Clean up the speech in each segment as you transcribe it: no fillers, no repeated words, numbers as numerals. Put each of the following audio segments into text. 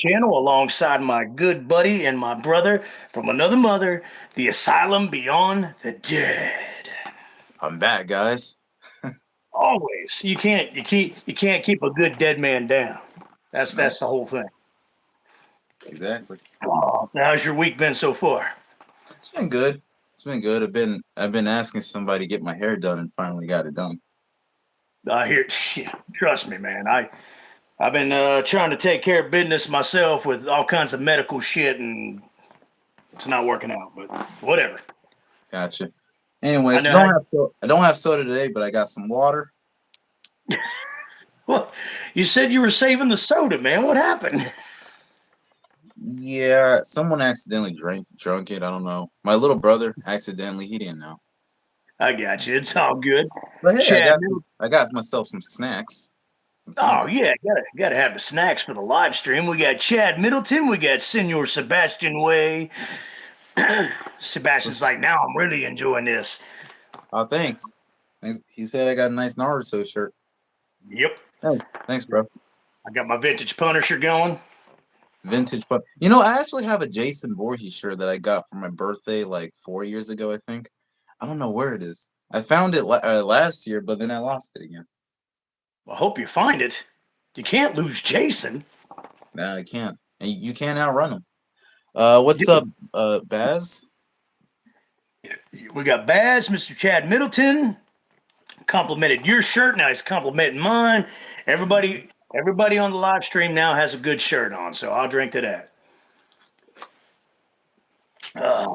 channel alongside my good buddy and my brother from another mother, the Asylum Beyond the Dead. I'm back, guys. Always, you can't keep a good dead man down. That's Nope, that's the whole thing. exactly. Oh, how's your week been so far? It's been good. It's been good. I've been asking somebody to get my hair done and finally got it done. I hear, shit, trust me, man. I've been trying to take care of business myself with all kinds of medical shit, and it's not working out. But whatever. Gotcha. I Anyways, know how. I don't have soda today, but I got some water. Well, you said you were saving the soda, man. What happened? Yeah, someone accidentally drunk it. I don't know. My little brother accidentally. He didn't know. I got you. It's all good. But hey, Chad, I got myself some snacks. Some oh candy. yeah, gotta have the snacks for the live stream. We got Chad Middleton, we got Senor Sebastian Way. Sebastian's like, now I'm really enjoying this. Oh, thanks. Thanks. He said I got a nice Naruto shirt. Yep, Thanks, bro. I got my vintage Punisher going. Vintage, but you know, I actually have a Jason Voorhees shirt that I got for my birthday like 4 years ago. I think. I don't know where it is. I found it last year, but then I lost it again. I hope you find it. You can't lose Jason. Nah, I can't. And you can't outrun him. What's Dude, up, Baz? we got Baz, Mr. Chad Middleton. Complimented your shirt. Now he's complimenting mine. Everybody on the live stream now has a good shirt on, so I'll drink to that. Uh,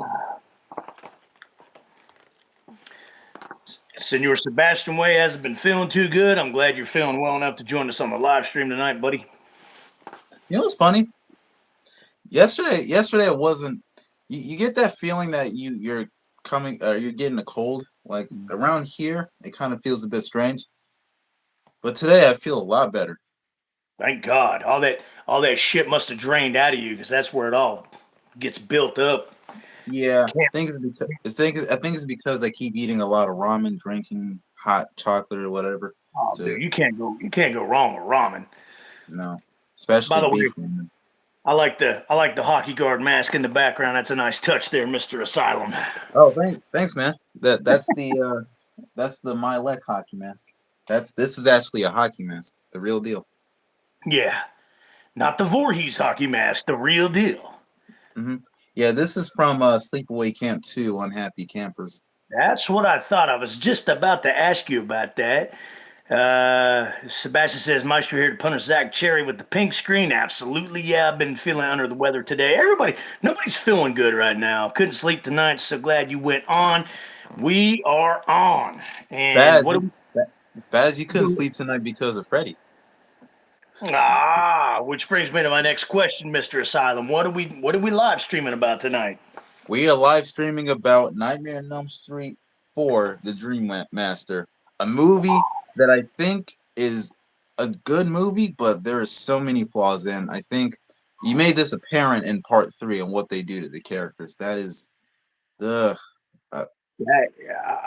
Senor Sebastian Way hasn't been feeling too good. I'm glad you're feeling well enough to join us on the live stream tonight, buddy. You know what's funny? Yesterday it wasn't. You get that feeling that you're coming, you're getting a cold. Like around here, it kind of feels a bit strange. But today I feel a lot better. Thank God. All that shit must have drained out of you because that's where it all gets built up. Yeah, Can't, I think it's because I keep eating a lot of ramen, drinking hot chocolate or whatever. oh, To dude, you can't go wrong with ramen. no, By especially the way, beef ramen. I like the hockey guard mask in the background. That's a nice touch there, Mister Asylum. Oh, thanks, man. That's the my leg hockey mask. This is actually a hockey mask, the real deal. Yeah, not the Voorhees hockey mask, the real deal. hmm Yeah, this is from Sleepaway Camp 2, Unhappy Campers. That's what I thought. I was just about to ask you about that. Sebastian says, Maestro here to punish Zach Cherry with the pink screen. Absolutely, yeah. I've been feeling under the weather today. Nobody's feeling good right now. Couldn't sleep tonight. So glad you went on. We are on. And Baz, what do Baz, you couldn't we, sleep tonight because of Freddy. which brings me to my next question, Mr. Asylum. What are we live streaming about tonight? We are live streaming about Nightmare on Elm Street 4, The Dream Master, a movie that I think is a good movie, but there are so many flaws in. I think you made this apparent in part 3 and what they do to the characters. That is the uh,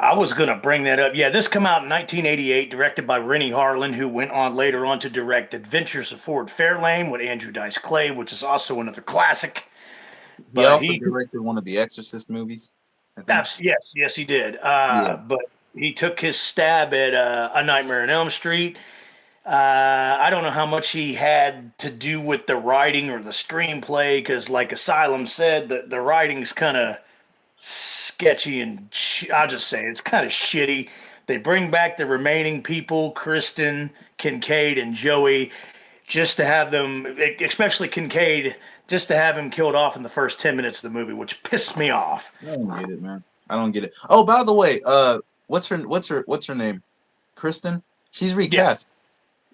I was going to bring that up. Yeah, this came out in 1988, directed by Rennie Harlan, who went on later on to direct Adventures of Ford Fairlane with Andrew Dice Clay, which is also another classic. he But also he, directed one of the Exorcist movies, I think. yes, he did. Yeah. But he took his stab at A Nightmare on Elm Street. I don't know how much he had to do with the writing or the screenplay, because, like Asylum said, the writing's kind of sketchy and I'll just say it's kind of shitty. They bring back the remaining people, Kristen, Kincaid, and Joey, just to have them, especially Kincaid, just to have him killed off in the first 10 minutes of the movie, which pissed me off. I don't get it, man. I don't get it. Oh, by the way, what's her name? Kristen? She's Yeah, recast.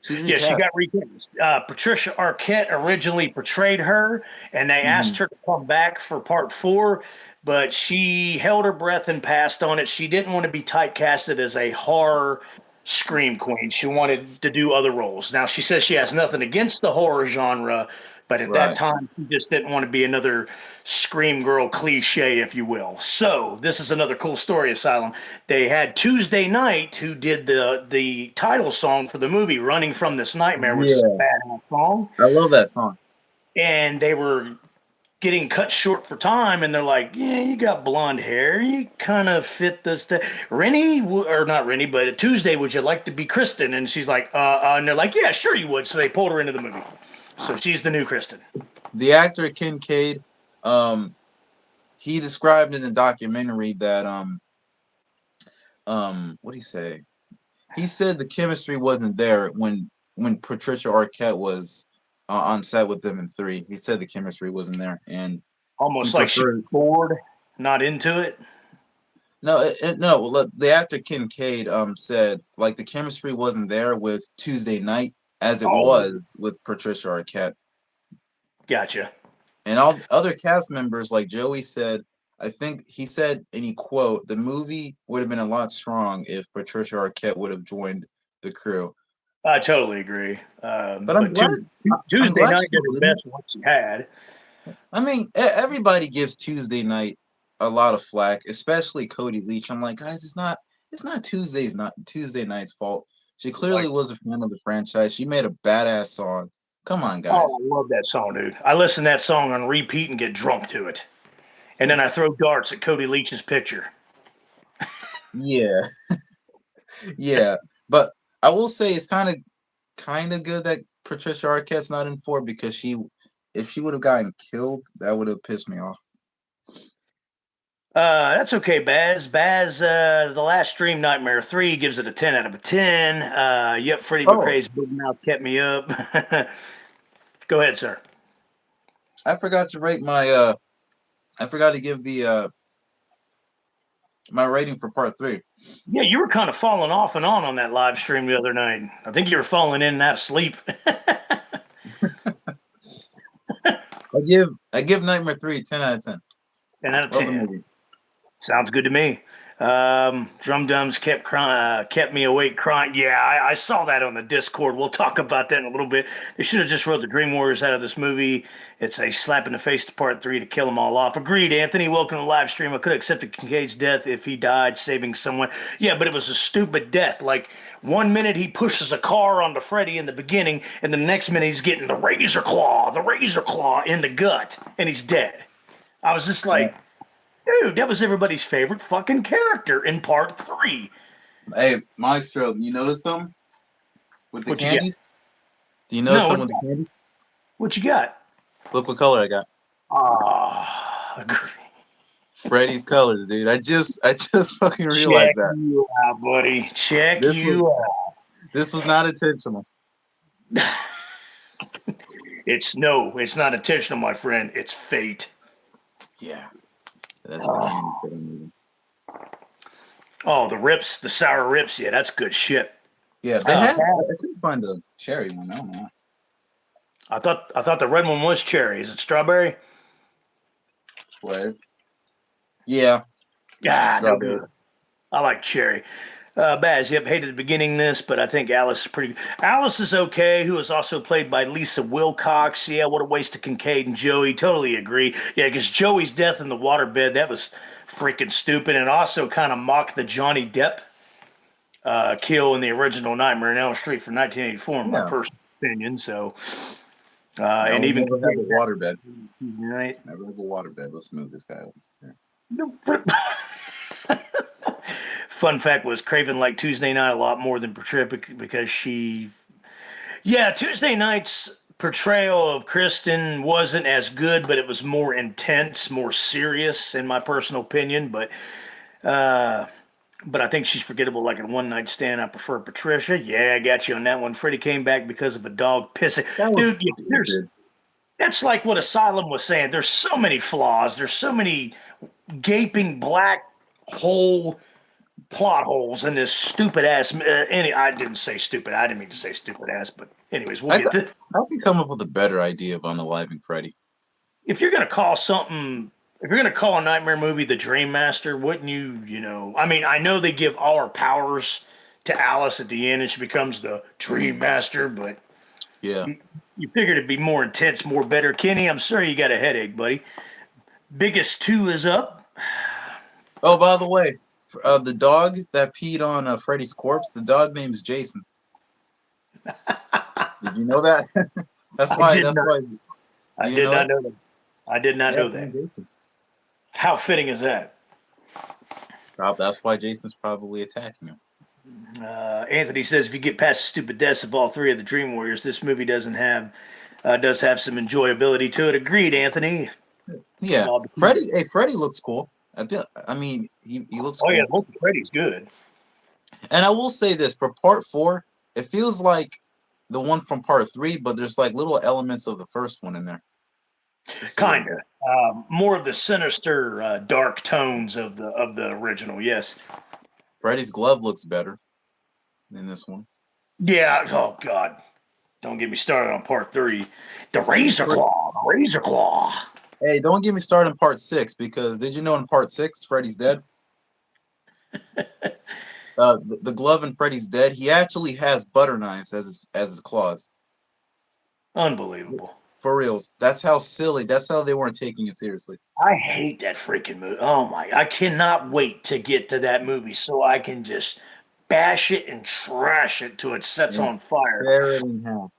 She's yeah, she got recast. recast. Patricia Arquette originally portrayed her, and they asked hmm her to come back for part four, but she held her breath and passed on it. She didn't want to be typecasted as a horror scream queen. She wanted to do other roles. Now, she says she has nothing against the horror genre, but at that Right. time, she just didn't want to be another scream girl cliche, if you will. So, this is another cool story, Asylum. They had Tuesday Night, who did the title song for the movie "Running from This Nightmare," which is a Yeah. badass song. I love that song. and they were getting cut short for time, and they're like, "Yeah, you got blonde hair. You kind of fit this. Rennie, or not Rennie, but Tuesday, would you like to be Kristen?" And she's like, and they're like, "Yeah, sure you would." So they pulled her into the movie. So she's the new Kristen. The actor Kincaid, he described in the documentary that what did he say? He said the chemistry wasn't there when Patricia Arquette was on set with them in 3. He said the chemistry wasn't there, and he Almost like she preferred. was bored, not into it. No. Look, the actor Kincaid said like the chemistry wasn't there with Tuesday Night as it Oh, was with Patricia Arquette, gotcha. and all other cast members like Joey said. I think he said, and he quote, the movie would have been a lot strong if Patricia Arquette would have joined the crew. I totally agree. But But I'm Tuesday glad night she did her didn't. best what she had. I mean, everybody gives Tuesday Night a lot of flack, especially Cody Leach. I'm like, guys, it's not Tuesday Night's fault. She clearly Like, was a fan of the franchise. She made a badass song. Come on, oh, guys. I love that song, dude. I listen to that song on repeat and get drunk to it. And then I throw darts at Cody Leach's picture. Yeah, yeah. But I will say it's kind of good that Patricia Arquette's not in 4 because if she would have gotten killed, that would have pissed me off. That's okay, Baz. Baz, the last stream, Nightmare 3, gives it a 10 out of a 10. Yep, Freddy Oh, McRae's big mouth kept me up. Go ahead, sir. I forgot to rate my I forgot to give the my rating for part 3. Yeah, you were kind of falling off and on that live stream the other night. I think you were falling in and out of sleep. I give Nightmare 3 10 out of 10. 10 out of Love the 10. movie. Sounds good to me. Drum Dums kept me awake crying. Yeah, I saw that on the Discord. We'll talk about that in a little bit. They should have just wrote the Dream Warriors out of this movie. It's a slap in the face to part 3 to kill them all off. Agreed, Anthony. Welcome to the live stream. I could have accepted Kincaid's death if he died saving someone. Yeah, but it was a stupid death. Like, 1 minute he pushes a car onto Freddy in the beginning, and the next minute he's getting the razor claw in the gut, and he's dead. I was just Yeah. like, dude, that was everybody's favorite fucking character in part 3. Hey, Maestro, you notice something with the What you got? candies? Do you notice No, something with the candies? what you got? Look what color I got. Ah, Freddy's colors, dude. I just fucking check realized that. you out, buddy. Check This was you this was not intentional. out. It's not intentional, my friend. It's fate. Yeah, that's the Oh, candy that I'm eating. oh, the rips, the sour rips. Yeah, that's good shit. Yeah, they Uh, had. I couldn't find a cherry one. I don't know. I thought the red one was cherry. Is it strawberry? What? Yeah, Ah, no strawberry. good. I like cherry. Baz, yep, hated the beginning this, but I think Alice is pretty good. Alice is okay, who is also played by Lisa Wilcox. Yeah, what a waste of Kincaid and Joey. Totally agree. Yeah, because Joey's death in the waterbed, that was freaking stupid, and also kind of mocked the Johnny Depp kill in the original Nightmare on Elm Street from 1984, in my Yeah. personal opinion. So, Now and we even never have a waterbed. right. Never have a waterbed. Let's move this guy over. Fun fact was Craven liked Tuesday Night a lot more than Patricia because she. Yeah, Tuesday Night's portrayal of Kristen wasn't as good, but it was more intense, more serious, in my personal opinion. Uh, but I think she's forgettable like a one night stand. I prefer Patricia. Yeah, I got you on that one. Freddie came back because of a dog pissing. That Dude, was there's stupid. that's like what Asylum was saying. There's so many flaws. There's so many gaping black hole plot holes in this stupid ass. I didn't say stupid. I didn't mean to say stupid ass. But anyways, we'll I get could, to. I could come up with a better idea of unaliving Freddy. If you're gonna call something, if you're gonna call a nightmare movie the Dream Master, wouldn't you? You know, I mean, I know they give all her powers to Alice at the end, and she becomes the Dream Master. But Yeah. you figured it'd be more intense, more better. Kenny, I'm sorry you got a headache, buddy. Biggest two is up. Oh, by the way, the dog that peed on Freddy's corpse, the dog name's Jason. Did you know that? That's I why. did That's not. why. I You didn't did know not that? know that. I did not Yeah, know it's that. named Jason. How fitting is that? That's why Jason's probably attacking him. Anthony says if you get past the stupid deaths of all three of the Dream Warriors, this movie does have some enjoyability to it. Agreed, Anthony. Yeah, All the- Freddy. Hey, Freddy looks cool. I mean, he looks Oh yeah, cool. look, Freddy's good. And I will say this for part four, it feels like the one from part three, but there's like little elements of the first one in there. Just a little bit. Kinda. More of the sinister, dark tones of the original. Yes. Freddy's glove looks better in this one. Yeah. Oh God. Don't get me started on part three. The Razor Claw. The Razor Claw. Hey, don't get me started in part six because did you know in part six Freddy's dead? The glove in Freddy's dead. He actually has butter knives as his claws. Unbelievable. For reals. That's how silly. That's how they weren't taking it seriously. I hate that freaking movie. Oh my! I cannot wait to get to that movie so I can just bash it and trash it till it sets And on fire. tear it in half.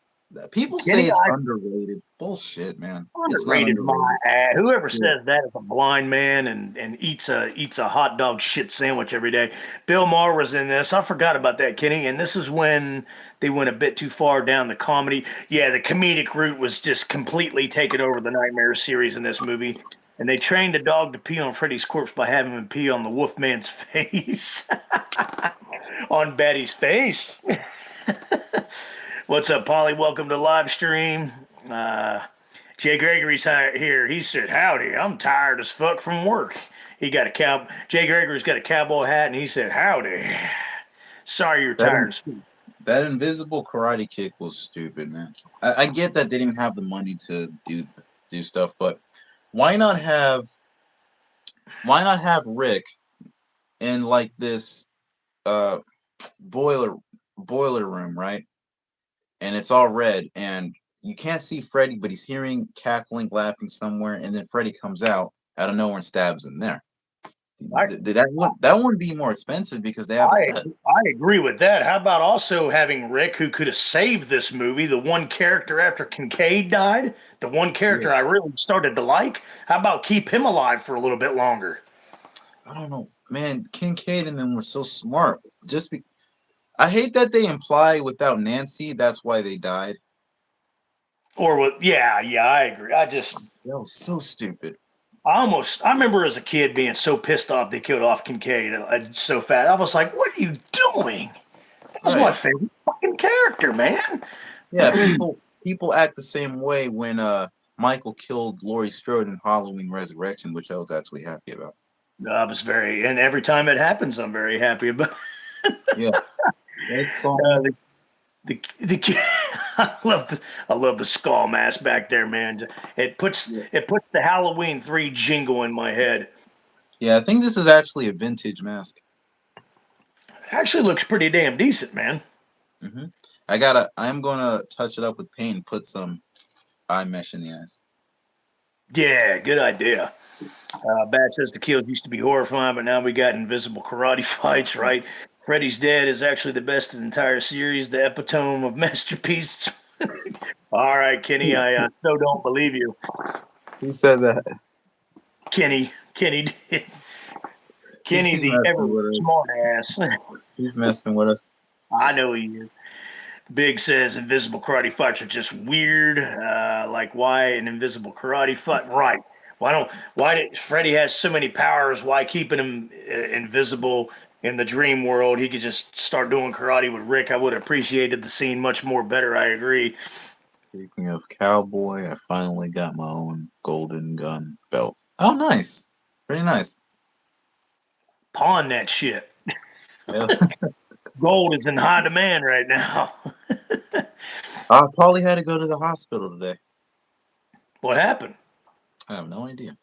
People say Kenny, it's I underrated. Bullshit, man. It's not underrated my underrated. ass. Whoever Shit. says that is a blind man and eats a hot dog shit sandwich every day. Bill Maher was in this. I forgot about that, Kenny. And this is when they went a bit too far down the comedy. Yeah, the comedic route was just completely taken over the Nightmare series in this movie. And they trained a dog to pee on Freddy's corpse by having him pee on the Wolfman's face. On Betty's face. What's up, Polly? Welcome to Livestream. Jay Gregory's here. He said, "Howdy, I'm tired as fuck from work." Jay Gregory's got a cowboy hat, and he said, "Howdy. Sorry you're That tired as fuck." that invisible karate kick was stupid, man. I get that they didn't have the money to do stuff, but why not have why not have Rick in like this uh boiler boiler room, right? And it's all red, and you can't see Freddy, but he's hearing cackling, laughing somewhere, and then Freddy comes out of nowhere and stabs him there. I, That wouldn't be more expensive because they have a I set. I agree with that. How about also having Rick, who could have saved this movie, the one character after Kincaid died, the one Yeah, character I really started to like? How about keep him alive for a little bit longer? I don't know, man. Kincaid and them were so smart. I hate that they imply without Nancy, that's why they died. Or what? Yeah, yeah, I agree. That was so stupid. I remember as a kid being so pissed off they killed off Kincaid so fast. I was like, what are you doing? That was my Right? favorite fucking character, man. Yeah. People act the same way when Michael killed Laurie Strode in Halloween Resurrection, which I was actually happy about. And every time it happens, I'm very happy about Yeah. Red Skull uh, Man. the I love the skull mask back there, man. Yeah. It puts the Halloween 3 jingle in my head. Yeah, I think this is actually a vintage mask. Actually looks pretty damn decent, man. hmm I'm gonna touch it up with paint and put some eye mesh in the eyes. Yeah, good idea. Bat says the kills used to be horrifying, but now we got invisible karate fights, right? Freddy's Dead is actually the best in the entire series, the epitome of masterpiece. All right, Kenny, I so don't believe you. Who said that? Kenny, He's, Kenny, he's the ever messing with us. smart ass. He's messing with us. I know he is. Big says invisible karate fights are just weird. Like why an invisible karate fight? Right. Why did Freddy has so many powers? Why keeping him invisible in the dream world? He could just start doing karate with Rick. I would have appreciated the scene much more better. I agree. Speaking of cowboy, I finally got my own golden gun belt. Oh, nice. Pretty nice. Pawn that shit. Yeah. Gold is in high demand right now. Polly had to go to the hospital today. What happened? I have no idea.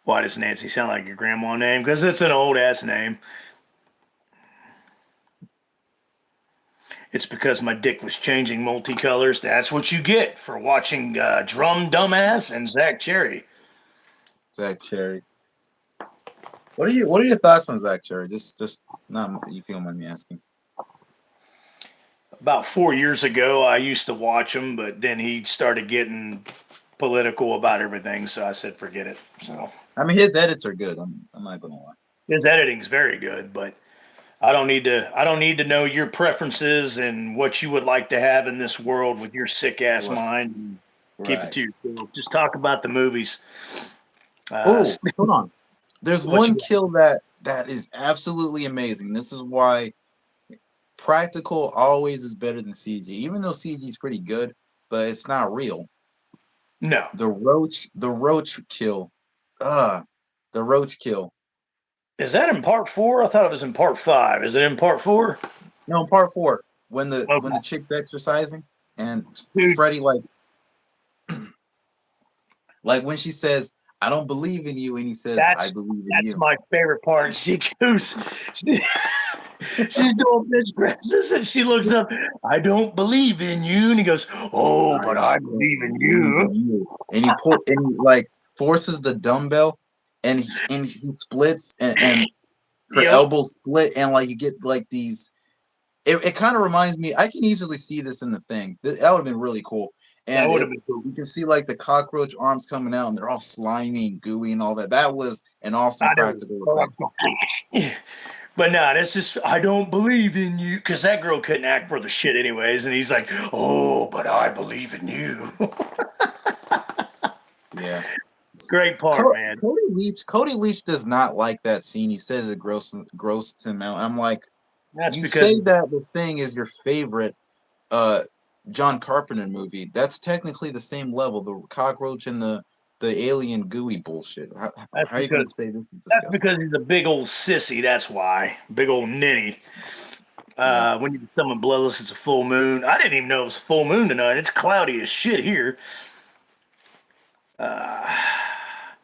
Why does Nancy sound like your grandma name? Because it's an old ass name. It's because my dick was changing multicolors. That's what you get for watching Drum Dumbass and Zach Cherry. Zach Cherry. What are your thoughts on Zach Cherry? Just not you feel mind me asking. About 4 years ago, I used to watch him, but then he started getting political about everything, so I said forget it. So I mean, his edits are good. I'm not gonna lie. his editing's very good, but I don't need to know your preferences and what you would like to have in this world with your sick ass Right. mind. Keep it Right. to yourself. Just talk about the movies. Oh, hold on. There's What you one got? kill that is absolutely amazing. This is why practical always is better than CG. Even though CG is pretty good, but it's not real. No. The roach kill. Ah, the roach kill. Is that in part four? I thought it was in part five. Is it in part four? No, in part four, when the Okay. when the chick's exercising and Dude, Freddy like when she says, "I don't believe in you," and he says, "I that's believe in that's you." my favorite part. She, she's doing bench presses and she looks up, I don't believe in you. And he goes, oh, I but I don't believe in believe you. in you. And he like forces the dumbbell, and he splits, and her Yep. elbows split, and like you get like these. It kind of reminds me. I can easily see this in the thing. That would have been really cool. That And would have been cool. you can see like the cockroach arms coming out, and they're all slimy and gooey and all that. That was an awesome I know. practical effect. But no, that's just, I don't believe in you. Because that girl couldn't act worth a shit, anyways. And he's like, oh, but I believe in you. Yeah. Great part, man. Cody Leach does not like that scene. He says it grosses him out. I'm like, That's you because, say that The Thing is your favorite uh John Carpenter movie. That's technically the same level. The cockroach and the alien gooey bullshit. that's How are you because, gonna say this is that's disgusting? because he's a big old sissy. That's why. Big old ninny. Yeah. When you summon bloodless, it's a full moon. I didn't even know it was a full moon tonight. It's cloudy as shit here. Uh, I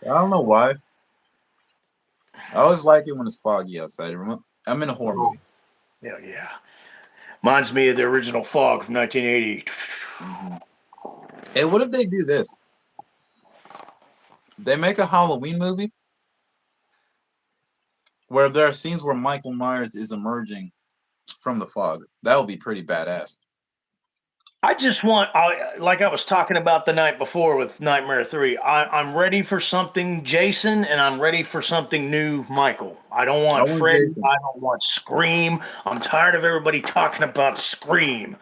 don't know why. I always like it when it's foggy outside. I'm in a horror oh, movie. hell yeah. Reminds me of the original Fog from 1980. Hmm. Hey, what if they do this? They make a Halloween movie where there are scenes where Michael Myers is emerging from the fog. That would be pretty badass. I just want, like I was talking about the night before with Nightmare 3, I'm ready for something Jason and I'm ready for something new Michael. I don't I want want Freddy. Jason. I don't want Scream. I'm tired of everybody talking about Scream.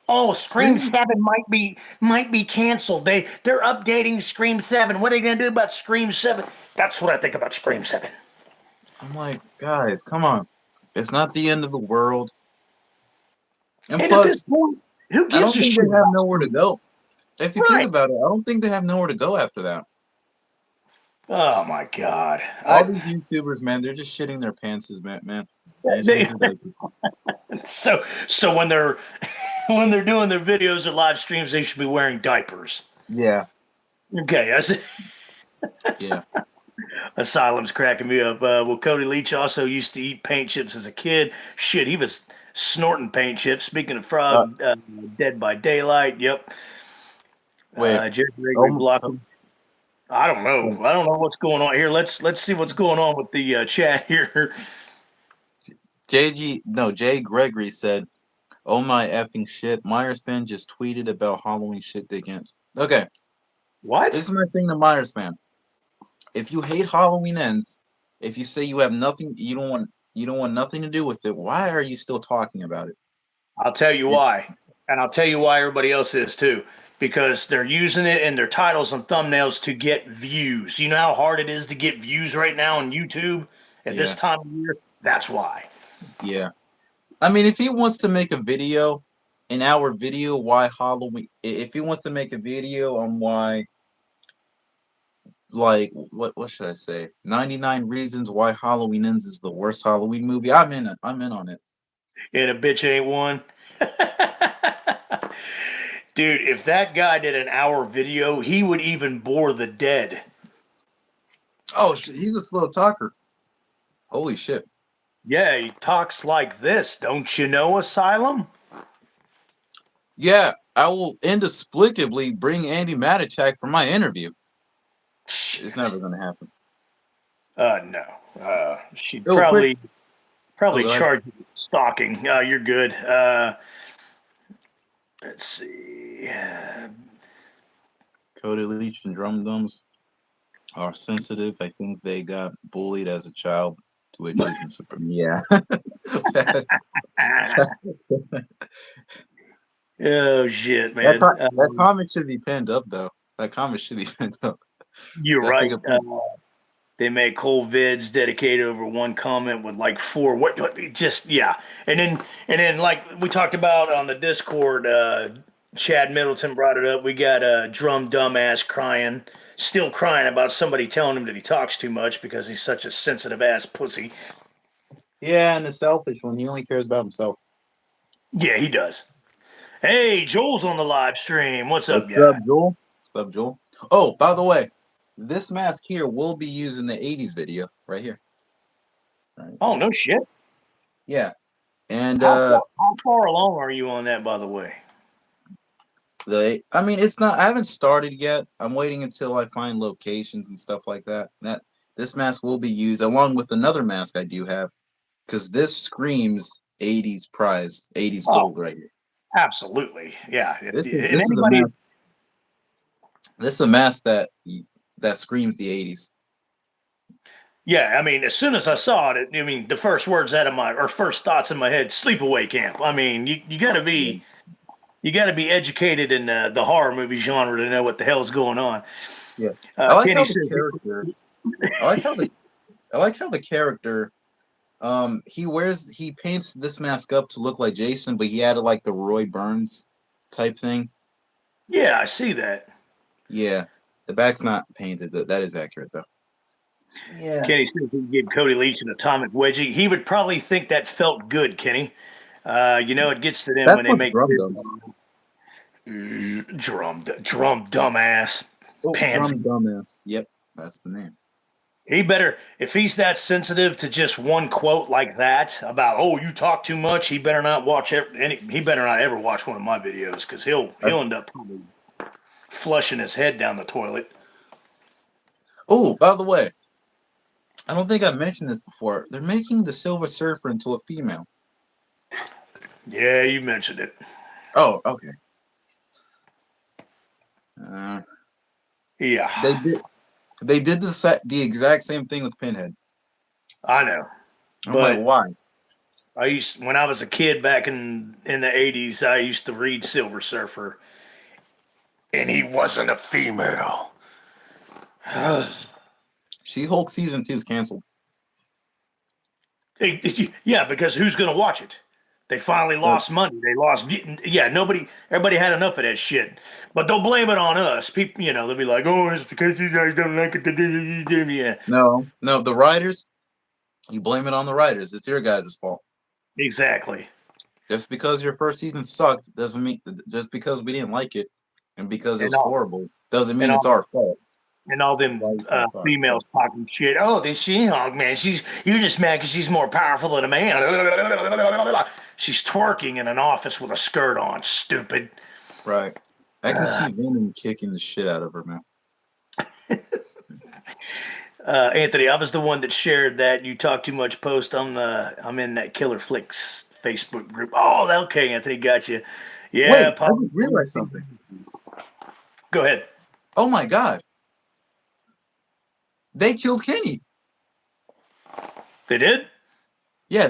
Oh, Scream Scream. 7 might be canceled. They're updating Scream 7. What are they gonna do about Scream 7? That's what I think about Scream 7. I'm like, guys, come on. It's not the end of the world. And And at this plus, point, who I gives don't a think shit they have about nowhere to Scream? go. If you think Right. about it, I don't think they have nowhere to go after that. Oh my god. All I these YouTubers, man, they're just shitting their pants, man. They they, change their diapers. so when they're when they're doing their videos or live streams, they should be wearing diapers. Yeah, Okay, yeah. Asylum's cracking me up. Well, Cody Leach also used to eat paint chips as a kid. Shit, he was snorting paint chips. Speaking of Uh, Frog, Dead by Daylight. Yep. wait. Jerry Gregory Oh, blocked him. I don't know. I don't know what's going on here. Let's see what's going on with the chat here. Jay Gregory said, "Oh my effing shit!" Myers fan just tweeted about Halloween shit they can't. Okay, this What? is my thing to Myers fan. If you hate Halloween Ends, if you say you have nothing, you don't want nothing to do with it, why are you still talking about it? I'll tell you It why, and I'll tell you why everybody else is too. Because they're using it in their titles and thumbnails to get views. You know how hard it is to get views right now on YouTube at this yeah, time of year. That's why. yeah. I mean, if he wants to make a video, an hour video, why Halloween? If he wants to make a video on why, like, what should I say? 99 reasons why Halloween Ends is the worst Halloween movie. I'm in it. I'm in on it. And a bitch ain't one. Dude, if that guy did an hour video, he would even bore the dead. Oh, he's a slow talker. Holy shit. Yeah, he talks like this. Don't you know, Asylum? Yeah, I will inexplicably bring Andy Matichak for my interview. It's Shit. never gonna happen. No. She'd Oh, quick. Oh, probably go ahead. charge you with stalking. You're good. Let's see. Cody Leach and Drum Dums are sensitive. I think they got bullied as a child, which isn't super. Yeah. That's, Oh shit, that, man. that comment should be pinned up, though. That comment should be pinned up. You're That's a right. good point. They make whole vids dedicated over one comment with like four. What? Just yeah. And then like we talked about on the Discord. Chad Middleton brought it up. We got a drum dumbass crying, still crying about somebody telling him that he talks too much because he's such a sensitive ass pussy. Yeah, and the selfish one. He only cares about himself. Yeah, he does. Hey, Joel's on the live stream. What's up, What's up, guy? Joel? What's up, Joel? Oh, by the way, this mask here will be used in the 80s video right here. Right Oh there. no shit. Yeah. And How far along are you on that, by the way? I mean, it's not, I haven't started yet. I'm waiting until I find locations and stuff like that. This mask will be used along with another mask I do have, because this screams 80s prize, 80s Oh, gold right here. absolutely. Yeah. And This is a anybody, mask. This is a mask that screams the 80s. yeah, I mean, as soon as I saw it, I mean, the first words out of my or first thoughts in my head, sleepaway camp. I mean, Yeah. you got to be educated in the horror movie genre to know what the hell's going on. Yeah. I like Kenny how the says, character I like how the I like how the character he paints this mask up to look like Jason, but he added like the Roy Burns type thing. yeah, I see that. Yeah. The back's not painted. That is accurate though. Yeah. Kenny says he give Cody Leach an atomic wedgie. He would probably think that felt good, Kenny. It gets to them when That's they what make drum does. drum dumbass Oh, pansy. drum dumbass. Yep, that's the name. He better, if he's that sensitive to just one quote like that about, oh, you talk too much, he better not watch he better not ever watch one of my videos because he'll end up probably flushing his head down the toilet. Oh, by the way, I don't think I mentioned this before. They're making the Silver Surfer into a female. Yeah, you mentioned it. Oh, okay. Uh, they Yeah, did. They did the exact same thing with Pinhead. I know. I'm like, But why? when I was a kid back in the '80s, I used to read Silver Surfer, and he wasn't a female. She-Hulk season 2 is canceled. Yeah, because who's going to watch it? They finally But lost money. They lost. Yeah, everybody had enough of that shit. But don't blame it on us. People, they'll be like, "Oh, it's because you guys don't like it." Yeah, no, the writers. You blame it on the writers. It's your guys' fault. exactly. Just because your first season sucked doesn't mean just because we didn't like it and because it And was all horrible doesn't and mean it's all our fault. and all them Why you say it's our females fault? talking shit. Oh, this She-Hulk man, you're just mad because she's more powerful than a man. She's twerking in an office with a skirt on. Stupid. Right. I can Uh, see Venom kicking the shit out of her, man. Anthony, I was the one that shared that you talk too much post on the I'm in that Killer Flicks Facebook group. Oh, okay, Anthony, got you. Yeah, Wait, I Paul. just realized something. Go ahead. Oh my god. They killed Kenny. They did? Yeah,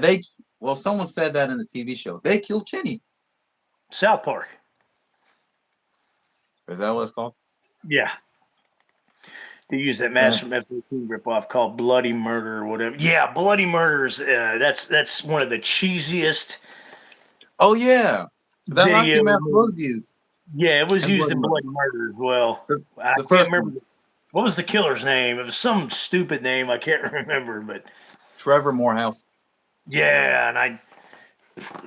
well, someone said that in the TV show. They killed Kenny. South Park. Is that what it's called? Yeah. They use that Uh, Master from F-15 ripoff called Bloody Murder or whatever. Yeah, Bloody Murders. That's one of the cheesiest oh yeah. That hockey video mask movies. was used Yeah, it was in used Bloody in Murder. Bloody Murder as well. The, I the can't first one. remember what was the killer's name. It was some stupid name. I can't remember, but Trevor Morehouse. yeah, and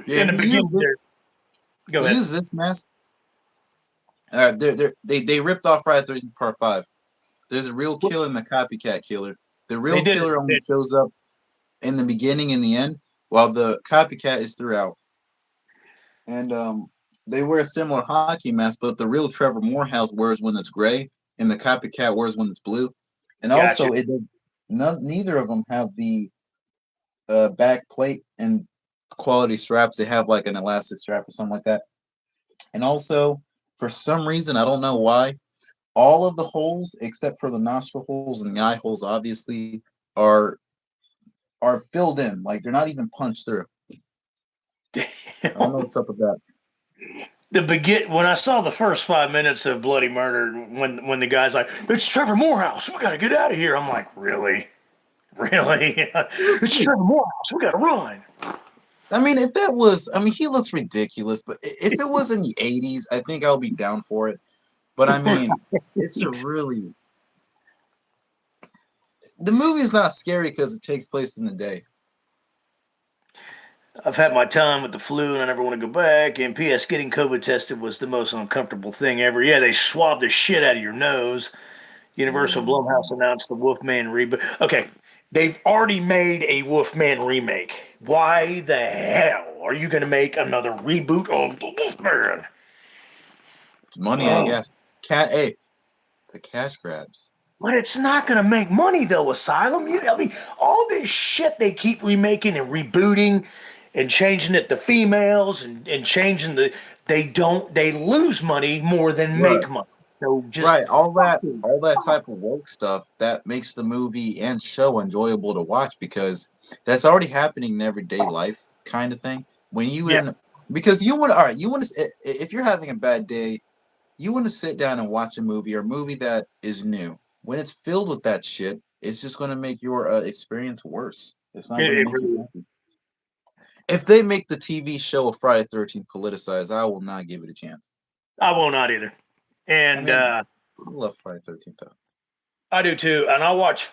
Yeah, in the beginning there. Go he ahead. used this mask. They ripped off Friday the 13th Part 5. There's a real killer and the copycat killer. The They real did it. killer only shows up in the beginning and the end, while the copycat is throughout. And they wear a similar hockey mask, but the real Trevor Morehouse wears when it's gray, and the copycat wears when it's blue. And Gotcha. also, neither of them have the back plate and quality straps. They have like an elastic strap or something like that. And also, for some reason, I don't know why, all of the holes except for the nostril holes and the eye holes, obviously, are are filled in. Like they're not even punched through. I don't know Damn. what's up with that. When I saw the first 5 minutes of Bloody Murder, when the guy's like, "It's Trevor Morehouse, we gotta get out of here," I'm like, "Really, really? He looks It's like, Trevor Morehouse, we gotta run." I mean, if that was, I mean, he looks ridiculous, but if it was in the '80s, I think I'll be down for it. But I mean, it's a really the movie's not scary because it takes place in the day. I've had my time with the flu and I never want to go back. And P.S. Getting COVID tested was the most uncomfortable thing ever. Yeah, they swab the shit out of your nose. Universal Blumhouse Mm. announced the Wolfman reboot. Okay, they've already made a Wolfman remake. Why the hell are you going to make another reboot of the Wolfman? Money, I Oh. guess. Cat, hey, the cash grabs. But it's not going to make money though, Asylum. I mean, all this shit they keep remaking and rebooting and changing it to females and changing they lose money more than Right. make money. So just Right, fucking all that type of woke stuff that makes the movie and show enjoyable to watch because that's already happening in everyday life kind of thing. When you yeah. in because you want all right, you want to if you're having a bad day, you want to sit down and watch a movie or a movie that is new. When it's filled with that shit, it's just going to make your experience worse. It's not It, going to it make you really happy. If they make the TV show of Friday 13th politicized, I will not give it a chance. I will not either. I And mean, I love Friday 13th though. I do too. And I'll watch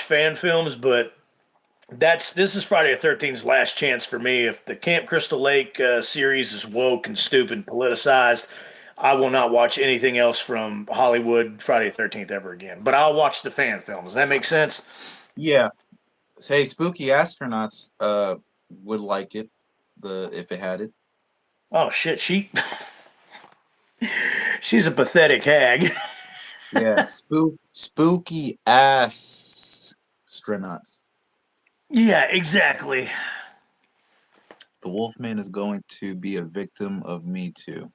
fan films, but this is Friday the 13th's last chance for me. If the Camp Crystal Lake series is woke and stupid and politicized, I will not watch anything else from Hollywood Friday the 13th ever again. But I'll watch the fan films. Does that make sense? Yeah, hey, Spooky Astronauts would like it the if it had it. Oh shit, she's a pathetic hag. Yeah, spooky astronauts. Yeah, exactly. The Wolfman is going to be a victim of Me Too.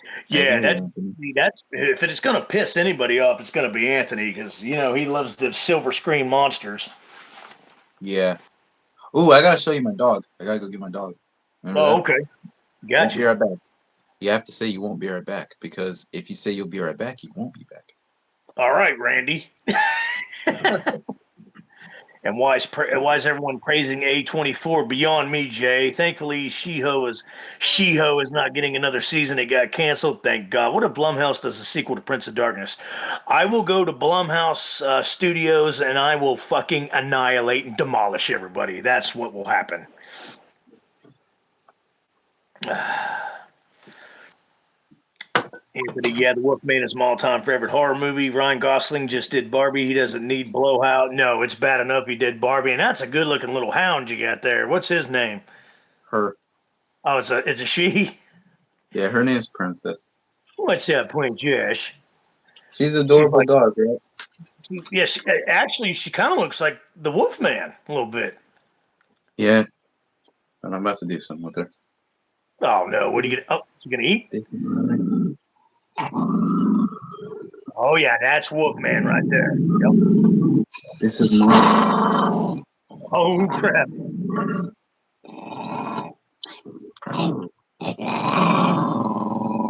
I Yeah, hear you, Anthony. that's if it's gonna piss anybody off, it's gonna be Anthony because he loves the silver screen monsters. Yeah. Ooh, I gotta show you my dog. I gotta go get my dog. Remember Oh, that? okay, Won't be gotcha. right back. You have to say you won't be right back because if you say you'll be right back, you won't be back. All right, Randy. And why is everyone praising A24 beyond me, Jay? Thankfully, She-Ho is not getting another season. It got canceled. Thank God. What if Blumhouse does a sequel to Prince of Darkness? I will go to Blumhouse Studios and I will fucking annihilate and demolish everybody. That's what will happen. Anthony, yeah, The Wolfman is my all-time favorite horror movie. Ryan Gosling just did Barbie. He doesn't need blowout. No, it's bad enough he did Barbie, and that's a good-looking little hound you got there. What's his name? Her. Oh, it's a she. Yeah, her name's Princess. What's that point, Josh? She's an She's adorable like, dog, right? yeah, actually, she kind of looks like the Wolfman a little bit. Yeah, and I'm about to do something with her. Oh no, what are you gonna? Oh, you gonna eat? This is mine. Oh yeah, that's Wolfman right there. Yep. This is mine. Oh crap,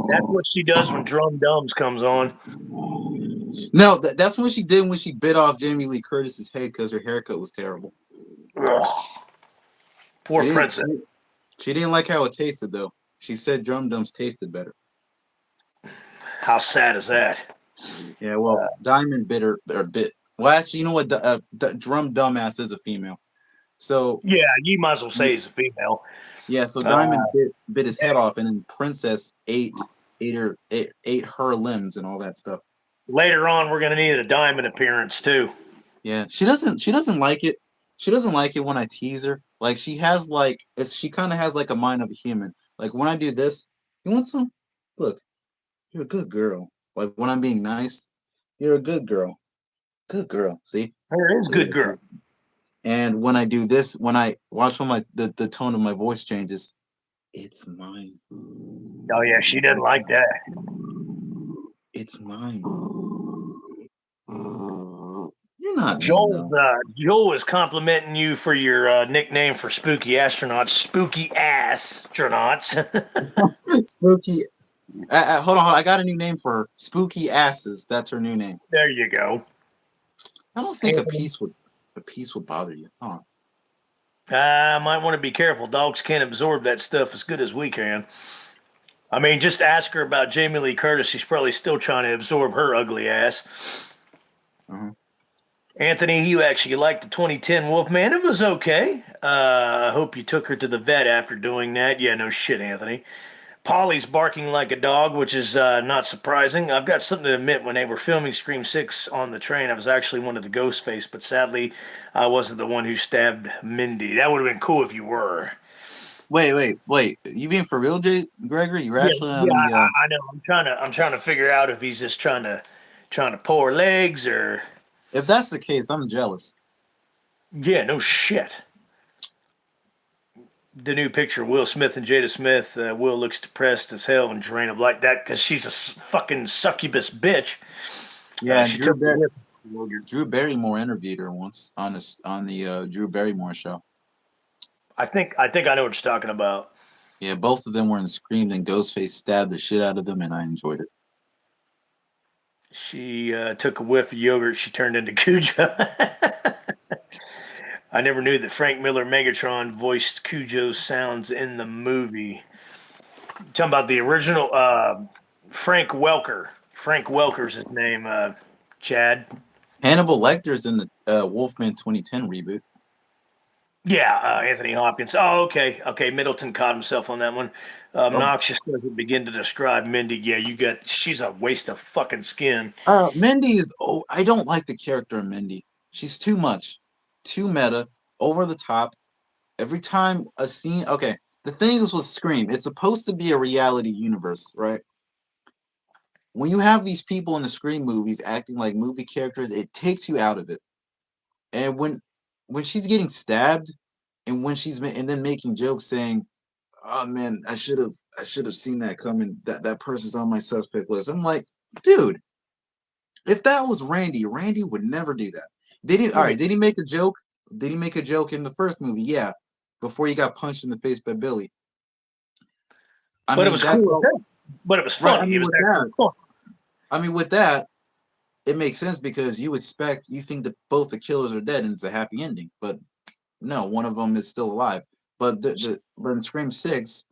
that's what she does when Drum Dums comes on. No, that's what she did when she bit off Jamie Lee Curtis's head because her haircut was terrible. Ugh, poor She didn't. princess. She didn't like how it tasted though. She said drum dums tasted better. How sad is that? Yeah, well, Diamond bit her or bit. Well, actually, you know what? The drum dumbass is a female. So Yeah, you might as well say he's a female. yeah, so Uh, Diamond bit his head off, and then Princess ate her limbs and all that stuff. Later on, we're gonna need a diamond appearance too. Yeah, she doesn't like it. She doesn't like it when I tease her. Like she has like she kind of has like a mind of a human. Like when I do this, you want some? Look, you're a good girl. Like when I'm being nice, you're a good girl. Good girl. See? Her is good girl. And when I do this, when I watch when the tone of my voice changes, it's mine. Oh yeah, she doesn't like that. It's mine. You're not mean Joel's though. Joel is complimenting you for your nickname for spooky astronauts, spooky astronauts. Spooky. Hold on. I got a new name for her. Spooky asses. That's her new name. There you go. I don't think Anthony, a piece would bother you. Huh? I might want to be careful. Dogs can't absorb that stuff as good as we can. I mean, just ask her about Jamie Lee Curtis. She's probably still trying to absorb her ugly ass. Uh-huh. Anthony, you actually liked the 2010 Wolfman. It was okay. I hope you took her to the vet after doing that. Yeah, no shit, Anthony. Polly's barking like a dog, which is not surprising. I've got something to admit. When they were filming Scream 6 on the train, I was actually one of the Ghostface, but sadly, I wasn't the one who stabbed Mindy. That would have been cool if you were. Wait. You being for real, Jay Gregory? You're Yeah, actually on yeah, the. I know. I'm trying to figure out if he's just trying to pull her legs or. If that's the case, I'm jealous. Yeah, no shit. The new picture of Will Smith and Jada Smith. Will looks depressed as hell and drained of like that because she's a fucking succubus bitch. Yeah, and She took the whip. Drew Barrymore interviewed her once on the Drew Barrymore show. I think I know what you're talking about. Yeah, both of them were in Scream, and Ghostface stabbed the shit out of them, and I enjoyed it. She took a whiff of yogurt. She turned into Cujo. I never knew that Frank Miller Megatron voiced Cujo's sounds in the movie. Talking about the original Frank Welker. Frank Welker's his name. Chad. Hannibal Lecter's in the Wolfman 2010 reboot. Yeah, Anthony Hopkins. Oh, okay, okay. Middleton caught himself on that one. Oh, Noxious doesn't begin to describe Mindy. Yeah, you got. She's a waste of fucking skin. Mindy is. Oh, I don't like the character of Mindy. She's too much, too meta, over the top. Every time a scene. Okay, the thing is with Scream, it's supposed to be a reality universe, right? When you have these people in the Scream movies acting like movie characters, it takes you out of it. And when she's getting stabbed, and when and then making jokes saying, "Oh man, I should have seen that coming. That person's on my suspect list." I'm like, dude, if that was Randy, Randy would never do that. Did he? All right. Right. Did he make a joke? Did he make a joke in the first movie? Yeah, before he got punched in the face by Billy. I But it mean, was that's cool as all hell. But it was right. funny. It was actually fun. I mean, with that, it makes sense because you think that both the killers are dead and it's a happy ending, but no, one of them is still alive. But but in Scream 6,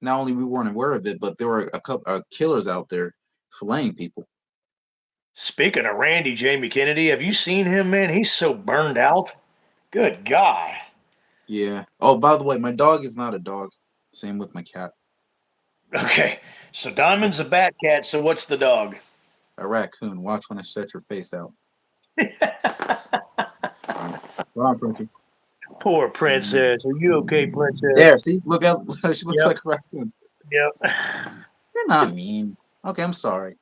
not only we weren't aware of it, but there were a couple killers out there filleting people. Speaking of Randy Jamie Kennedy, have you seen him, man? He's so burned out. Good God. Yeah. Oh, by the way, my dog is not a dog. Same with my cat. Okay. So Diamond's a bat cat. So what's the dog? A raccoon. Watch when I stretch your face out. All right. Go on, Princey. Poor princess. Are you okay, princess? There, see? Look out. She looks Yep. like a raccoon. Yep. You're not mean. Okay, I'm sorry.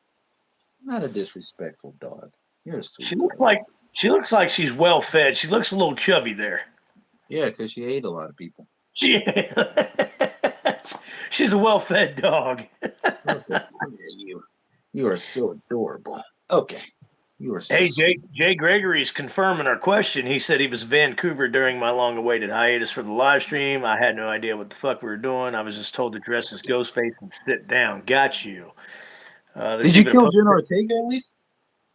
Not a disrespectful dog. You're a She sweet looks dog. like she looks like she's well fed. She looks a little chubby there. Yeah, because she ate a lot of people. She, she's a well fed dog. Okay. You are so adorable. Okay. You are so Hey, sweet. Jay Gregory's confirming our question. He said he was in Vancouver during my long awaited hiatus for the live stream. I had no idea what the fuck we were doing. I was just told to dress as Ghostface and sit down. Got you. There's Did you even a kill post. Jenna Ortega at least?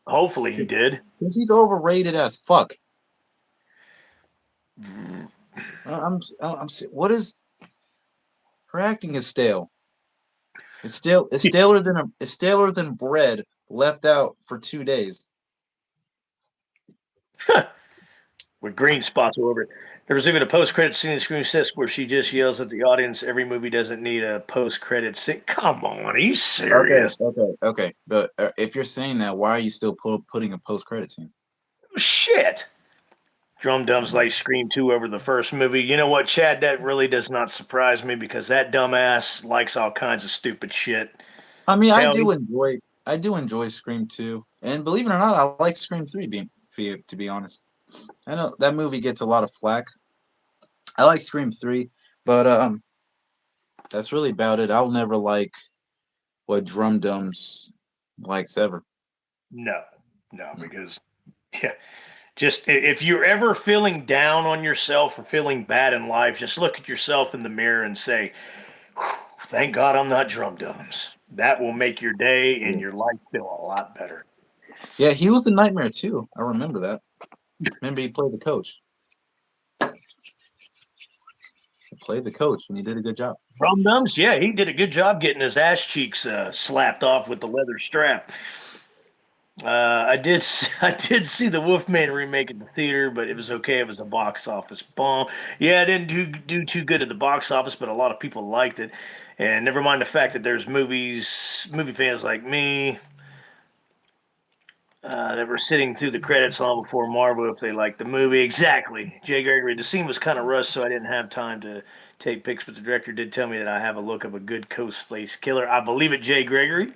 Hopefully he did. Because she's overrated as fuck. Mm. What is her acting is stale. It's stale. It's staler than bread left out for 2 days. With green spots all over it. There was even a post-credit scene in Scream 6 where she just yells at the audience, "Every movie doesn't need a post-credit scene." Come on, are you serious? Okay. But if you're saying that, why are you still putting a post credit scene? Shit. Drum Dum's like Scream 2 over the first movie. You know what, Chad? That really does not surprise me because that dumbass likes all kinds of stupid shit. I mean, Hell, I do enjoy Scream 2, and believe it or not, I like Scream 3 being To be honest, I know that movie gets a lot of flack. I like Scream 3, but that's really about it. I'll never like what Drum Dums likes ever. No, no, because yeah, just if you're ever feeling down on yourself or feeling bad in life, just look at yourself in the mirror and say, "Thank God I'm not Drum Dums." That will make your day and Yeah. your life feel a lot better. Yeah, he was in Nightmare too. I remember that. Remember he played the coach. He played the coach and he did a good job. Drum Dums, yeah, he did a good job getting his ass cheeks slapped off with the leather strap. I did see the Wolfman remake at the theater, but it was okay. It was a box office bomb. Yeah, it didn't do too good at the box office, but a lot of people liked it. And never mind the fact that there's movie fans like me that were sitting through the credits long before Marvel if they liked the movie. Exactly, Jay Gregory. The scene was kind of rushed, so I didn't have time to take pics. But the director did tell me that I have a look of a good Ghostface killer. I believe it, Jay Gregory.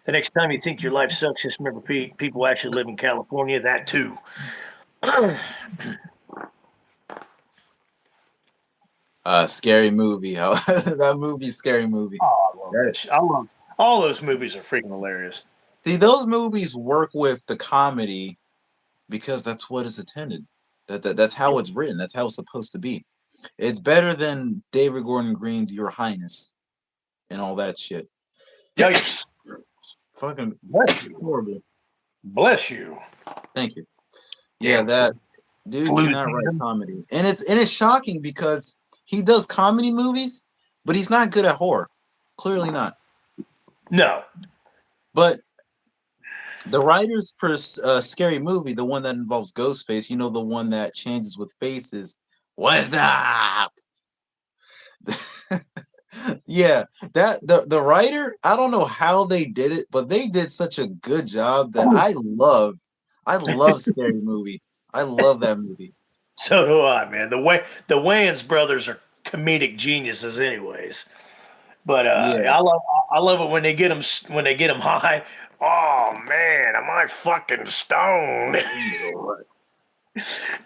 The next time you think your life sucks, just remember people actually live in California. That too. Scary movie. That movie, scary movie. Oh, I love That, that shit. I love all those movies are freaking hilarious. see, those movies work with the comedy because that's what is intended. That's how it's written. That's how it's supposed to be. It's better than David Gordon Green's Your Highness and all that shit. Yikes. Fucking Bless you. horrible. Bless you. Thank you. Yeah, Damn that dude flu cannot write season. comedy, and it's shocking because he does comedy movies, but he's not good at horror. Clearly not. No. But the writers for Scary Movie, the one that involves Ghostface, you know, the one that changes with faces. What's up? Yeah, that the writer, I don't know how they did it, but they did such a good job that I love Scary Movie. I love that movie. So do I, man. The Wayans brothers are comedic geniuses, anyways. But Yeah. I love it when they get them high. Oh man, am I fucking stoned?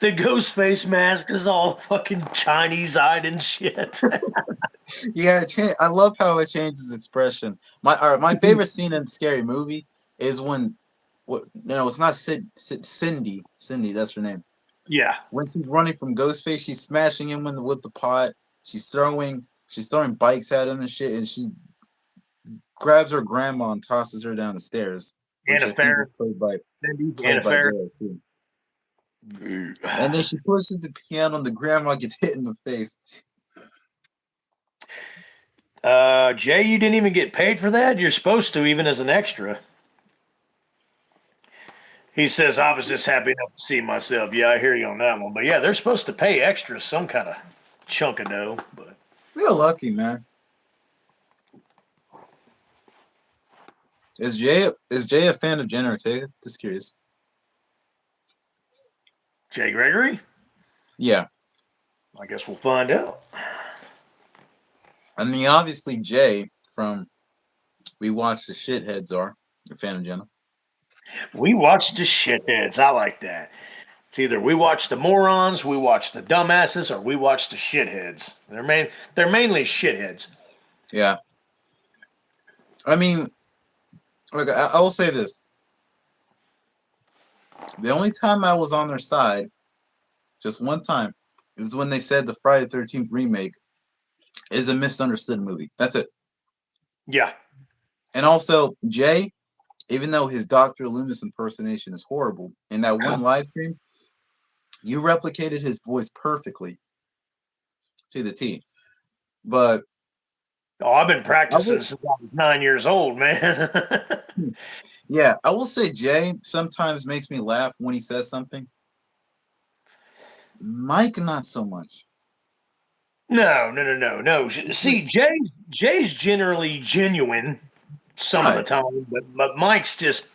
The ghost face mask is all fucking Chinese eyed and shit. Yeah, I love how it changes expression. My favorite scene in Scary Movie is when what no, it's not Cindy. Cindy, that's her name. Yeah, When she's running from Ghostface, she's smashing him with the pot. She's throwing bikes at him and shit, and she grabs her grandma and tosses her down the stairs, which Anna I think was Faris. Cindy, Anna played by Faris. JSC. And then she pushes the piano and the grandma gets hit in the face. Jay, you didn't even get paid for that. You're supposed to, even as an extra. He says, I was just happy enough to see myself. Yeah, I hear you on that one. But yeah, they're supposed to pay extras some kind of chunk of dough. But You're lucky, man. Is Jay a fan of Jenna Ortega? Just curious. Jay Gregory? Yeah. I guess we'll find out. I mean, obviously Jay from We Watch the Shitheads are a fan of Jenna. We watch the shitheads. I like that. It's either we watch the morons, we watch the dumbasses, or we watch the shitheads. They're mainly shitheads. Yeah. I mean, look, I will say this. The only time I was on their side, just one time, it was when they said the Friday the 13th remake is a misunderstood movie. That's it. Yeah. And also, Jay, even though his Dr. Loomis impersonation is horrible, in that one live stream, you replicated his voice perfectly to the T. But Oh, I've been I practicing will, since I was 9 years old, man. yeah, I will say Jay sometimes makes me laugh when he says something. Mike, not so much. No, no, no, no, no. It's like, See, Jay's generally genuine some of the right, time, but Mike's just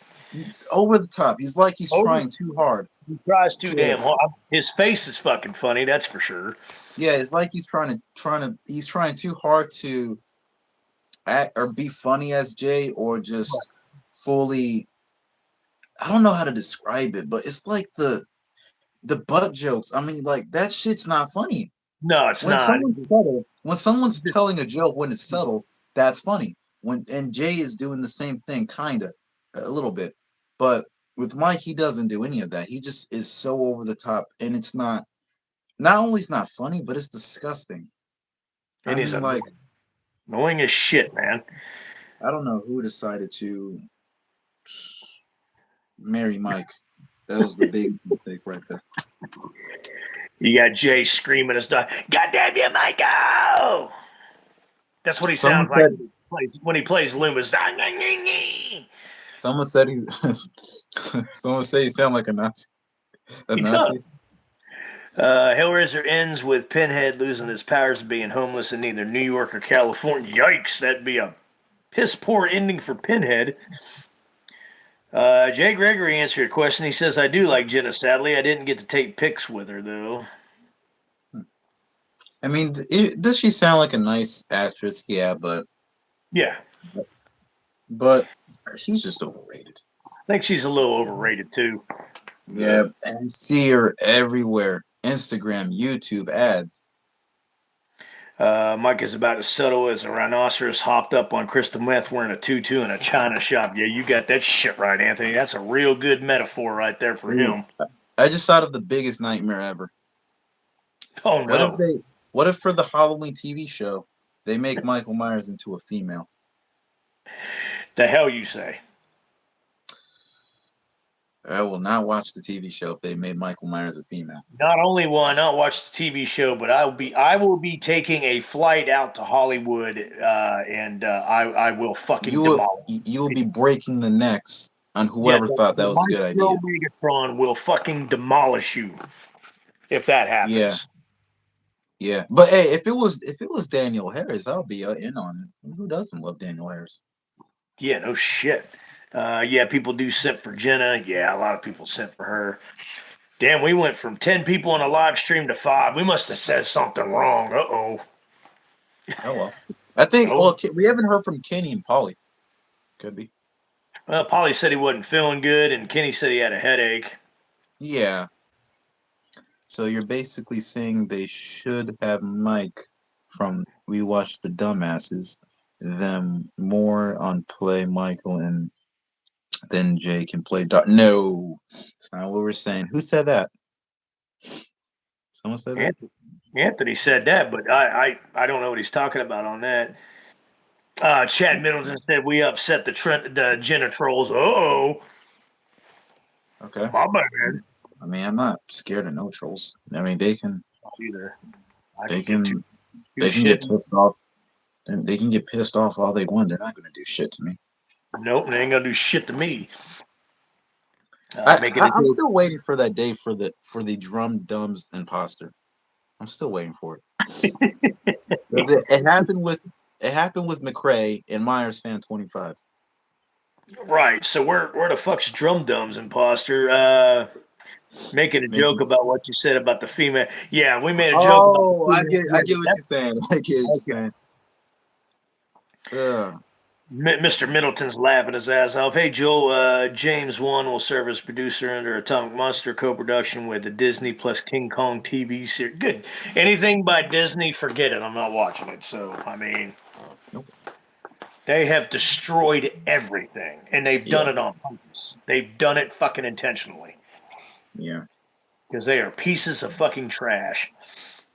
over the top. He's like he's over. trying too hard He tries too to. damn hard. His face is fucking funny, that's for sure. Yeah, it's like he's trying too hard to act or be funny as Jay, or just fully I don't know how to describe it, but it's like the butt jokes. I mean, like that shit's not funny. No, it's When not. someone's subtle, when someone's telling a joke when it's subtle, that's funny. When and Jay is doing the same thing, kinda, a little bit, but with Mike, he doesn't do any of that. He just is so over the top, and it's not. Not only it's not funny, but it's disgusting. I And he's mean, like annoying as shit, man. I don't know who decided to marry Mike. That was the biggest mistake right there. You got Jay screaming his dog, "God damn you, Michael!" That's what he Someone sounds like said. when he plays Loomis. Someone said he. Someone said he sound like a Nazi. A He does. Nazi. Hellraiser ends with Pinhead losing his powers of being homeless in either New York or California. Yikes, that'd be a piss poor ending for Pinhead. Jay Gregory answered your question. He says, I do like Jenna. Sadly, I didn't get to take pics with her, though. I mean, does she sound like a nice actress? Yeah, Yeah, but she's just overrated. I think she's a little overrated, too. Yeah, and I see her everywhere. Instagram, YouTube ads. Mike is about as subtle as a rhinoceros hopped up on crystal meth wearing a tutu in a china shop. Yeah, you got that shit right, Anthony. That's a real good metaphor right there for Ooh, him. I just thought of the biggest nightmare ever. Oh, What if no. they? What if for the Halloween TV show they make Michael Myers into a female? The hell you say? I will not watch the TV show if they made Michael Myers a female. Not only will I not watch the TV show, but I will be taking a flight out to Hollywood, and I will fucking demolish. You will be breaking the necks on Yeah, whoever thought the that was a good Maestro idea. Megatron will fucking demolish you if that Yeah, happens. yeah. But hey, if it was Daniel Harris, I'll be in on it. Who doesn't love Daniel Harris? Yeah, no shit. Yeah, people do simp for Jenna. Yeah, a lot of people simp for her. Damn, we went from 10 people on a live stream to 5. We must have said something wrong. Uh oh. Oh well. I think. Oh, Well, we haven't heard from Kenny and Polly. Could be. well, Polly said he wasn't feeling good, and Kenny said he had a headache. Yeah. So you're basically saying they should have Mike from We Watch the Dumbasses, them more on Play Michael, and then Jay can play Doc. No, it's not what we're saying. Who said that? Someone said that? Anthony, Anthony said that, but I don't know what he's talking about on that. Chad Middleton said we upset the Jenna trolls. Oh, Okay. my bad. I mean, I'm not scared of no trolls. I mean, Not either. I they could give two, can, two they can get shits. pissed off. They can get pissed off all they want. They're not going to do shit to me. Nope, they ain't gonna do shit to me. Making a I'm joke. still waiting for that day for the drum dumbs imposter. I'm still waiting for it. 'Cause it happened with McRae and Myers fan 25. Right. So where the fuck's Drum Dumb's imposter? Making a joke Making about what you said about the female. Yeah, we made a joke about the Oh, female. I Yeah, get what you're saying. I get what you're okay. saying. Ugh. Mr. Middleton's laughing his ass off. Hey, Joel, James Wan will serve as producer under Atomic Monster co-production with the Disney plus King Kong TV series. Good. Anything by Disney, forget it. I'm not watching it. So, I mean, Nope. they have destroyed everything, and they've done Yeah, it on purpose. They've done it fucking intentionally yeah, because they are pieces of fucking trash.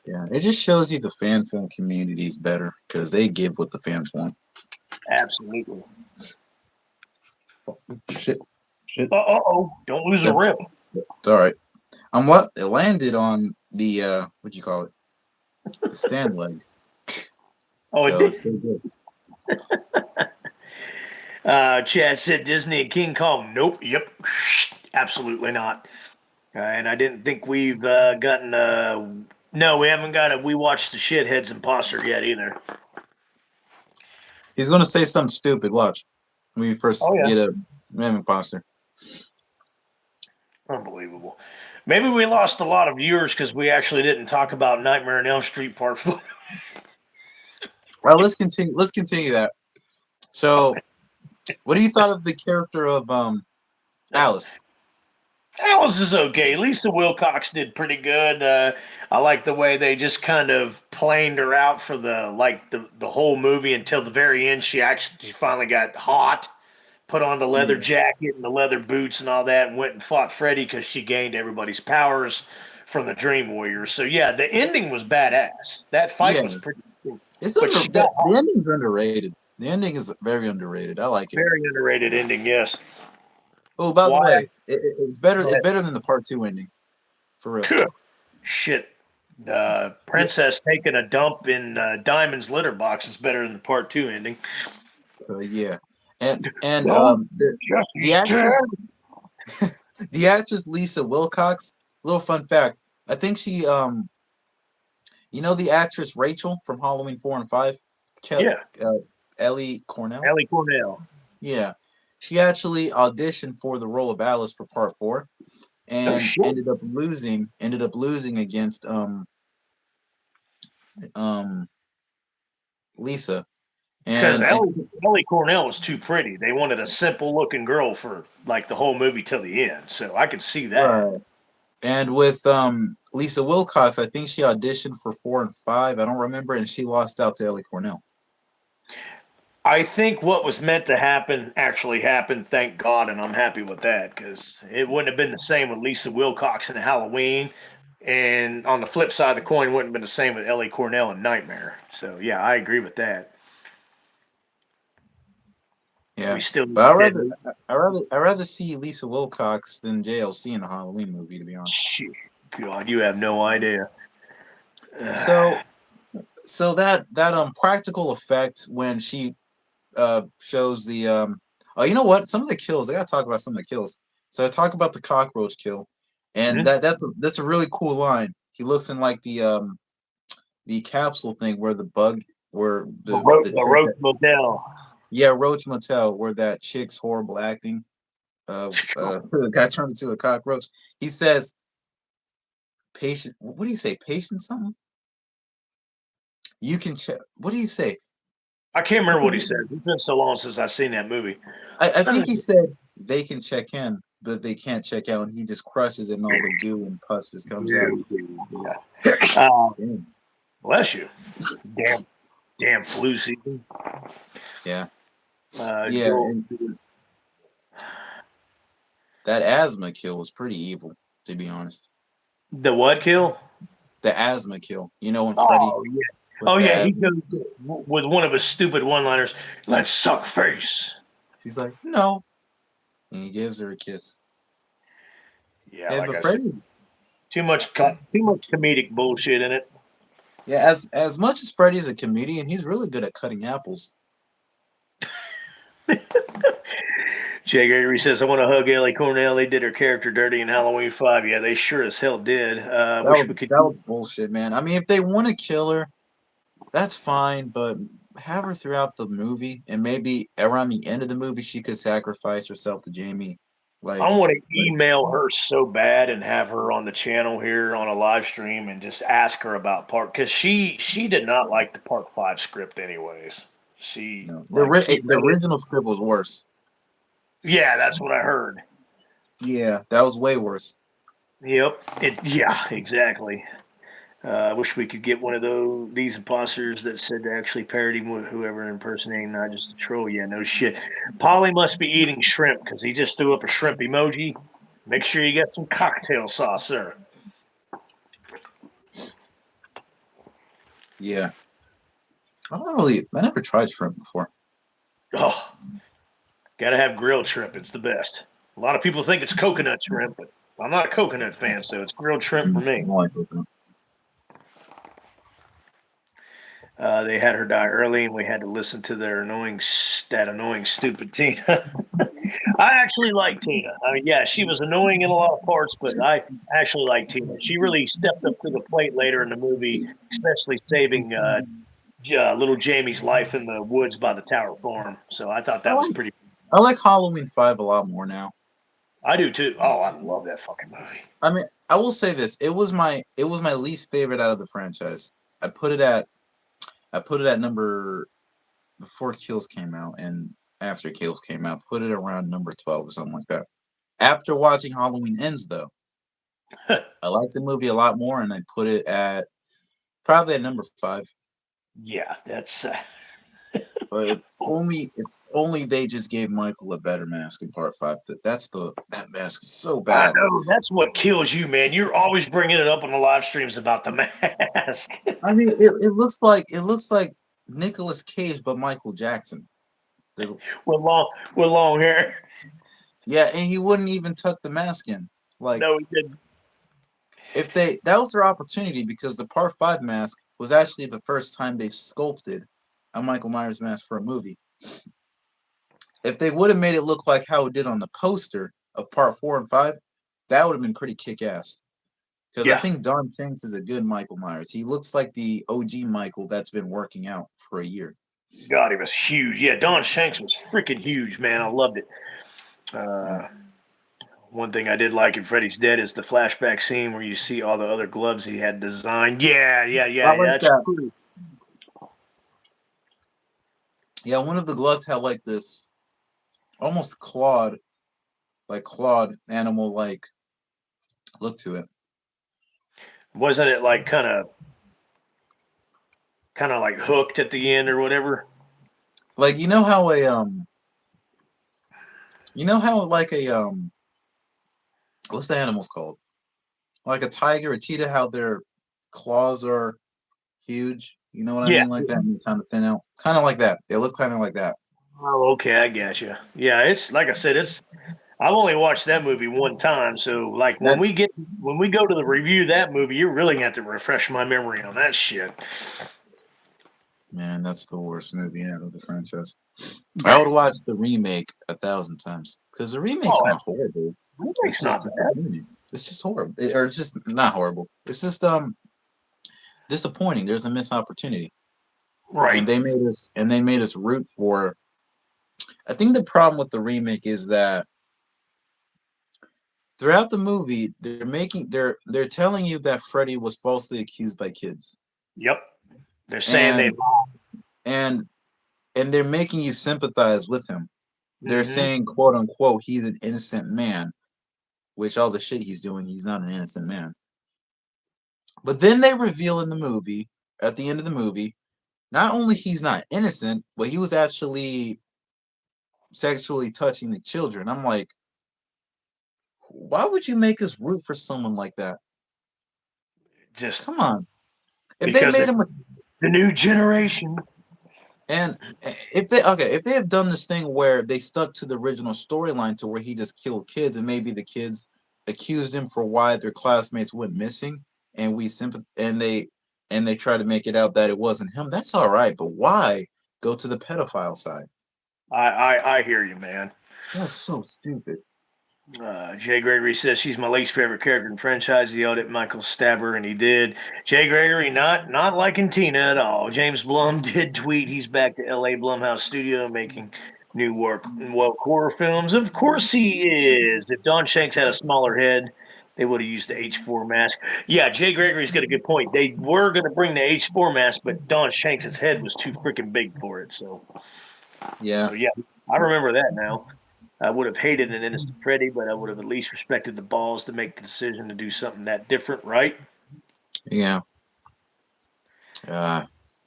yeah. It just shows you the fan film community is better because they give what the fans want. Absolutely. Shit, shit. Oh, don't lose a Yep, rib. it's all right. I'm what it landed on the what do you call it? The stand leg. Oh, it So did. it's still good. Chad said Disney and King Kong. Nope. Yep. Absolutely not. And I didn't think we've gotten. No, we haven't got it. We watched the shitheads imposter yet either. He's gonna say something stupid. Watch. When we Oh first yeah, get a man imposter. unbelievable. Maybe we lost a lot of viewers because we actually didn't talk about Nightmare on Elm Street Part 4. Well, let's continue. Let's continue that. So, what do you thought of the character of Alice. Alice is okay. Lisa Wilcox did pretty good. I like the way they just kind of planed her out for the whole movie until the very end. She finally got hot, put on the leather Yeah. jacket and the leather boots and all that, and went and fought Freddy because she gained everybody's powers from the Dream Warriors. So yeah, the ending was badass. That fight was Yeah. pretty cool. It's But under she got the hot. ending's underrated. The ending is very underrated. I like it. Very underrated ending. Yes. Oh, by the Why? way, it's better. Go It's ahead. better than the part two ending, for real. Shit. The princess taking a dump in Diamond's litter box is better than the part two ending. Yeah, and No, the Jesse's dead. actress the actress Lisa Wilcox. Little fun fact: I think she you know the actress Rachel from Halloween 4 and 5, Ke- Yeah, uh, Ellie Cornell. Ellie Cornell. Yeah, she actually auditioned for the role of Alice for part 4 No and shit. ended up losing. Ended up losing against um Lisa. Because And I Ellie Cornell was too pretty. They wanted a simple looking girl for like the whole movie till the end. So I could see that. right. And with Lisa Wilcox, I think she auditioned for 4 and 5. I don't remember, and she lost out to Ellie Cornell. I think what was meant to happen actually happened, thank God, and I'm happy with that because it wouldn't have been the same with Lisa Wilcox in Halloween. And on the flip side of the coin, wouldn't have been the same with Ellie Cornell in Nightmare. So yeah, I agree with that. But we Yeah, still but need dead. I rather see Lisa Wilcox than JLC in a Halloween movie, to be honest. Shit, God, you have no idea. So that practical effect when she shows the oh, you know what, some of the kills, I gotta talk about some of the kills. So I talk about the cockroach kill, and Hmm? that's a really cool line. He looks in like the capsule thing where the bug, where the The chick Roach Motel. yeah, Roach Motel, where that chick's horrible acting got turned into a cockroach. He says patient, what do you say, patient something, you can check, what do you say? I can't I remember what he forget. said. It's been so long since I've seen that movie. I think he said they can check in, but they can't check out, and he just crushes it, and all the goo and pus just comes out. Yeah. Uh, Damn. Bless you. Damn, damn flu season. Yeah, yeah, Go. and that asthma kill was pretty evil, to be honest. The what kill? The asthma kill, you know, when Freddy Oh yeah. puts Oh the yeah. He asthma. goes with one of his stupid one-liners. Let's suck face. She's like, no, and he gives her a kiss. Yeah, Yeah, like but I said, Freddy's too much comedic bullshit in it. yeah, as much as Freddy's a comedian, he's really good at cutting apples. Jay Gregory says, "I want to hug Ellie Cornell. They did her character dirty in Halloween 5. Yeah, they sure as hell did. Wish we could. That was bullshit, man. I mean, if they want to kill her, that's fine, but have her throughout the movie, and maybe around the end of the movie, she could sacrifice herself to Jamie. I Like, want to like email her so bad and have her on the channel here on a live stream and just ask her about part because she did not like the part five script anyways. She no, she the read it. original script was worse. Yeah, that's what I heard. Yeah, that was way worse. Yep. Yeah, exactly. I wish we could get one of these imposters that said to actually parody whoever impersonating, not just a troll. Yeah, no shit. Polly must be eating shrimp because he just threw up a shrimp emoji. Make sure you get some cocktail sauce, sir. Yeah, I never tried shrimp before. Oh, gotta have grilled shrimp. It's the best. A lot of people think it's coconut shrimp, but I'm not a coconut fan, so it's grilled shrimp for I me. don't like it. They had her die early, and we had to listen to that annoying, stupid Tina. I actually like Tina. I mean, yeah, she was annoying in a lot of parts, but I actually like Tina. She really stepped up to the plate later in the movie, especially saving little Jamie's life in the woods by the Tower Farm. So I thought I that was like pretty. I like Halloween 5 a lot more now. I do too. Oh, I love that fucking movie. I mean, I will say this: it was my least favorite out of the franchise. I put it at I put it at number before Kills came out and after Kills came out. Put it around number 12 or something like that. After watching Halloween Ends, though, I like the movie a lot more, and I put it at probably at number 5. Yeah, that's. But if only they just gave Michael a better mask in part 5. That mask is so I bad. know that's what kills you, man. You're always bringing it up on the live streams about the mask I mean, it looks like Nicolas Cage, but Michael Jackson. The, with long hair. yeah, and he wouldn't even tuck the mask in. Like No, he didn't. if they that was their opportunity because the part 5 mask was actually the first time they sculpted a Michael Myers mask for a movie. If they would have made it look like how it did on the poster of part 4 and 5, that would have been pretty kick ass. Because I Yeah, think Don Shanks is a good Michael Myers. He looks like the OG Michael that's been working out for a year. God, he was huge. Yeah, Don Shanks was freaking huge, man. I loved it. Yeah. Uh, One thing I did like in Freddy's Dead is the flashback scene where you see all the other gloves he had designed. Yeah, yeah, I yeah, yeah. like That's that. true. Yeah, one of the gloves had like this almost clawed animal like look to it. Wasn't it like kind of like hooked at the end or whatever? Like you know how like a what's the animal's called? Like a tiger, a cheetah, how their claws are huge. You know what I Yeah. mean? Like that, and kind of thin out. Kind of like that. They look kind of like that. Oh, okay, I got you. Yeah, it's like I said, it's. I've only watched that movie one time, so like That when we go to the review of that movie, you're really gonna have to refresh my memory on that shit. man, that's the worst movie out of the franchise. I would watch the remake 1,000 times because the remake's Oh, not horrible. that It's remake's just not bad. disappointing. It's just horrible, or it's just not horrible. It's just disappointing. There's a missed opportunity, and Right. they made us root for. I think the problem with the remake is that throughout the movie, they're telling you that Freddy was falsely accused by kids, Yep. They're saying they. and and and they're making you sympathize with him. They're Mm-hmm. saying, quote unquote, he's an innocent man, which all the shit he's doing, he's not an innocent man. But then they reveal in the movie, at the end of the movie, not only he's not innocent, but he was actually sexually touching the children. I'm like, why would you make us root for someone like that? Just Come on. If they because made they're him a the new generation. and if they have done this thing where they stuck to the original storyline to where he just killed kids and maybe the kids accused him for why their classmates went missing and they try to make it out that it wasn't him, that's all right, but why go to the pedophile side? I hear you, man. That's so stupid. Jay Gregory says she's my least favorite character in the franchise. He yelled at Michael Stabber, and he did. Jay Gregory not liking Tina at all. James Blum did tweet he's back to L.A. Blumhouse Studio making new work woke horror films. Of course he is. If Don Shanks had a smaller head, they would have used the H4 mask. Yeah, Jay Gregory's got a good point. They were going to bring the H4 mask, but Don Shanks' head was too freaking big for it. Yeah, So yeah, I remember that now. I would have hated an innocent Freddy, but I would have at least respected the balls to make the decision to do something that different, right? yeah. uh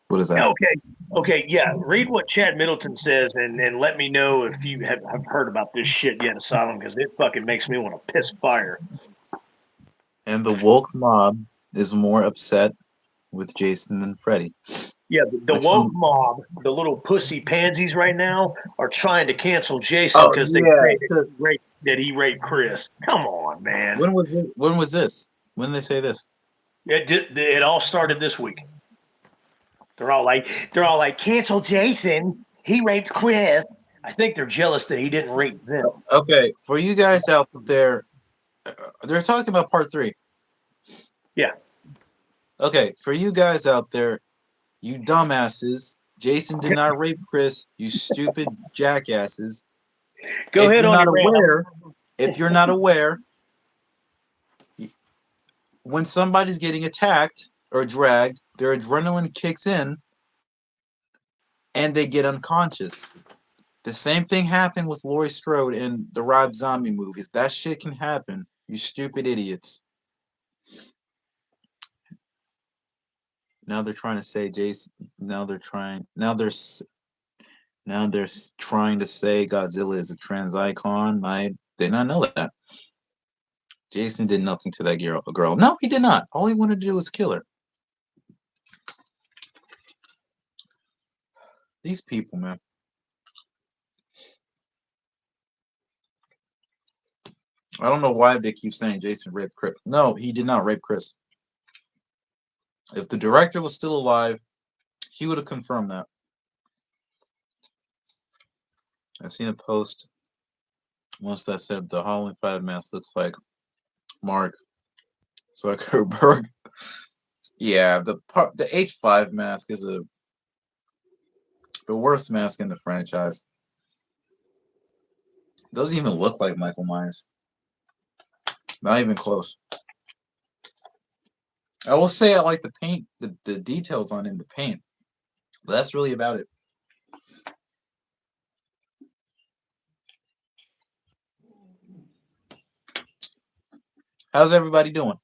what is that? Okay, okay, yeah. Read what Chad Middleton says, and let me know if you have heard about this shit yet, Asylum, because it fucking makes me want to piss fire. And the woke mob is more upset with Jason than Freddy. Yeah, the Which woke one? mob, the little pussy pansies right now, are trying to cancel Jason Oh because they yeah, say because that he raped Chris. Come on, man. when was this? When did they say this? It all started this week. They're all like, cancel Jason. He raped Chris. I think they're jealous that he didn't rape them. Okay, for you guys out there, they're talking about part 3. Yeah. Okay, for you guys out there, you dumbasses, Jason did not rape Chris, you stupid jackasses. Go If ahead you're on not your rant. aware, if you're not aware, when somebody's getting attacked or dragged, their adrenaline kicks in and they get unconscious. The same thing happened with Laurie Strode in the Rob Zombie movies. That shit can happen. You stupid idiots. Now they're trying to say Jason. Now they're trying. Trying to say Godzilla is a trans icon. I did not know that. Jason did nothing to that girl. No, he did not. All he wanted to do was kill her. These people, man. I don't know why they keep saying Jason raped Chris. No, he did not rape Chris. If the director was still alive, he would have confirmed that. I've seen a post once that said the Halloween 5 mask looks like Mark Zuckerberg. Yeah, the H5 mask is the worst mask in the franchise. Doesn't even look like Michael Myers. Not even close. I will say I like the paint, the details on in the paint, but that's really about it. How's everybody doing?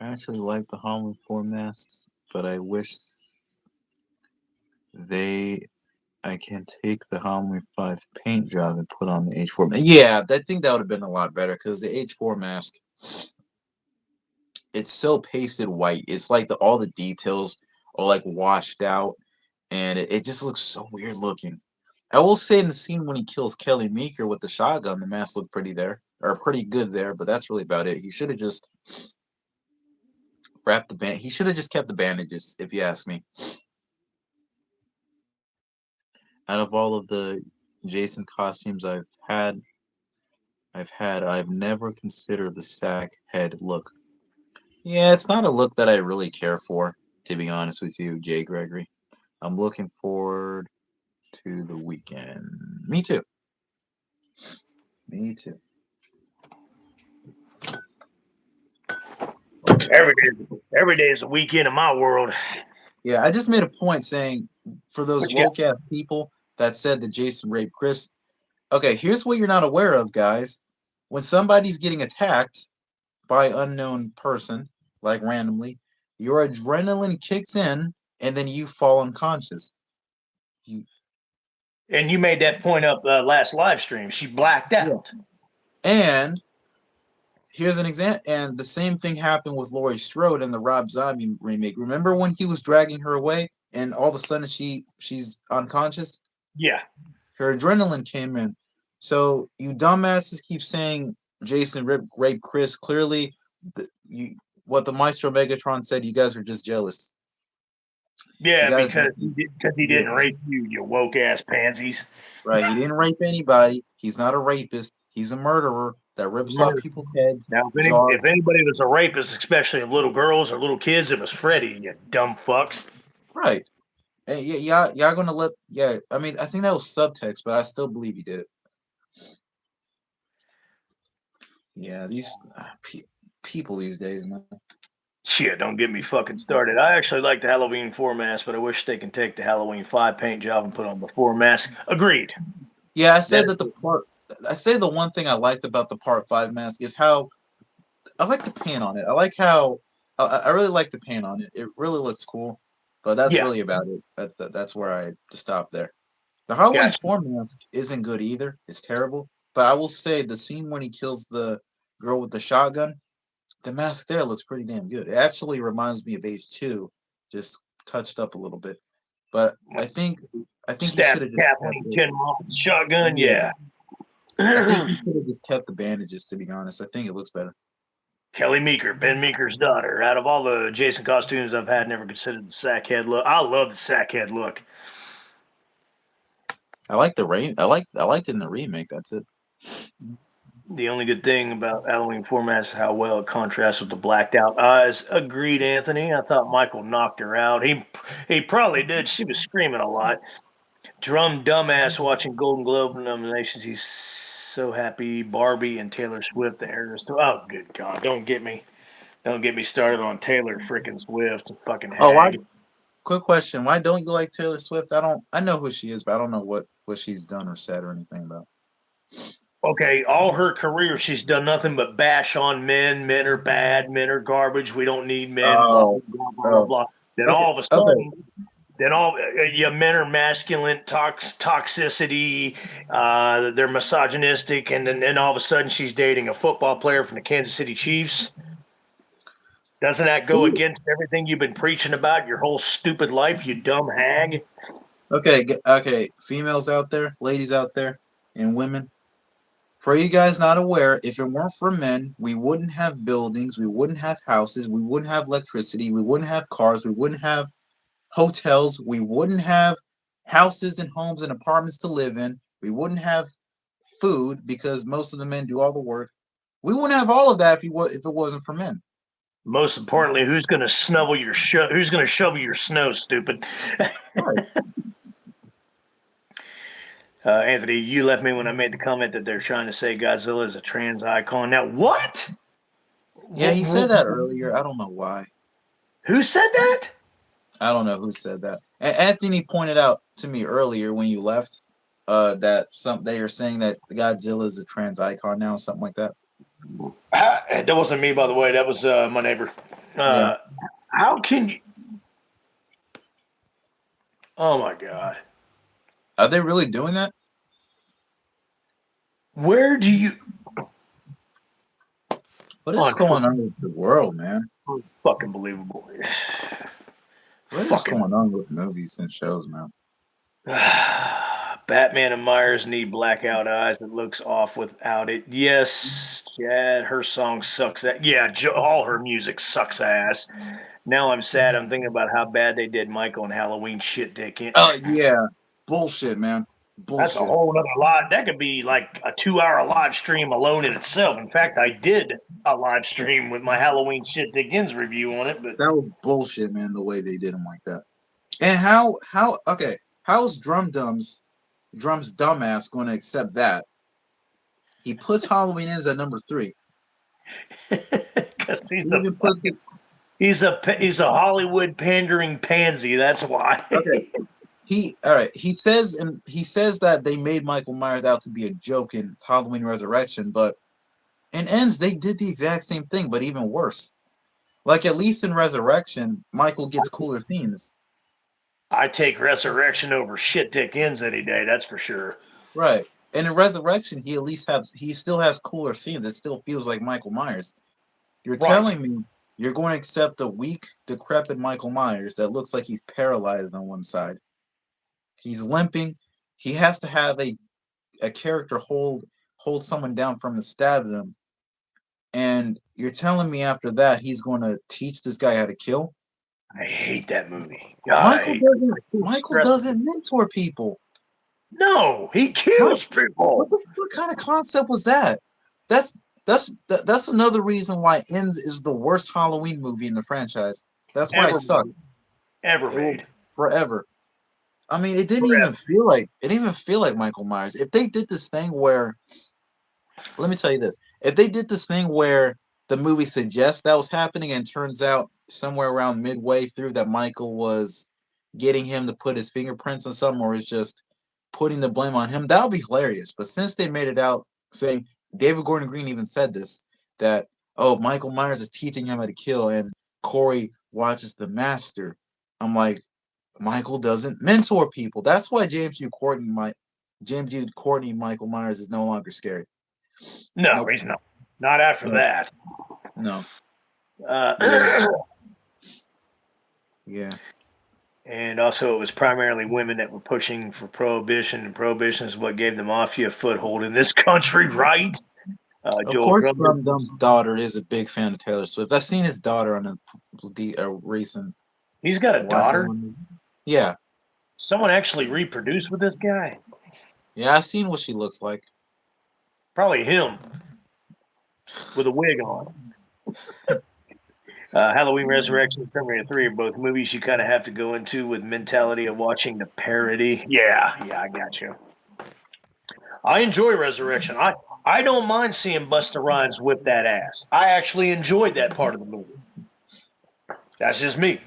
I actually like the Halloween 4 masks, but I wish they I can take the Halloween 5 paint job and put on the H4 mask. Yeah, I think that would have been a lot better because the H4 mask, it's so pasted white. It's like all the details are like washed out, and it just looks so weird looking. I will say in the scene when he kills Kelly Meeker with the shotgun, the mask looked pretty good there, but that's really about it. He should have just wrapped the band. He should have just kept the bandages, if you ask me. Out of all of the Jason costumes I've never considered the sack head look. Yeah, it's not a look that I really care for, to be honest with you, Jay Gregory. I'm looking forward to the weekend. Me too. Me too. Every day is a weekend in my world. Yeah, I just made a point saying for those What you got? woke ass people that said that Jason raped Chris. Okay, here's what you're not aware of, guys. When somebody's getting attacked by unknown person, like randomly, your adrenaline kicks in and then you fall unconscious. You, And you made that point up last live stream. She blacked yeah. out. And here's an example. And the same thing happened with Laurie Strode in the Rob Zombie remake. Remember when he was dragging her away and all of a sudden she's unconscious? Yeah. Her adrenaline came in. So you dumbasses keep saying Jason raped Chris. Clearly, what the Maestro Megatron said, you guys are just jealous. You Yeah, guys, because he yeah, didn't rape you, you woke ass pansies. right. He didn't rape anybody. He's not a rapist. He's a murderer that rips off people's heads, Now, if jaws. anybody was a rapist, especially of little girls or little kids, it was Freddie. You dumb fucks. Right. And y'all gonna let? Yeah. I mean, I think that was subtext, but I still believe he did it. Yeah. These people these days, man. Shit, don't get me fucking started. I actually like the Halloween 4 mask, but I wish they can take the Halloween 5 paint job and put on the 4 mask. Agreed. Yeah, I That said that the part. I say the one thing I liked about the Part 5 mask is how I like the paint on it. I like how I really like the paint on it. It really looks cool. But that's yeah, really about it. That's where I to stop there. The Halloween gotcha. 4 mask isn't good either. It's terrible. But I will say the scene when he kills the girl with the shotgun, the mask there looks pretty damn good. It actually reminds me of H2, just touched up a little bit. But I think he should Stab have just kept Kathleen it. Kinmont with a shotgun, Yeah. yeah. I think he should have just kept the bandages, to be honest. I think it looks better. Kelly Meeker, Ben Meeker's daughter. Out of all the Jason costumes I've had, never considered the sackhead look. I love the sackhead look. I like the rain. I liked it in the remake. That's it. The only good thing about Halloween format is how well it contrasts with the blacked out eyes. Agreed, Anthony. I thought Michael knocked her out. He probably did. She was screaming a lot. Drum dumbass watching Golden Globe nominations. He's so happy. Barbie and Taylor Swift, the heiress. Oh, good God! Don't get me started on Taylor freaking Swift, fucking Oh, why? hag. Quick question. Why don't you like Taylor Swift? I don't. I know who she is, but I don't know what she's done or said or anything about. Okay, all her career, she's done nothing but bash on men. Men are bad. Men are garbage. We don't need men. Blah Oh, blah blah blah blah. oh. blah. Then Okay. all of a Okay. sudden, then all yeah, men are masculine, toxicity. They're misogynistic, and then all of a sudden, she's dating a football player from the Kansas City Chiefs. Doesn't that go against everything you've been preaching about your whole stupid life, you dumb hag? Okay. Okay. Females out there, ladies out there, and women. For you guys not aware, if it weren't for men, we wouldn't have buildings, we wouldn't have houses, we wouldn't have electricity, we wouldn't have cars, we wouldn't have hotels, we wouldn't have houses and homes and apartments to live in, we wouldn't have food because most of the men do all the work. We wouldn't have all of that if it wasn't for men. Most importantly, who's going to who's going to shovel your snow, stupid? Right. Anthony, you left me when I made the comment that they're trying to say Godzilla is a trans icon. Now, what? Yeah, he said that earlier. I don't know why. Who said that? I don't know who said that. Anthony pointed out to me earlier when you left that they are saying that Godzilla is a trans icon now, something like that. That wasn't me, by the way. That was my neighbor. Yeah. How can you? Oh my God. Are they really doing that? Where do you? What is going on with the world, man? Fucking believable. What is Fucking. going on with movies and shows, man? Batman and Myers need blackout eyes. It looks off without it. Yes, Chad, her song sucks. Yeah, all her music sucks ass. Now I'm sad. I'm thinking about how bad they did Michael and Halloween shit dick in. Oh yeah, bullshit, man, That's a bullshit. whole other lot. That could be like a 2 hour live stream alone in itself. In fact, I did a live stream with my Halloween shit dick ins review on it, but That was bullshit, man. The way they did him like that. And how okay? How's Drum's dumbass going to accept that? He puts Halloween ends at number 3. because He even puts it. he's a Hollywood pandering pansy. That's why. Okay. All right. He says that they made Michael Myers out to be a joke in Halloween Resurrection, but in Ends they did the exact same thing, but even worse. Like at least in Resurrection, Michael gets cooler themes. I take Resurrection over shit dick ends any day. That's for sure. Right. And in Resurrection, he still has cooler scenes. It still feels like Michael Myers. You're Right. telling me you're going to accept a weak, decrepit Michael Myers that looks like he's paralyzed on one side. He's limping. He has to have a character hold someone down from to stab them. And you're telling me after that he's going to teach this guy how to kill? I hate that movie. Michael doesn't mentor people. No, he kills people. What the fuck kind of concept was that? That's that's another reason why Ends is the worst Halloween movie in the franchise. That's why it Ever made. sucks. Ever It will made. forever. I mean, Forever. it didn't even feel like Michael Myers. If they did this thing where, let me tell you this, if they did this thing where the movie suggests that was happening and turns out somewhere around midway through that Michael was getting him to put his fingerprints on something or is just putting the blame on him, that would be hilarious. But since they made it out saying David Gordon Green even said this, that oh, Michael Myers is teaching him how to kill and Corey watches the master. I'm like, Michael doesn't mentor people. That's why James G. Courtney Michael Myers is no longer scary. No, Nope. he's not. Not after Nope. that. No. Uh, Yeah. And also, it was primarily women that were pushing for prohibition, and prohibition is what gave the mafia a foothold in this country, right? Of Joel course, Drummer. Dum Dum's daughter is a big fan of Taylor Swift. I've seen his daughter on a recent He's got a watching daughter. one. Yeah. Someone actually reproduced with this guy? Yeah, I've seen what she looks like. Probably him with a wig on. Halloween Resurrection and Terminator 3 are both movies you kind of have to go into with mentality of watching the parody. Yeah, I got you. I enjoy Resurrection. I don't mind seeing Busta Rhymes whip that ass. I actually enjoyed that part of the movie. That's just me.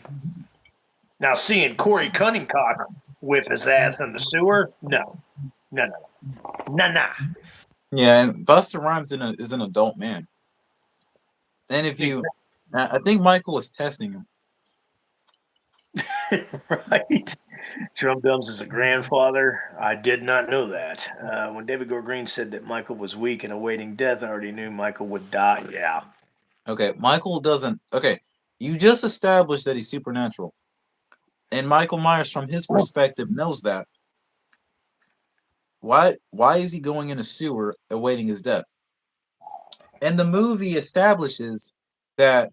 Now seeing Corey Cunningcock whip his ass in the sewer, no, nah. Yeah, and Buster Rhymes is an adult man. And if you, I think Michael was testing him. Right. Drum Dums is a grandfather. I did not know that. When David Gore Green said that Michael was weak and awaiting death, I already knew Michael would die. Yeah. Okay, Michael doesn't. Okay, you just established that he's supernatural, and Michael Myers, from his perspective, knows that. Why is he going in a sewer awaiting his death? And the movie establishes that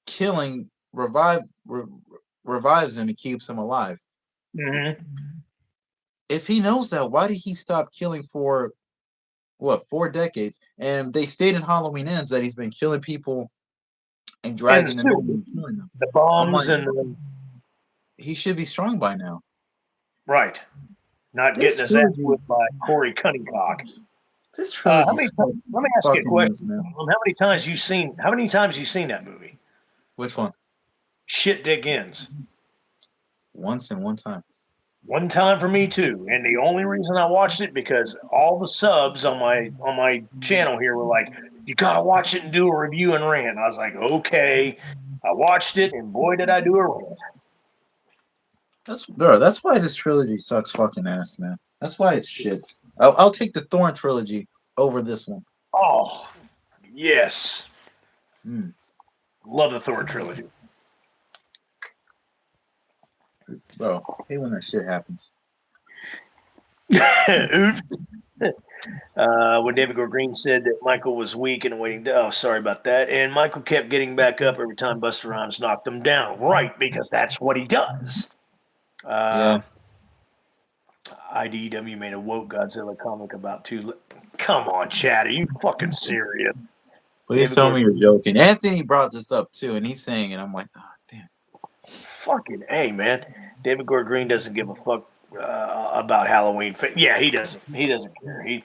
killing revives him and keeps him alive. Mm-hmm. If he knows that, why did he stop killing for what 4 decades? And they state in Halloween Ends that he's been killing people and In the dragging them in sewer, and killing them. the I'm bombs like, and the, he should be strong by now. right, not getting This his ass trilogy, whipped by Corey Cunningcock. this trilogy Let me ask you a fucking question. mess, man. How many times you seen? How many times you seen that movie? Which one? Shit, Dick ends. Once and one time. One time for me too, and the only reason I watched it because all the subs on my channel here were like, "You gotta watch it and do a review and rant." I was like, "Okay." I watched it, and boy, did I do a rant! That's why this trilogy sucks fucking ass, man. That's why it's shit. I'll take the Thorn trilogy over this one. Oh, yes, Mm. love the Thor trilogy. Bro, I hate when that shit happens. Oops. When David Gore Green said that Michael was weak and waiting. Oh, sorry about that. And Michael kept getting back up every time Buster Rhymes knocked him down. Right, because that's what he does. Yeah. IDW made a woke Godzilla comic about two. Come on, Chad, are you fucking serious? Please David tell me Gordon, you're joking. Anthony brought this up too, and he's saying it. I'm like, oh, damn. fucking a man. David Gordon Green doesn't give a fuck about Halloween. Yeah, he doesn't. He doesn't care.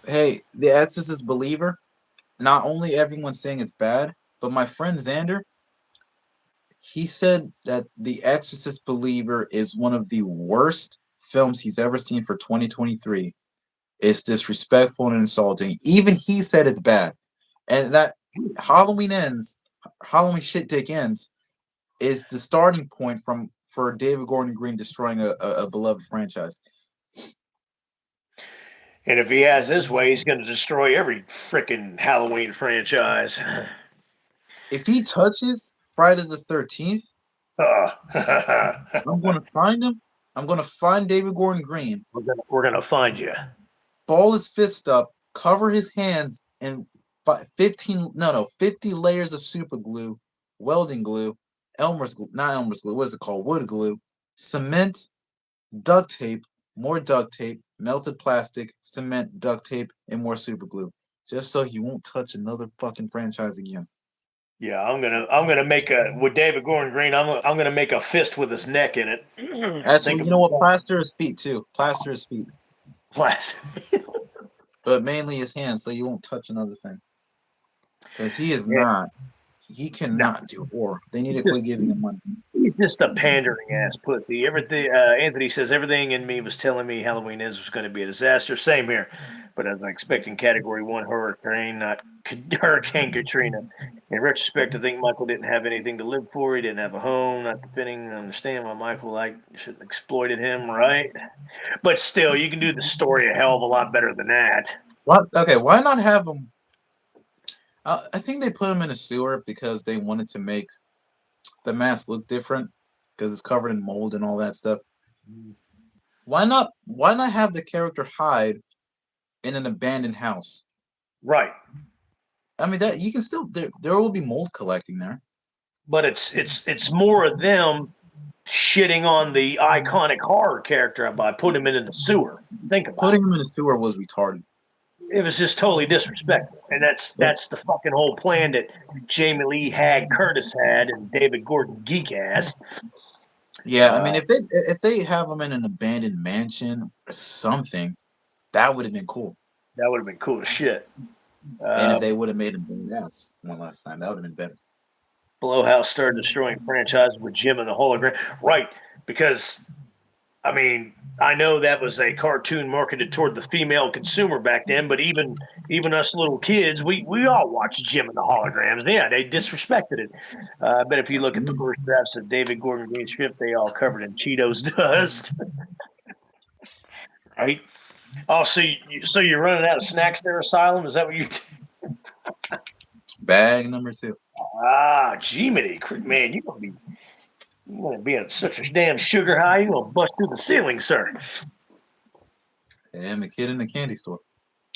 Hey, The Exorcist Believer. Not only everyone's saying it's bad, but my friend Xander, he said that The Exorcist Believer is one of the worst films he's ever seen for 2023. It's disrespectful and insulting. Even he said it's bad. And that Halloween ends, Halloween shit dick ends, is the starting point for David Gordon Green destroying a beloved franchise. And if he has his way, he's going to destroy every freaking Halloween franchise. If he touches Friday the 13th, Uh, I'm going to find him. I'm going to find David Gordon Green, we're gonna find you. ball his fist up, cover his hands in 50 layers of super glue, welding glue, Elmer's glue, not Elmer's glue, what is it called? Wood glue, cement, duct tape, more duct tape, melted plastic, cement, duct tape, and more super glue. Just so he won't touch another fucking franchise again. Yeah, I'm gonna make a with David Gordon Green. I'm gonna make a fist with his neck in it. Think Actually, you know about what? that. Plaster his feet too. Plaster his feet. Blast. But mainly his hands, so you won't touch another thing. Because he is Yeah, not. He no, cannot do horror. They need he's to just quit giving him money. he's just a pandering ass pussy. Everything. Anthony says everything in me was telling me Halloween Ends was going to be a disaster. Same here, but I was expecting Category One hurricane, not Hurricane Katrina. In retrospect, I think Michael didn't have anything to live for. He didn't have a home. Not defending. I understand why Michael shouldn't have exploited him, right? But still, you can do the story a hell of a lot better than that. What? Okay, why not have him? I think they put him in a sewer because they wanted to make the mask look different because it's covered in mold and all that stuff. Why not? Why not have the character hide in an abandoned house? Right. I mean, that you can still there will be mold collecting there. But it's more of them shitting on the iconic horror character by putting him in the sewer. Think about Putting him in the sewer was retarded. it. It was just totally disrespectful, and that's the fucking whole plan that Jamie Lee Hag Curtis had and David Gordon Geek ass. Yeah, I mean, if they have him in an abandoned mansion or something, that would have been cool. That would have been cool as shit. And if Uh, they would have made him badass one last time, that would have been better. Blowhouse started destroying franchises with Jim and the Hologram. Right, because I mean, I know that was a cartoon marketed toward the female consumer back then, but even us little kids, we all watched Jim and the Holograms. Yeah, they disrespected it. But if you That's look at the weird. first drafts of David Gordon Green's script, they all covered in Cheetos dust. Right? Oh, so you're running out of snacks there, Asylum? Is that what you? Bag number two. Jiminy, man, you gonna be on such a damn sugar high, you gonna bust through the ceiling, sir. And the kid in the candy store.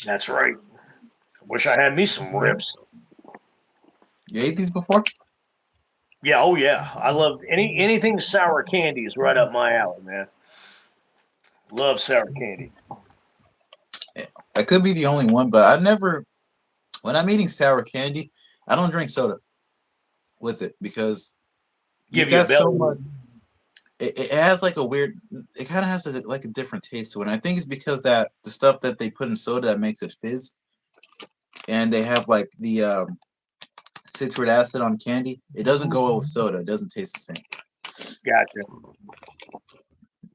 That's right. Wish I had me some ribs. You ate these before? Yeah, oh yeah. I love anything sour candy is right up my alley, man. Love sour candy. I could be the only one, but I never. When I'm eating sour candy, I don't drink soda with it because you've Give you a got so belly. much. It has like a weird. It kind of has like a different taste to it. And I think it's because that the stuff that they put in soda that makes it fizz, and they have like the citric acid on candy. It doesn't go well with soda. It doesn't taste the same. Gotcha.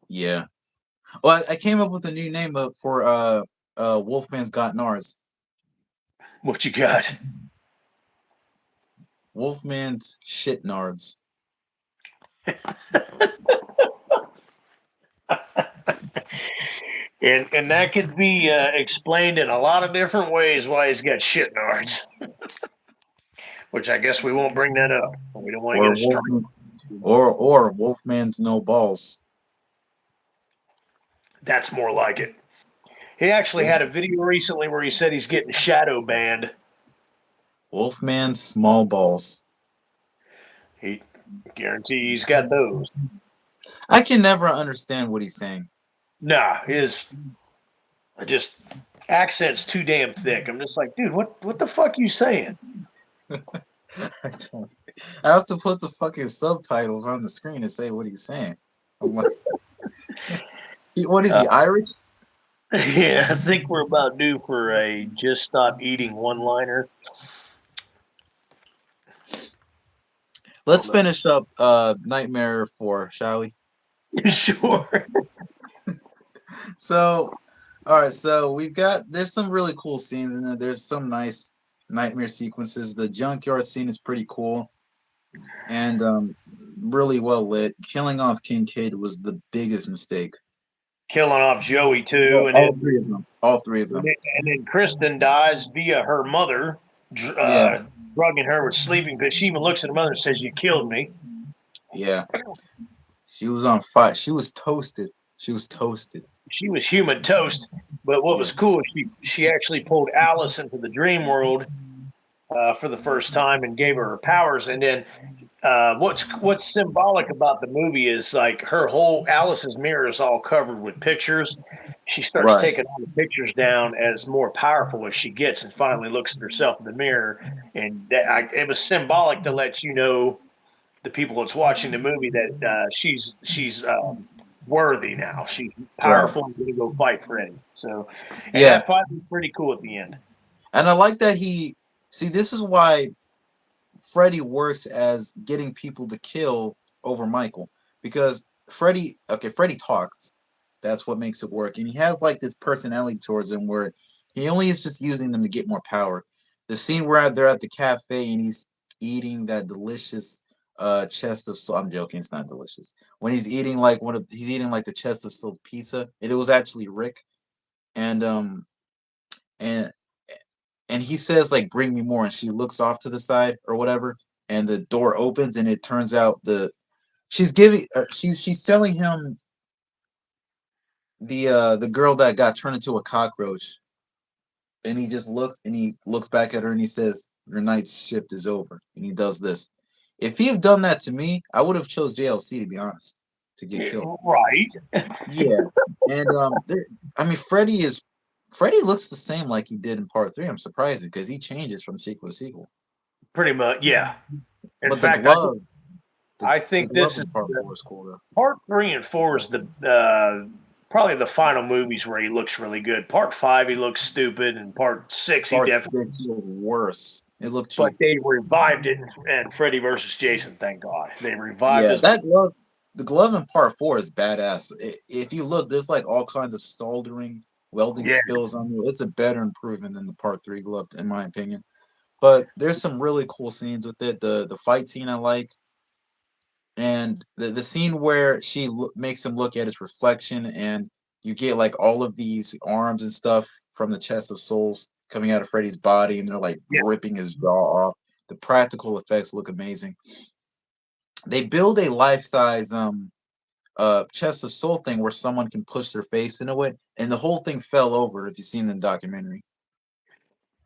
Yeah. Well, I came up with a new name for Wolfman's Got Nars. What you got? Wolfman's Shit Nards. And that could be explained in a lot of different ways why he's got shit nards. Which I guess we won't bring that up. We don't want to Or get a strike. Wolfman or Wolfman's No Balls. That's more like it. He actually had a video recently where he said he's getting shadow banned. Wolfman's Small Balls. He guarantee he's got those. I can never understand what he's saying. Nah, his just accent's too damn thick. I'm just like, dude, what the fuck you saying? I don't. I have to put the fucking subtitles on the screen to say what he's saying. I'm like, what is Uh, he, Irish? yeah, I think we're about due for a just stop eating one liner. Let's Hold up. finish up Nightmare 4, shall we? Sure. So, all right, so there's some really cool scenes in there. There's some nice nightmare sequences. The junkyard scene is pretty cool and really well lit. Killing off Kincaid was the biggest mistake. Killing off Joey too, and All then three of them. All three of them. and then Kristen dies via her mother, Yeah, drugging her with sleeping pills. She even looks at her mother and says, "You killed me." yeah. She was on fire. She was toasted. She was toasted. She was human toast. But what Yeah. was cool, she actually pulled Alice into the dream world for the first time and gave her powers. And then what's symbolic about the movie is like her whole Alice's mirror is all covered with pictures. She starts Right. taking all the pictures down as more powerful as she gets, and finally looks at herself in the mirror. And it was symbolic to let you know, the people that's watching the movie, that she's worthy now. She's Right. powerful and going to go fight Freddy. So, and Yeah. that fight was pretty cool at the end. And I like that he see this is why Freddy works as getting people to kill over Michael. Because Freddy talks. That's what makes it work. And he has like this personality towards him where he only is just using them to get more power. The scene where they're at the cafe and he's eating that delicious chest of salt. I'm joking, it's not delicious. When he's eating like he's eating like the chest of salt pizza. It was actually Rick. And and and he says like bring me more and she looks off to the side or whatever and the door opens and it turns out she's telling him the girl that got turned into a cockroach and he looks back at her and he says your night's shift is over and he does this. If he had done that to me I would have chose JLC, to be honest. to get killed. Right. Yeah, and I mean, Freddy looks the same like he did in part three. I'm surprised because he changes from sequel to sequel. Pretty much, yeah. In But the fact, glove, I the think glove this is in part four is cool though. part 3 and 4 is the probably the final movies where he looks really good. Part 5 he looks stupid, and part 6 he Part definitely. six looked worse. It looked But cheap. they revived it and Freddy versus Jason. Thank God they revived Yeah, us. that glove, the glove in part four is badass. If you look, there's like all kinds of soldering, welding Yeah, spills on you. It's a better improvement than the part three glove, in my opinion. But there's some really cool scenes with it. The fight scene I like, and the scene where she makes him look at his reflection, and you get like all of these arms and stuff from the chest of souls coming out of Freddy's body, and they're like yeah. ripping his jaw off. The practical effects look amazing. They build a life size chest of soul thing where someone can push their face into it, and the whole thing fell over. If you've seen the documentary,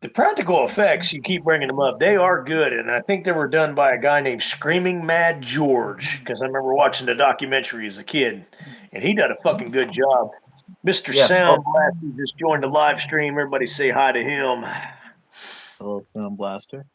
The practical effects you keep bringing them up. They are good, and I think they were done by a guy named Screaming Mad George because I remember watching the documentary as a kid, and he did a fucking good job. Mr. yeah. Sound Oh, Blast who just joined the live stream. Everybody say hi to him. oh, Film Blaster,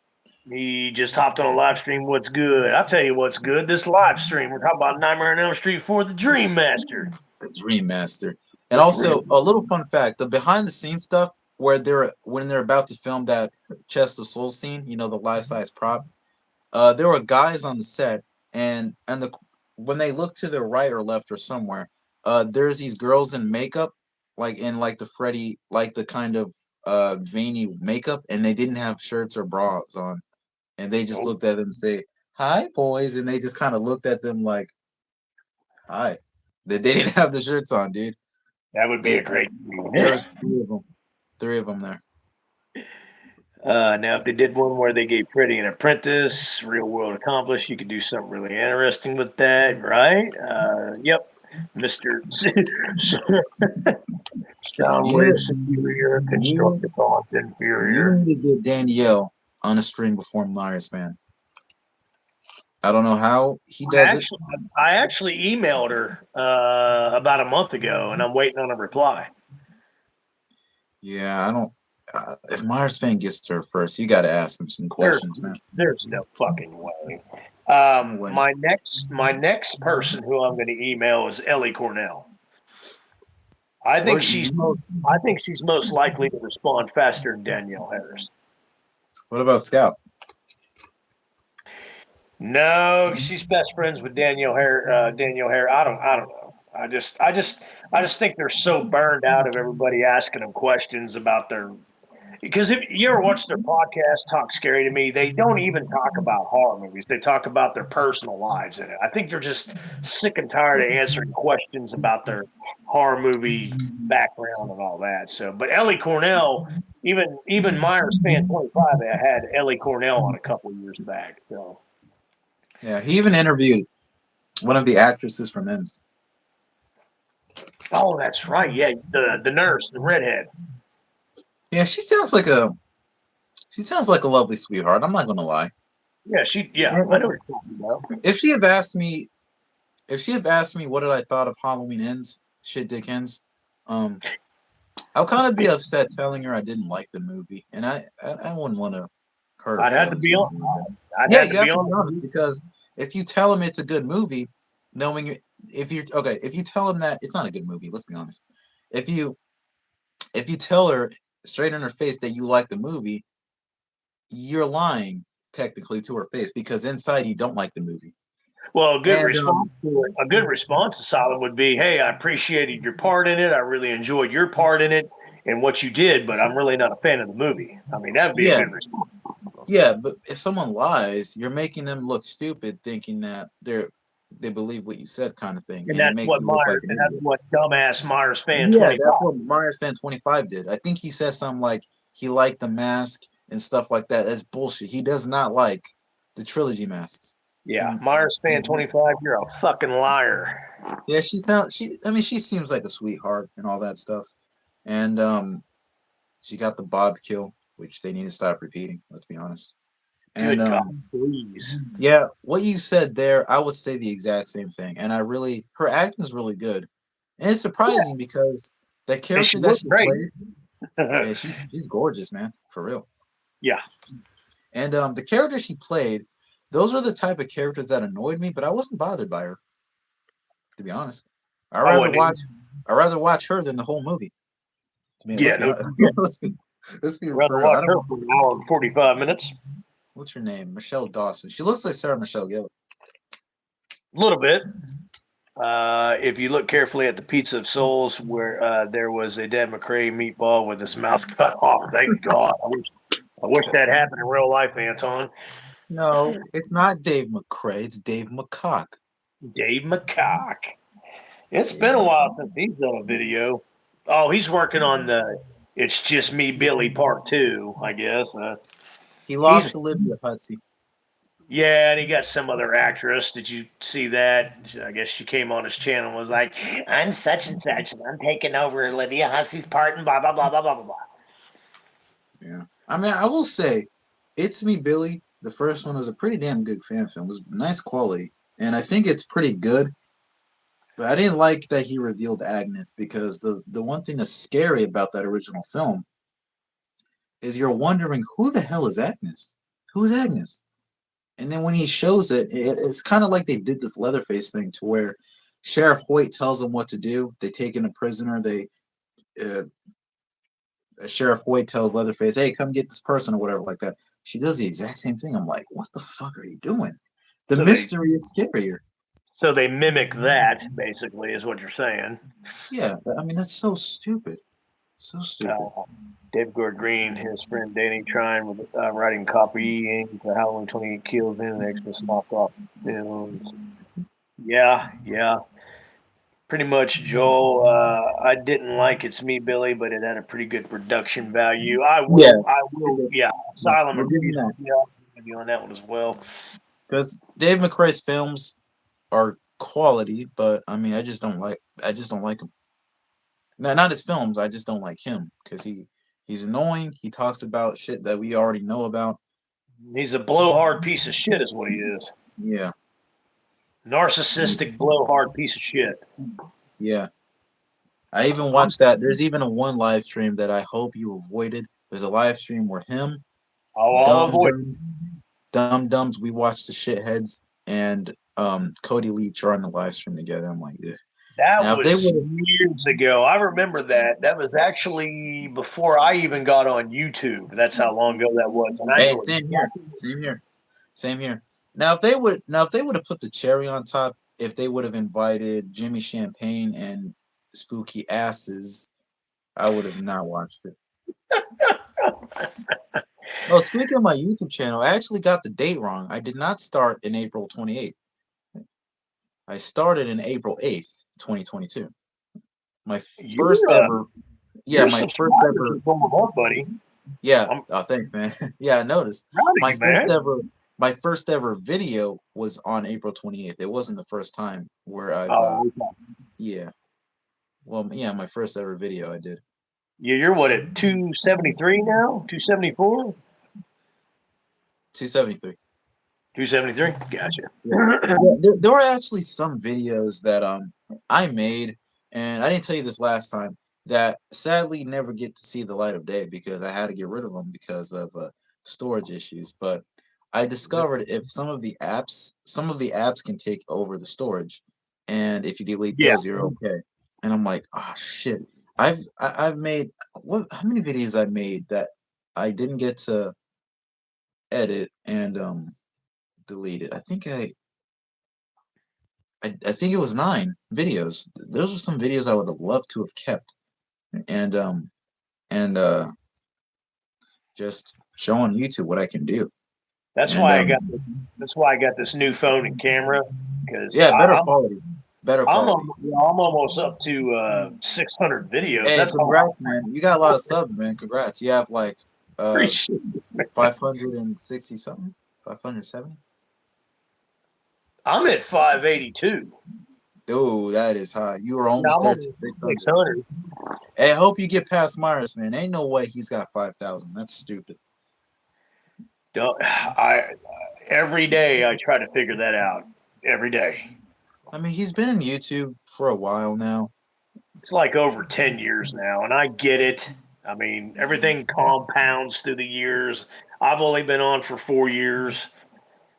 He just hopped on a live stream. What's good? I'll tell you what's good. This live stream. We're talking about Nightmare on Elm Street for the Dream Master. the Dream Master, and The Dream. also a little fun fact: the behind the scenes stuff where they're when they're about to film that chest of soul scene, you know, the life size prop. There were guys on the set, and the when they look to their right or left or somewhere, there's these girls in makeup, like in like the Freddy, like the kind of veiny makeup, and they didn't have shirts or bras on, and they just Nope. looked at them and say, "Hi, boys," and they just kind of looked at them like, "Hi." They didn't have the shirts on, dude. That would be They a great. there was three of them there. Now, if they did one where they gave Freddie an apprentice, real world accomplished, you could do something really interesting with that, right? Yep. Mr. Soundwave You superior, you Constructicons you inferior. need to get Danielle on a string before Myers, man. I don't know how he I does it. actually, I actually emailed her about a month ago, and I'm waiting on a reply. Yeah, I don't. If Myers fan gets to her first, you got to ask him some There's, questions, man. there's no fucking way. No way. My next person who I'm going to email is Ellie Cornell. I think What she's most. I think she's most likely to respond faster than Danielle Harris. what about Scout? No, she's best friends with Danielle Hare. Danielle Hare. I don't know. I just think they're so burned out of everybody asking them questions about their. Because if you ever watch their podcast, Talk Scary to Me, they don't even talk about horror movies. They talk about their personal lives in it. I think they're just sick and tired of answering questions about their horror movie background and all that. So, but Ellie Cornell, even Myers fan 25, I had Ellie Cornell on a couple of years back. So. Yeah, he even interviewed one of the actresses from Ends. Oh, that's right. Yeah, the nurse, the redhead. Yeah, she sounds like a lovely sweetheart. I'm not gonna lie. Yeah, yeah, And I know what you're talking about. if she had asked me, if she had asked me what did I thought of Halloween Ends, shit dick ends, um, I'll kind of be upset telling her I didn't like the movie, and I wouldn't want to hurt her I'd have to feelings be when I on. do that. I'd Yeah, have to you be have to be on. honest because if you tell him it's a good movie, knowing if you tell him that it's not a good movie, let's be honest. If you if you tell her straight in her face that you like the movie, you're lying technically to her face because inside you don't like the movie. Well, a good And response to it, a good response to Solid would be, "Hey, I appreciated your part in it. I really enjoyed your part in it and what you did, but I'm really not a fan of the movie." I mean, that would be a yeah, good response. yeah, but if someone lies, you're making them look stupid, thinking that they believe what you said, kind of thing, And and it that's makes what you look like Myers, an and that's idiot. what dumbass Myers fan Yeah, 25. that's what Myers fan 25 did. I think he said something like he liked the mask and stuff like that. That's bullshit. He does not like the trilogy masks. Yeah, And Myers fan 25, you're a fucking liar. yeah, she I mean she seems like a sweetheart and all that stuff. And she got the Bob kill, which they need to stop repeating, let's be honest. And Good God, please. yeah, what you said there, I would say the exact same thing. And her acting is really good, and it's Yeah, surprising because the and she character that looked she great. played, yeah, she's gorgeous, man, for real. Yeah. And the character she played, those are the type of characters that annoyed me, but I wasn't bothered by her, to be honest. I I rather wouldn't watch even. I rather watch her than the whole movie. I mean, let's Yeah, be no. honest. Let's be I'd rather for real. watch I don't her know for an hour and 45 minutes. what's her name, Michelle Dawson. She looks like Sarah Michelle Gellar. A little bit. If you look carefully at the Pizza of Souls, where there was a Deb McCrae meatball with his mouth cut off, thank God. I wish that happened in real life, Anton. No, it's not Dave McCrae. It's Dave McCock. Dave McCock. It's Dave been a while McCock. since he's done a video. Oh, he's working on the "It's Just Me, Billy" Part Two, I guess. He He's lost Olivia Hutsey. Yeah, and he got some other actress. Did you see that? I guess she came on his channel and was like, "I'm such and such, and I'm taking over Olivia Hussey's part," and blah blah blah blah blah blah blah. Yeah. I mean, I will say, It's Me, Billy. The first one was a pretty damn good fan film. It was nice quality, and I think it's pretty good. But I didn't like that he revealed Agnes because the one thing that's scary about that original film is you're wondering who the hell is Agnes? Who's Agnes? And then when he shows it's kind of like they did this Leatherface thing to where Sheriff Hoyt tells them what to do. They take in a prisoner. Uh, Sheriff Hoyt tells Leatherface, "Hey, come get this person" or whatever like that. She does the exact same thing. I'm like, what the fuck are you doing? The So they mystery is scarier. so they mimic that basically is what you're saying. Yeah, I mean that's so stupid. So stupid. Uh, David Gordon Green, his friend Danny Trine, with writing copying the Halloween 28 kills in the extra knockoff films. Yeah, yeah. Pretty much, Joel. I didn't like It's Me, Billy, but it had a pretty good production value. Yeah, Yeah. Asylum we'll and give him that yeah, I'll give you on that one as well. because Dave McCrae's films are quality, but I mean, I just don't like him. No, not his films. I just don't like him because he's annoying. He talks about shit that we already know about. He's a blowhard piece of shit, is what he is. Yeah, Narcissistic blowhard piece of shit. yeah. I even watched that. There's even a one live stream that I hope you avoided. There's a live stream where him, I'll Dumb avoid. Dumbs, Dumb Dumbs, we watched the shitheads, and Cody Leach are on the live stream together. I'm like, yeah. That Now if they was would have, years ago. I remember that. That was actually before I even got on YouTube. That's how long ago that was, and I hey, knew same here, exactly. same here, same here. Now if they would have put the cherry on top, if they would have invited Jimmy Champagne and Spooky Asses, I would have not watched it. Oh, speaking of my YouTube channel, I actually got the date wrong. I did not start in April 28th. I started in April 8th, 2022. My first Your ever, yeah, your my first subscribers ever, are going up, buddy. yeah. I'm Oh, thanks, man. Yeah, I noticed. proud of My you, first man. ever, my first ever video was on April 28th. It wasn't the first time where Oh, okay. yeah. Well, yeah, my first ever video I did. You're what at 273 now? 274? 273. 273? Gotcha. Yeah. Yeah, there were actually some videos that I made, and I didn't tell you this last time, that sadly never get to see the light of day because I had to get rid of them because of storage issues. But I discovered if some of the apps can take over the storage, and if you delete Yeah, those, you're okay. And I'm like, oh shit. I've made what? How many videos I made that I didn't get to edit and delete it? I think it was 9 videos. Those are some videos I would have loved to have kept, and and just show on YouTube what I can do. that's And why I got this. That's why I got this new phone and camera because yeah, better quality, better quality. I'm almost up to 600 videos. Hey, That's all. congrats, man! You got a lot of subs, man. Congrats. You have like I uh appreciate it. 560 something, 570. I'm at 582. Dude, that is high. You were Now almost I'm there to only 600. 600. Hey, I hope you get past Myers, man. Ain't no way he's got 5,000. That's stupid. Don't I every day I try to figure that out. Every day. I mean, he's been in YouTube for a while now. It's like over 10 years now, and I get it. I mean, everything compounds through the years. I've only been on for 4 years.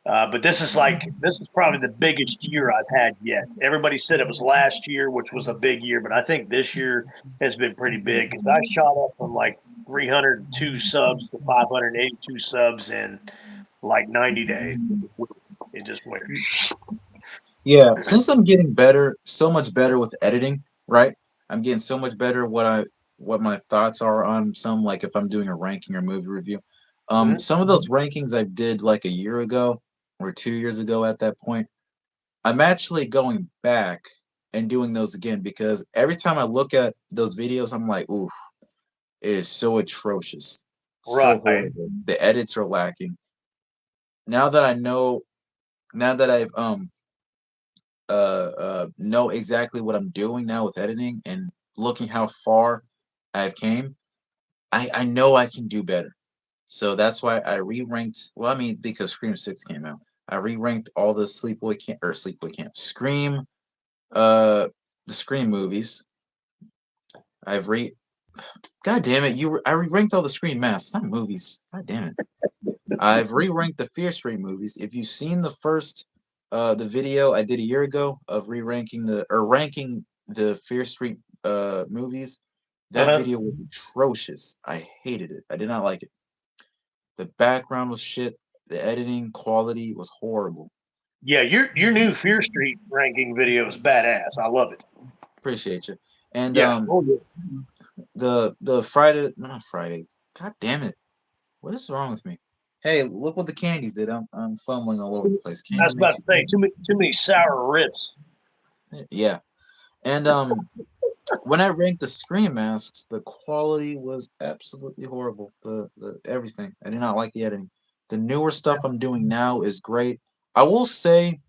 But this is probably the biggest year I've had yet. Everybody said it was last year, which was a big year, but I think this year has been pretty big because I shot up from like 302 subs to 582 subs in like 90 days. It just went. Yeah, since I'm getting better, so much better with editing, right? I'm getting so much better what my thoughts are on some, like if I'm doing a ranking or movie review. Mhm. Some of those rankings I did like a year ago or 2 years ago at that point, I'm actually going back and doing those again because every time I look at those videos, I'm like, ooh, it is so atrocious, so Right. horrible. The edits are lacking. Now that I know, now that I've know exactly what I'm doing now with editing and looking how far I've came, I know I can do better. So that's why I re-ranked. Well, I mean, because Scream 6 came out, I re-ranked all the Sleepaway Camp, Scream, uh, the Scream movies. I've re. God damn it! I re-ranked all the Scream masks, not movies. God damn it! I've re-ranked the Fear Street movies. If you've seen the video I did a year ago of re-ranking ranking the Fear Street movies, that Uh-huh. video was atrocious. I hated it. I did not like it. The background was shit. The editing quality was horrible. Yeah, your new Fear Street ranking video is badass. I love it. Appreciate you. And Yeah. Oh yeah. the Friday, not Friday. God damn it! What is wrong with me? Hey, look what the candies did. I'm fumbling all over the place. I Candy was about makes to you say crazy. too many sour rips. Yeah. And when I ranked the Scream masks, the quality was absolutely horrible. The everything. I did not like the editing. The newer stuff I'm doing now is great. I will say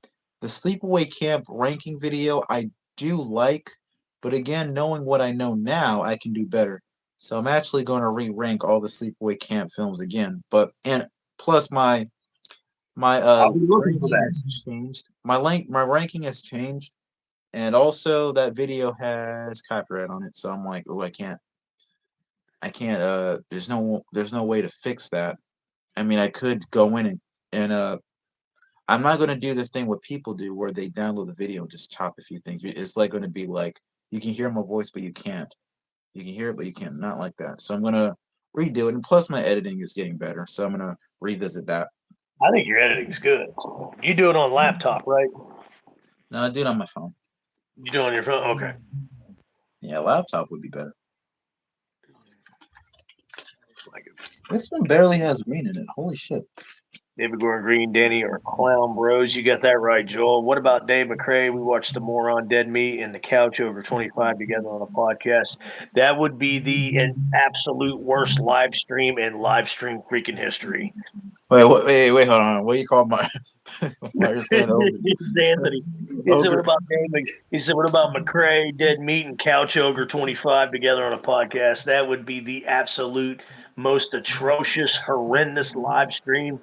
the Sleepaway Camp ranking video I do like, but again, knowing what I know now, I can do better. So I'm actually going to re-rank all the Sleepaway Camp films again. But and plus my I'll be looking for ranking that. has changed. My ranking has changed, and also that video has copyright on it, so I'm like, oh, I can't. There's no way to fix that. I mean, I could go in and I'm not gonna do the thing what people do where they download the video and just chop a few things. It's like gonna be like you can hear my voice, but you can't. You can hear it, but you can't. Not like that. So I'm gonna redo it, and plus my editing is getting better, so I'm gonna revisit that. I think your editing's good. You do it on laptop, right? No, I do it on my phone. You do it on your phone? Okay. Yeah, laptop would be better. Like it. This one barely has green in it. Holy shit. David Gordon Green, Danny, or Clown Bros. You got that right, Joel. What about Dave McCrae? We watched the Moron Dead Meat and the Couch over 25 together on a podcast. That would be the absolute worst live stream in live stream freaking history. Wait, hold on. What do you call my Myers fan over? It's Anthony. He said, "What Ogre. about Dave?" He said, "What about McCrae, Dead Meat, and Couch Ogre 25 together on a podcast?" That would be the absolute most atrocious, horrendous live stream.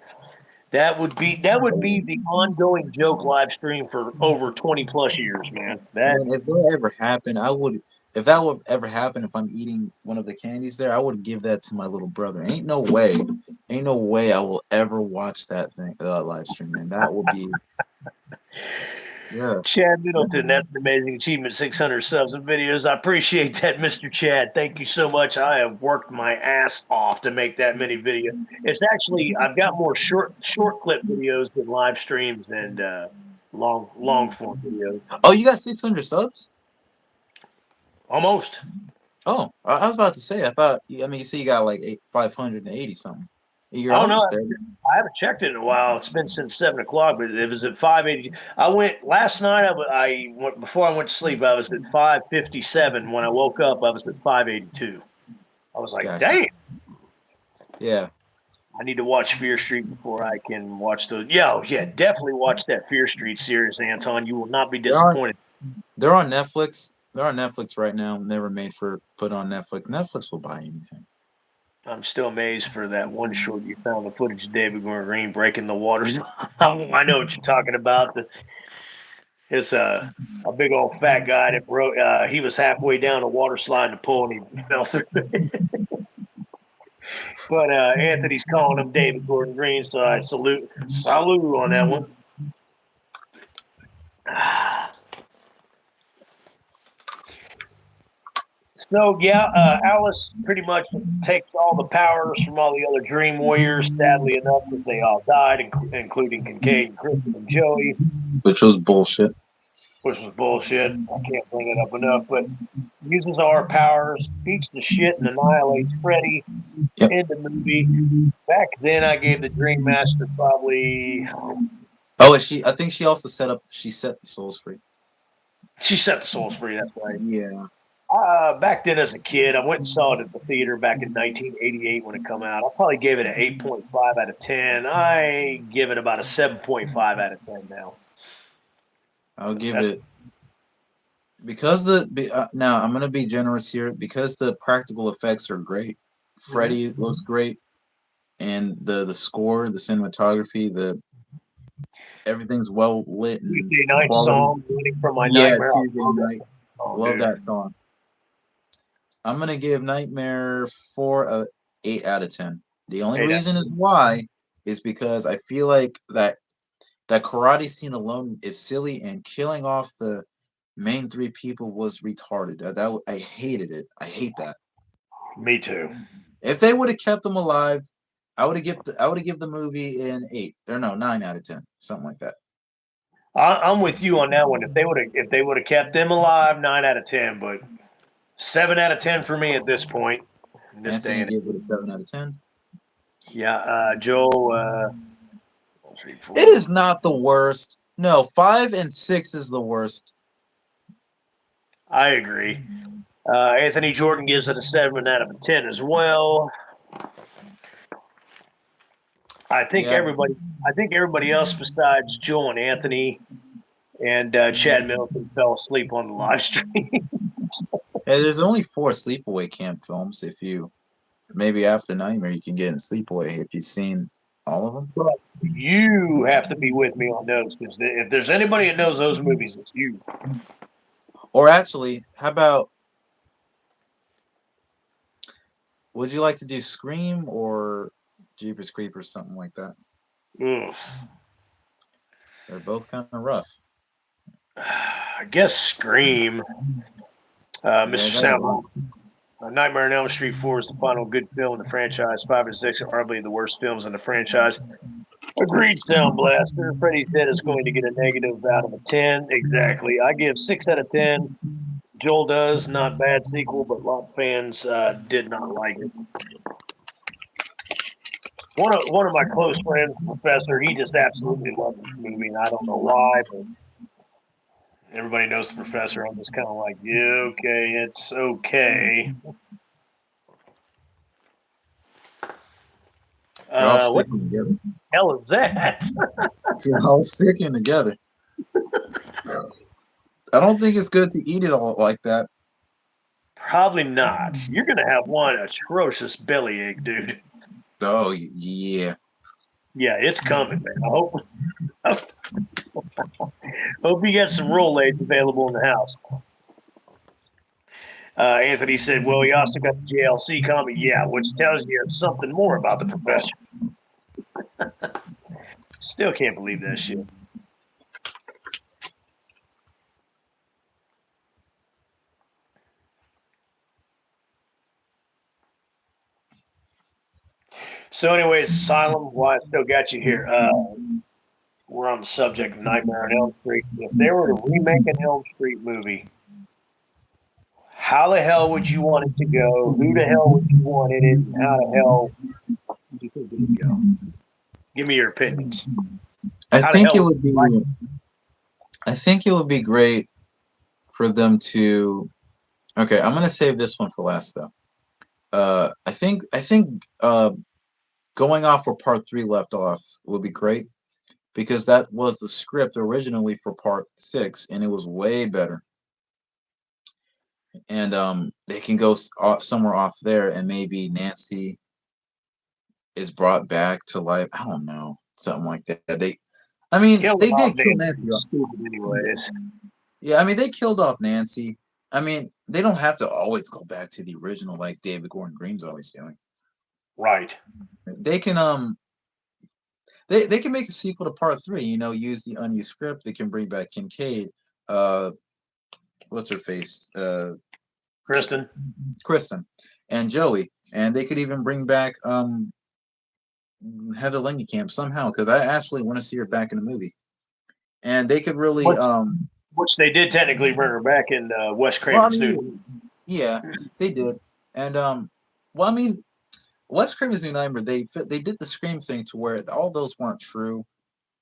That would be the ongoing joke live stream for over 20 plus years, man. That Man, if that ever happened, I would. If that would ever happen, if I'm eating one of the candies there, I would give that to my little brother. Ain't no way I will ever watch that thing, live stream, man. That would be, yeah. Chad Middleton, that's an amazing achievement. 600 subs and videos. I appreciate that, Mr. Chad. Thank you so much. I have worked my ass off to make that many videos. It's actually I've got more short clip videos than live streams and long form videos. Oh, you got 600 subs? Almost. Oh, I was about to say. I thought. I mean, you see, you got like 580 something. You're I don't know. almost there. I haven't checked it in a while. It's been since 7 o'clock, but it was at 5:80. I went last night. I went before I went to sleep. I was at 5:57. When I woke up, I was at 5:82. I was like, Gotcha. "Dang, Yeah. I need to watch Fear Street before I can watch those." Yeah, oh, yeah, definitely watch that Fear Street series, Anton. You will not be They're on. disappointed. They're on Netflix. They're on Netflix right now. They were made for put on Netflix. Netflix will buy anything. I'm still amazed for that one short you found the footage of David Gordon Green breaking the waters. I know what you're talking about. It's a big old fat guy that broke. He was halfway down a water slide in the pool and he fell through it. But Anthony's calling him David Gordon Green, so I salute on that one. So yeah, Alice pretty much takes all the powers from all the other Dream Warriors. Sadly enough, because they all died, including Kincaid, Kristen, and Joey, which was bullshit. which was bullshit. I can't bring it up enough. But uses all her powers, beats the shit, and annihilates Freddy Yep. in the movie. Back then, I gave the Dream Master probably. Oh, and I think she also set the souls free. She set the souls free. That's right. Yeah. Back then, as a kid, I went and saw it at the theater back in 1988 when it came out. I probably gave it an 8.5 out of 10. I give it about a 7.5 out of 10 now. I'll give That's, it because now I'm gonna be generous here because the practical effects are great. Freddy looks great, and the score, the cinematography, the everything's well lit and Tuesday night quality. song, Running from My Yeah, Nightmare. I Tuesday love that night. song, Love dude. that song. I'm gonna give Nightmare 8 out of 10. The only Hey, that, reason is why is because I feel like that karate scene alone is silly, and killing off the main three people was retarded. I hated it. I hate that. me too. If they would have kept them alive, I would have give the movie an 8 or no 9 out of 10, something like that. I'm with you on that one. If they would have kept them alive, 9 out of 10. But 7 out of 10 for me at this point, in this day Anthony and age. gave it a 7 out of 10. Yeah, Joe. 3, It 4. is not the worst. No, 5 and 6 is the worst. I agree. Anthony Jordan gives it a 7 out of 10 as well. I think Yeah, everybody. I think everybody else besides Joe and Anthony and Chad Middleton fell asleep on the live stream. there's only 4 sleepaway camp films. If you maybe after Nightmare, you can get in sleepaway if you've seen all of them. But you have to be with me on those because if there's anybody that knows those movies, it's you. Or actually, how about would you like to do Scream or Jeepers Creepers, something like that? Ugh. They're both kind of rough. I guess Scream, Yeah, I Mr. got a lot. Sound. Nightmare on Elm Street 4 is the final good film in the franchise. 5 and 6 are arguably the worst films in the franchise. Agreed, Sound Blaster. Freddy's Dead is going to get a negative out of a 10. Exactly. I give 6 out of 10. Joel does. Not bad sequel, but a lot of fans did not like it. One of my close friends, the Professor, he just absolutely loved this movie, and I don't know why, but everybody knows the Professor. I'm just kind of like, yeah, okay, it's okay. They're all What sticking together. the hell is that? They're all sticking together. I don't think it's good to eat it all like that. Probably not. You're gonna have one atrocious bellyache, dude. Oh yeah. Yeah, it's coming, man. Hope you got some Rolaids available in the house. Anthony said, "Well, he also got the JLC comic, yeah, which tells you something more about the Professor." Still can't believe that shit. So, anyways, Asylum. Why I still got you here? We're on the subject of Nightmare on Elm Street. If they were to remake an Elm Street movie, how the hell would you want it to go? Who the hell would you want in it? And how the hell do you think it would go? Give me your opinions. I How the think hell it would would you like be. I think it would be great for them to. Okay, I'm gonna save this one for last though. I think going off where part 3 left off would be great because that was the script originally for part 6, and it was way better. And they can go somewhere off there, and maybe Nancy is brought back to life. I don't know, something like that. I mean, they Killing did off kill Nancy Nancy. was stupid, anyways. Yeah, I mean, they killed off Nancy. I mean, they don't have to always go back to the original like David Gordon Green's always doing. Right. They can they can make a sequel to part three. You know, use the unused script. They can bring back Kincaid. Uh, what's her face? Kristen. Kristen, and Joey, and they could even bring back Heather Langenkamp somehow because I actually want to see her back in the movie. And they could really Which, which they did technically bring her back in Wes well, I Craven's mean, New. yeah, they did. And well, I mean, Wes Craven's New Nightmare, they did the Scream thing to where all those weren't true.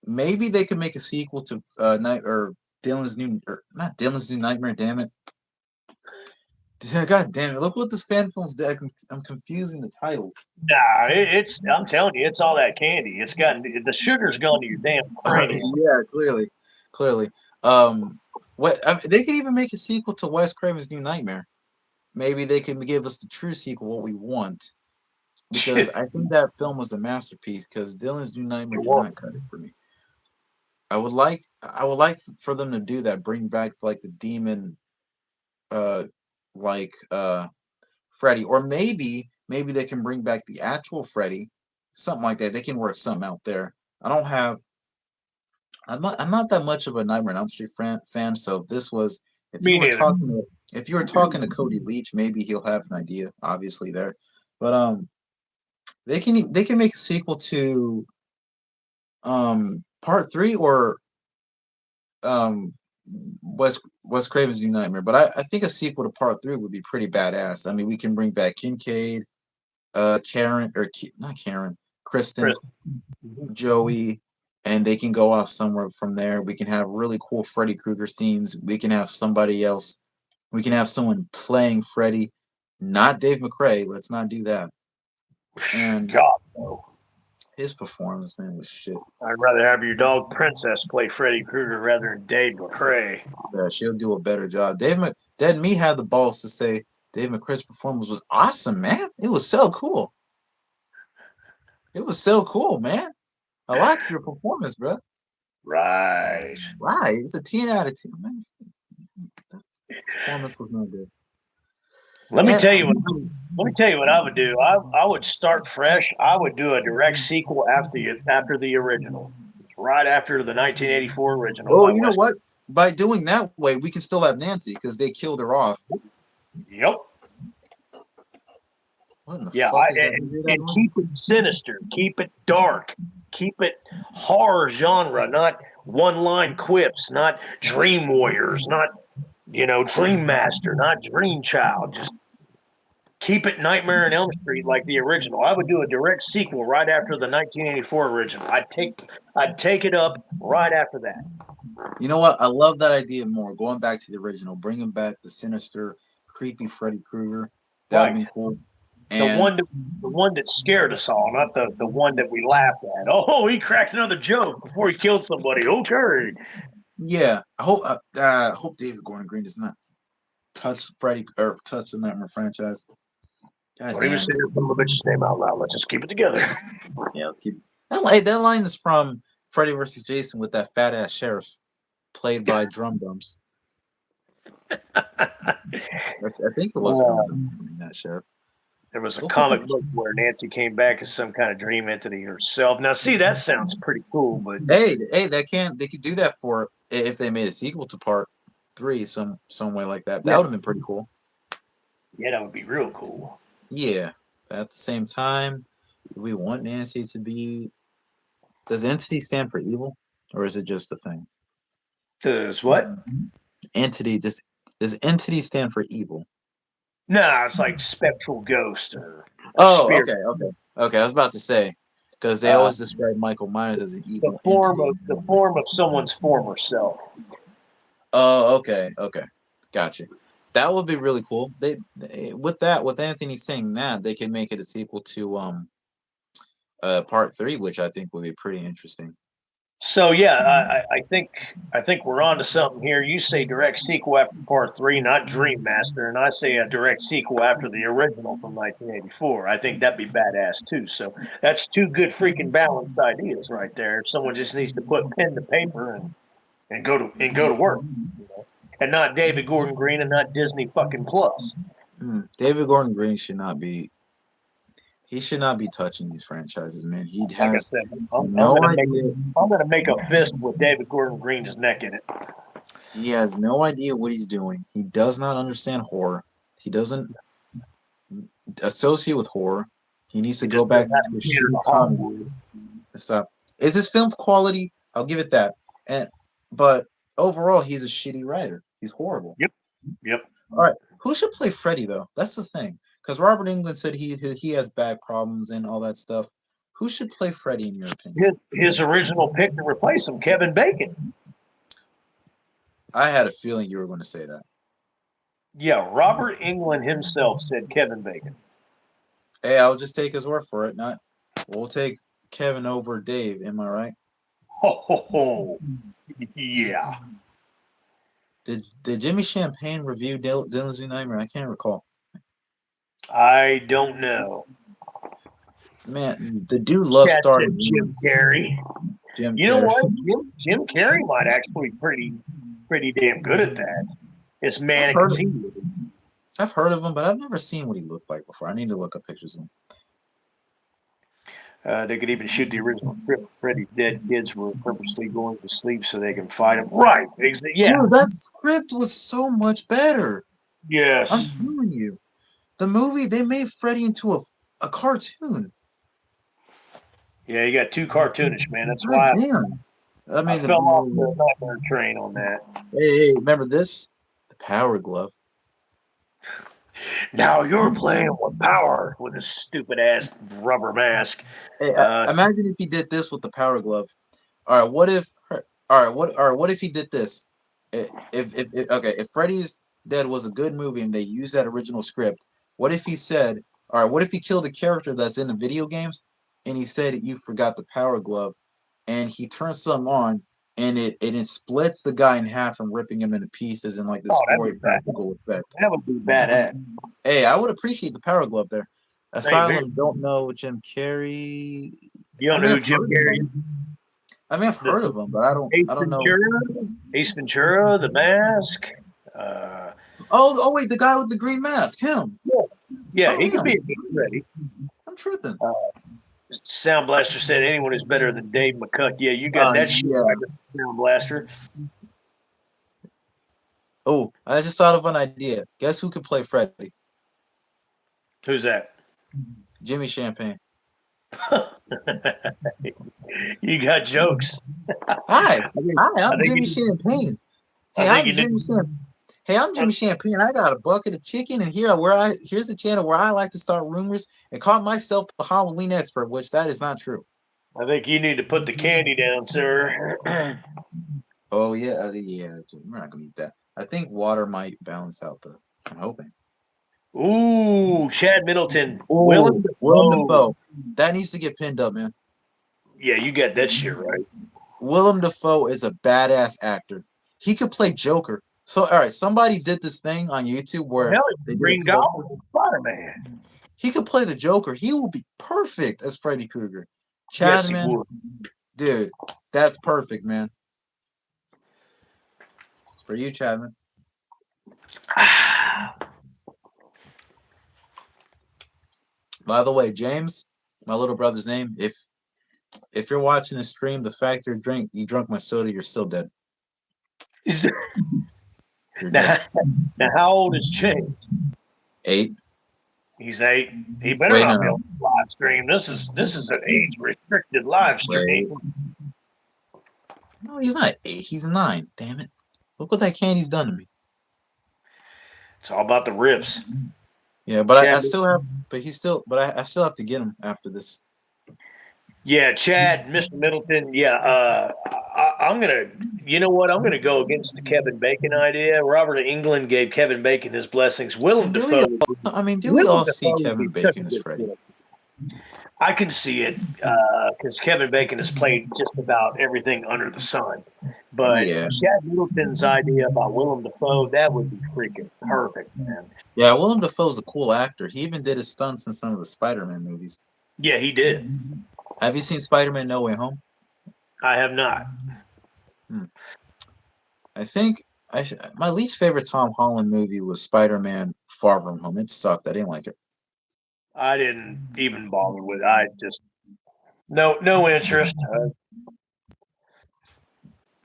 Maybe they could make a sequel to Night or Dylan's New or not Dylan's New Nightmare. Damn it! God damn it! Look what this fan film's did. I'm confusing the titles. Nah, it's. I'm telling you, it's all that candy. It's gotten the sugar's gone to your damn cranium. Yeah, clearly. What I mean, they could even make a sequel to Wes Craven's New Nightmare. Maybe they can give us the true sequel, what we want, because It I think that film was a masterpiece. Because Dylan's New Nightmare did was. not cut it for me. I would like for them to do that, bring back like the demon, uh, like Freddy, or maybe they can bring back the actual Freddy, something like that. They can work something out there. I don't have I'm not that much of a Nightmare on Elm Street fan, so this was Me neither. if you were talking to Cody Leach, maybe he'll have an idea, obviously there. But they can make a sequel to part three or um Wes Craven's New Nightmare. But I think a sequel to part three would be pretty badass. I mean, we can bring back Kincaid, Karen or not Karen, Chris. Kristen, Mhm. Joey, and they can go off somewhere from there. We can have really cool Freddy Krueger themes. We can have somebody else. We can have someone playing Freddy, not Dave McRae. Let's not do that. And God, no. his performance, man, was shit. I'd rather have your dog Princess play Freddy Krueger rather than Dave McCrae. Yeah, she'll do a better job. Dead Me had the balls to say Dave McRae's performance was awesome, man. It was so cool. It was so cool, man. I like your performance, bro. Right. Right, it's a 10 out of 10, man. That performance was no good. Let me And tell you what. Let me tell you what I would do. I would start fresh. I would do a direct sequel after the original, right after the 1984 original well, by you know Wes. what? By doing that way, we can still have Nancy because they killed her off. Yep. What in the Yeah. fuck is that weird And noise? keep it sinister. Keep it dark. Keep it horror genre, not one line quips, not Dream Warriors, not Dream Master, not Dream Child. Just keep it Nightmare on Elm Street like the original. I would do a direct sequel right after the 1984 original. I'd take it up right after that. You know what? I love that idea more. Going back to the original, bringing back the sinister, creepy Freddy Krueger. That would have Right. been cool. The And one that the one that scared us all, not the one that we laughed at. Oh, he cracked another joke before he killed somebody. Okay. yeah, I hope David Gordon Green does not touch Freddy or touch the Nightmare franchise. God Don't even damn say it. the son of a bitch's name out loud. Let's just keep it together. Yeah, let's keep that line is from Freddy versus Jason with that fat ass sheriff played by Drum Dums. I think it was Drum Uh, Dums that sheriff. there was a Look what comic this book where Nancy came back as some kind of dream entity herself. Now, see, that sounds pretty cool, but Hey, they could do that for if they made a sequel to part three some way like that. That yeah, would have been pretty cool. yeah, that would be real cool. Yeah. At the same time, do we want Nancy to be does entity stand for evil? Or is it just a thing? Does what? Entity does entity stand for evil? Nah, it's like spectral ghost or Oh, spirit. okay. I was about to say because they Uh, always describe Michael Myers as an the evil form entity. of the form of someone's former self. Oh, okay, gotcha. That would be really cool. With Anthony saying that they can make it a sequel to part three, which I think would be pretty interesting. So yeah, I think we're on to something here. You say direct sequel after part three, not Dream Master, and I say a direct sequel after the original from 1984. I think that'd be badass too. So that's two good freaking balanced ideas right there. Someone just needs to put pen to paper and go to work, you know, and not David Gordon Green and not Disney fucking Plus. David Gordon Green should not be. He should not be touching these franchises, man. He Like I has said, I'm no gonna make idea. I'm gonna make a fist with David Gordon Green's neck in it. He has no idea what he's doing. He does not understand horror. He doesn't associate with horror. He needs to He go just back doesn't have to to a cater shitty to comedy Hollywood. and stuff. Is his film's quality? I'll give it that. And but overall, he's a shitty writer. He's horrible. Yep, yep. All right, who should play Freddy though? That's the thing. Because Robert Englund said he has back problems and all that stuff. Who should play Freddy in your opinion? His original pick to replace him, Kevin Bacon. I had a feeling you were going to say that. Yeah, Robert Englund himself said Kevin Bacon. Hey, I'll just take his word for it. Not, we'll take Kevin over Dave. Am I right? Ho ho ho. Yeah. Did Jimmy Champagne review Dylan's New Nightmare? I can't recall. I don't know. Man, the dude loves Cat starting said Jim movies. Carrey. Jim You know Carrey. what? Jim Carrey might actually be pretty damn good at that. As I've manic heard as of, he is. I've heard of him, but I've never seen what he looked like before. I need to look up pictures of him. They could even shoot the original script. Freddy's dead kids were purposely going to sleep so they can fight him. Right. Yeah. Dude, that script was so much better. I'm Yes. telling you. The movie, they made Freddy into a cartoon. Yeah, you got too cartoonish, man. That's God why damn. I I mean, fell off the nightmare train on that. hey, remember this? The Power Glove. Now you're playing with power with a stupid ass rubber mask. Hey, Uh, imagine if he did this with the Power Glove. All right, what if? All right, what? All right, what if he did this? Okay, if Freddy's Dead was a good movie and they used that original script, what if he said, all right, what if he killed a character that's in the video games, and he said you forgot the Power Glove, and he turns some on, and it splits the guy in half and ripping him into pieces in like this oh, that'd gory be bad. practical effect. That would be badass. Hey, I would appreciate the Power Glove there. Same here. Asylum don't know Jim Carrey. You I don't know mean, who I've Jim heard of Carrey him. is? I mean, I've heard of him, but Ace I don't know. Ventura, Ace Ventura, The Mask. Uh, Oh, wait, the guy with the green mask, him. yeah, yeah, Oh, he could him. be a good Freddy. I'm tripping. Sound Blaster said anyone is better than Dave McCuck. Yeah, you got that shit Yeah. right, Sound Blaster. Oh, I just thought of an idea. Guess who could play Freddy? Who's that? Jimmy Champagne. You got jokes. Hi, I I'm think Jimmy you, Champagne. I Hey, think I'm you Jimmy need. Champagne. Hey, I'm Jimmy Champagne. I got a bucket of chicken, and here's the channel where I like to start rumors and call myself the Halloween expert, which that is not true. I think you need to put the candy down, sir. Oh yeah. We're not gonna eat that. I think water might balance out the. I'm hoping. Ooh, Chad Middleton, Willem Oh, Willem Dafoe. Dafoe. That needs to get pinned up, man. Yeah, you got that shit right. Willem Dafoe is a badass actor. He could play Joker. So, all right, somebody did this thing on YouTube Well, where hell, they did a Green slow. Goblin, Spider Man. He could play the Joker. He will be perfect as Freddy Krueger. Yes, he Chadman, would. dude, that's perfect, man. For you, Chadman. By the way, James, my little brother's name. If you're watching the stream, the fact you drunk my soda, you're still dead. You're dead. now, how old is James? 8. He's 8. He better Wait, not be no. on the live stream. This is an age restricted live Wait. stream. No, he's not 8. He's 9. Damn it! Look what that candy's done to me. It's all about the rips. Yeah, but I Chad, still have. But I still have to get him after this. yeah, Chad, Mr. Middleton. Yeah, I'm gonna. You know what? I'm gonna go against the Kevin Bacon idea. Robert England gave Kevin Bacon his blessings. Willem And do we? Dafoe. Do we Willem all see Dafoe would Kevin be such a Bacon as good Freddy? fit. I can see it because Kevin Bacon has played just about everything under the sun. But Yeah, Chad Middleton's idea about Willem Dafoe, that would be freaking perfect, man. yeah. Willem Dafoe's a cool actor. He even did his stunts in some of the Spider-Man movies. Yeah, he did. Have you seen Spider-Man: No Way Home? I have not. Hmm. I think my least favorite Tom Holland movie was Spider-Man: Far From Home. It sucked. I didn't like it. I didn't even bother with it. I just no interest.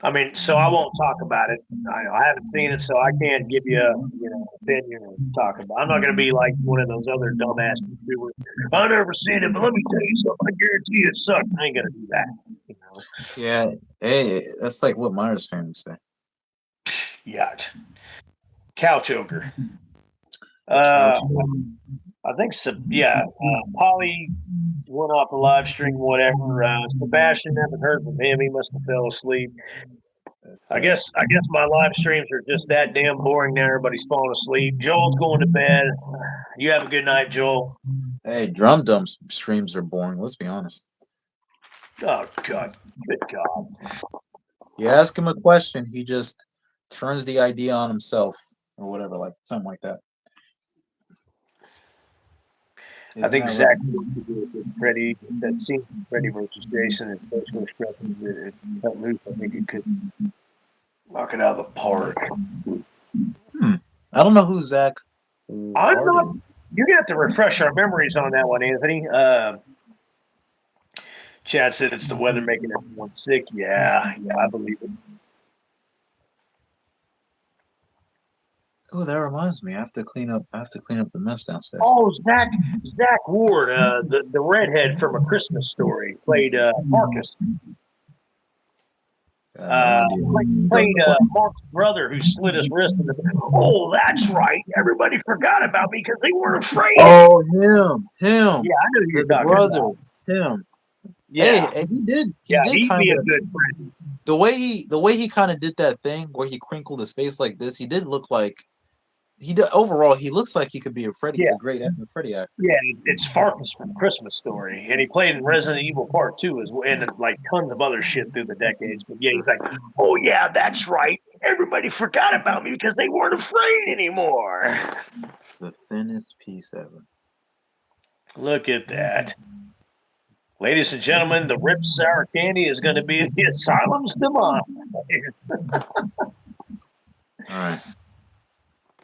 I mean, so I won't talk about it. I haven't seen it, so I can't give you opinion or talk about. I'm not going to be like one of those other dumbass YouTubers. I never seen it, but let me tell you something. I guarantee it sucked. I ain't going to do that. You know? Yeah, hey, that's like what Myers fans say. Yeah, cow choker. The couch. Uh, I think so. Yeah, Polly went off the live stream, whatever. Sebastian, haven't heard from him. He must have fell asleep. That's I guess my live streams are just that damn boring now. Everybody's falling asleep. Joel's going to bed. You have a good night, Joel. hey, drum dump streams are boring. Let's be honest. Oh God, good God. You ask him a question, he just turns the idea on himself or whatever, like something like that. I Isn't think that right? Zach needs to do it with Freddie. That scene from Freddie versus Jason and facial expressions it cut loose. I think it could knock it out of the park. Hmm. I don't know who Zach I'm Ward not. is. You have to refresh our memories on that one, Anthony. Chad said it's the weather making everyone sick. Yeah, I believe it. Oh, that reminds me. I have to clean up. I have to clean up the mess downstairs. Oh, Zach Ward, the redhead from A Christmas Story, played Marcus. I have no idea. Don't Played know what. Mark's brother who slit his wrist. Oh, that's right. Everybody forgot about me because they weren't afraid of me. Oh, him. Yeah, I know who you're The talking brother, about. him. Yeah, He yeah, did he'd kind be a of good friend. the way he kind of did that thing where he crinkled his face like this. He did look like he did, overall he looks like he could be Yeah, a great Freddy actor. yeah, it's Farkas from Christmas Story, and he played in Resident Evil Part Two as well, and like tons of other shit through the decades. But yeah, he's like, oh yeah, that's right. Everybody forgot about me because they weren't afraid anymore. The thinnest piece ever. Look at that. Ladies and gentlemen, the Rip Sour Candy is going to be the Asylum's demise. All right.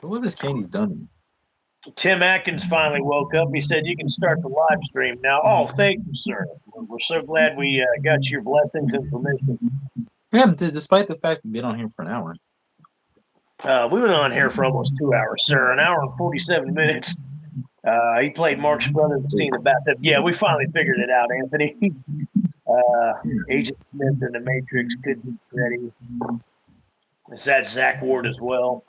But what this candy's done to me? Tim Atkins finally woke up. He said, you can start the live stream now. Oh, thank you, sir. We're so glad we got your blessings and permission. Yeah, despite the fact we've been on here for an hour. We went on here for almost 2 hours, sir. An hour and 47 minutes. He played Mark's brother in the scene in the bathtub. Yeah, we finally figured it out, Anthony. Agent Smith in the Matrix could be Freddy. Is that Zach Ward as well?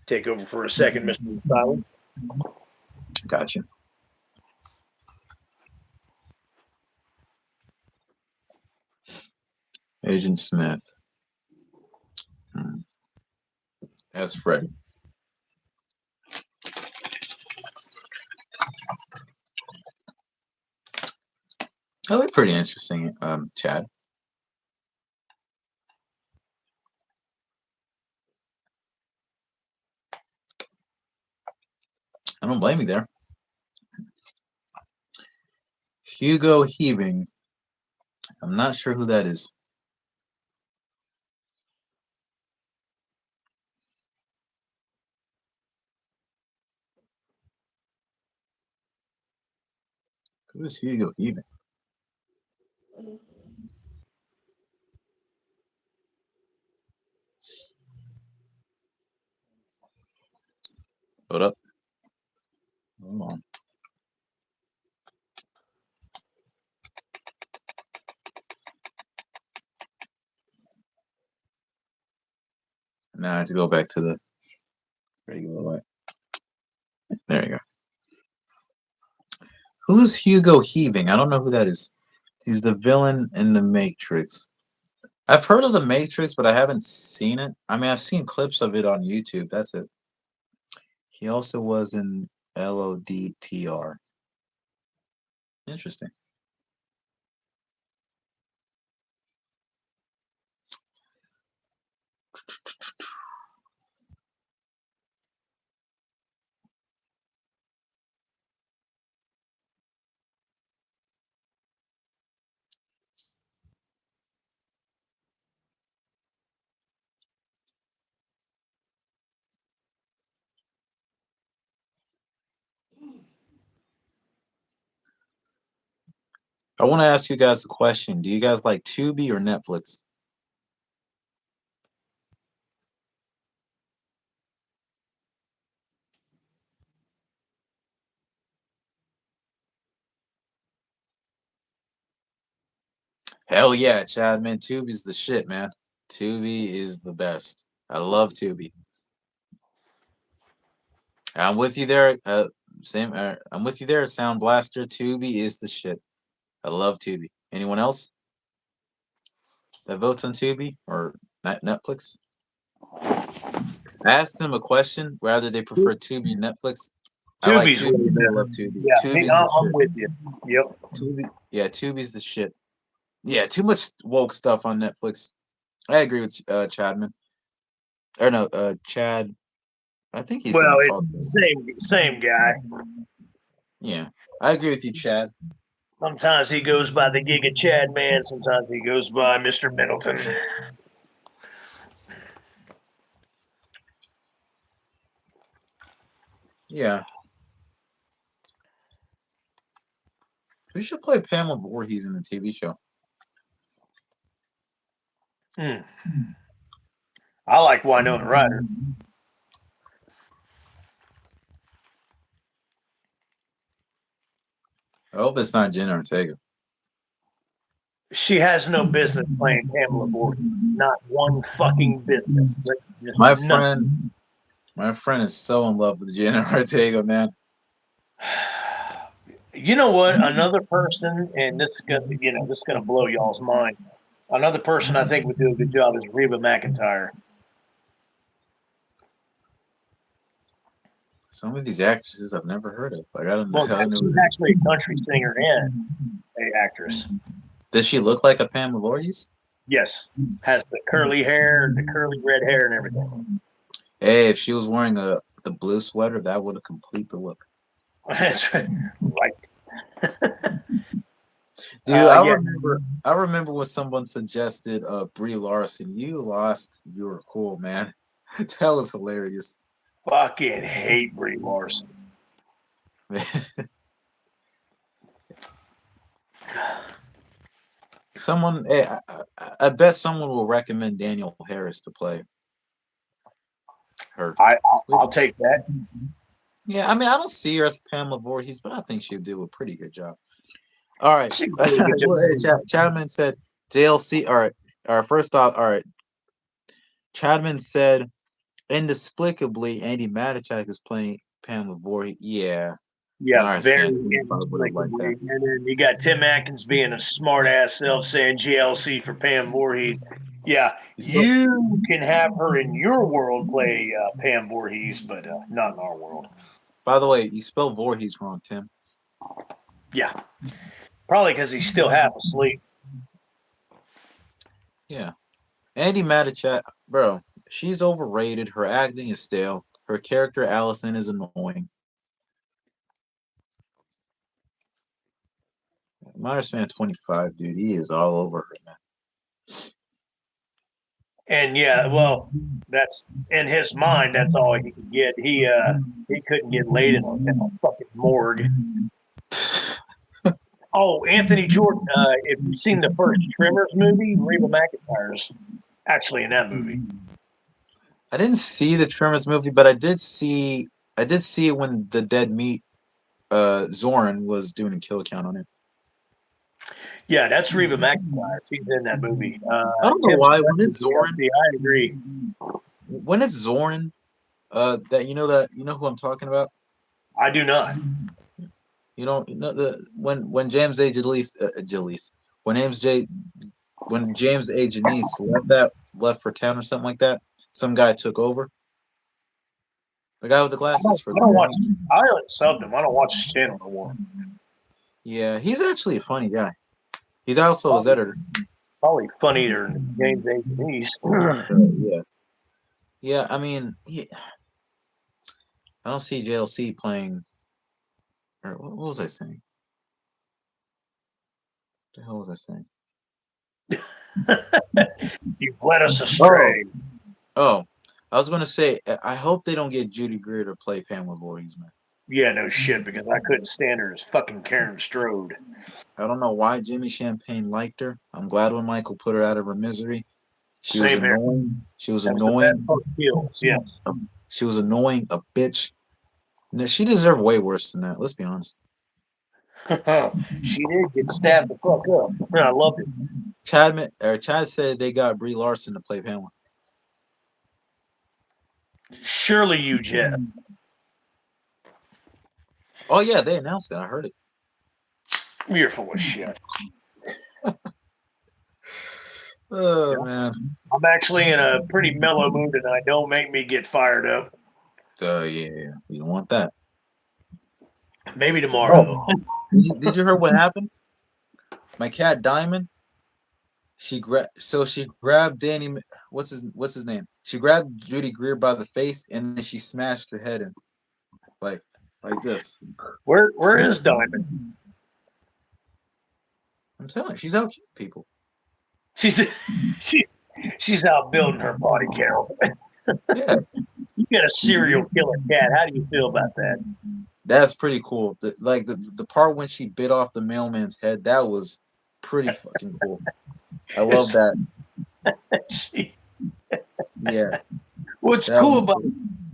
Take over for a second, Mr. Silent. Gotcha. Agent Smith. That's Freddy. That'll be pretty interesting, Chad. I don't blame you there. Hugo Heaving. I'm not sure who that is. Who is Hugo Heaving? Hold up. Hold on. Now I have to go back to the regular way. There you go. Who's Hugo Heaving? I don't know who that is. He's the villain in The Matrix. I've heard of The Matrix, but I haven't seen it. I mean, I've seen clips of it on YouTube. That's it. He also was in LODTR. Interesting. I want to ask you guys a question. Do you guys like Tubi or Netflix? Hell yeah, Chad, man. Tubi's the shit, man. Tubi is the best. I love Tubi. I'm with you there. Same. I'm with you there. Sound Blaster. Tubi is the shit. I love Tubi. Anyone else that votes on Tubi or Netflix? I asked them a question whether they prefer Tubi and Netflix. I like Tubi's Tubi way and they better. love Tubi. Yeah, Tubi's the I'm shit. with you. Yep. Tubi, yeah, Tubi's the shit. Yeah, too much woke stuff on Netflix. I agree with Chadman. Or no, Chad. I think he's Well, something it's called. same guy. Yeah, I agree with you, Chad. Sometimes he goes by the Giga Chad Man. Sometimes he goes by Mr. Middleton. Yeah, we should play Pamela Voorhees in the TV show. Hmm. I like Winona Ryder. I hope it's not Jenna Ortega. She has no business playing Pamela Voorhees. Not one fucking business. Just My none. friend, my friend is so in love with Jenna Ortega, man. You know what? Another person, and this is gonna blow y'all's mind. Another person I think would do a good job is Reba McEntire. Some of these actresses I've never heard of. Like I don't know. Well, she's actually a country singer and a actress. Does she look like a Pamela Voorhees? Yes, has the curly hair, the curly red hair, and everything. Hey, if she was wearing the blue sweater, that would have complete the look. That's right. Dude, Yeah, I remember when someone suggested Brie Larson. You lost your cool, man. That was hilarious. fucking hate Brie Larson. Someone, hey, I bet someone will recommend Daniel Harris to play her. I'll take that. Yeah, I mean, I don't see her as Pamela Voorhees, but I think she'll do a pretty good job. All right. She Well, did a good job. Chadman said JLC. All right. All right. First off, all right. Chadman said inexplicably Andy Matichak is playing Pamela Voorhees. Yeah. Yeah, Myers very fans probably would have liked inexplicably. that. And then you got Tim Atkins being a smart ass self saying GLC for Pam Voorhees. Yeah, you can have her in your world play Pam Voorhees, but not in our world. By the way, you spelled Voorhees wrong, Tim. Yeah, probably because he's still half asleep. Yeah. Andy Matichak, bro, she's overrated. Her acting is stale. Her character, Allison, is annoying. Myers fan 25, dude. He is all over her, man. And yeah, well, that's in his mind. That's all he could get. He couldn't get laid in a fucking morgue. Oh, Anthony Jordan. If you've seen the first Tremors movie, Reba McEntire's actually in that movie. I didn't see the Tremors movie, but I did see it when the Dead Meat Zoran was doing a kill count on it. Yeah, that's Reba McEntire. She's in that movie. I don't know Tim why when it's Spencer, Zoran, I agree. when it's Zoran, that you know who I'm talking about. I do not. You know the when James A. Jalise, when James J. when James A. Janice left for town or something like that. Some guy took over. The guy with the glasses for I the don't watch. family. I subbed him. I don't watch his channel no more. Yeah, he's actually a funny guy. He's also his Probably, editor. probably funnier than James A. Denise. Yeah, yeah. I mean, I don't see JLC playing. Or what was I saying? What the hell was I saying? You've led us Oh, astray. oh. I was gonna say. I hope they don't get Judy Greer to play Pamela Voorhees, man. Yeah, no shit, because I couldn't stand her as fucking Karen Strode. I don't know why Jimmy Champagne liked her. I'm glad when Michael put her out of her misery. She was Same here. annoying. She was That was the best annoying. part of kills. Yes. She was annoying. A bitch. No, she deserved way worse than that. Let's be honest. She did get stabbed the fuck up. I loved it. Chad said they got Brie Larson to play Pamela. Surely you, Jeff. Oh yeah, they announced it. I heard it. You're full of shit. Oh Yeah. man. I'm actually in a pretty mellow mood tonight. Don't make me get fired up. Yeah. You don't want that. Maybe Oh, tomorrow. did you hear what happened? My cat Diamond. She grabbed Danny. What's his name? She grabbed Judy Greer by the face and then she smashed her head in like like this. Where is Diamond? I'm telling you, she's out killing people. She's she, she's out building her body count. Yeah, You got a serial killer cat. How do you feel about that? that's pretty cool. The part when she bit off the mailman's head, that was pretty fucking cool. I love It's, that. she, Yeah, what's that cool was about cool.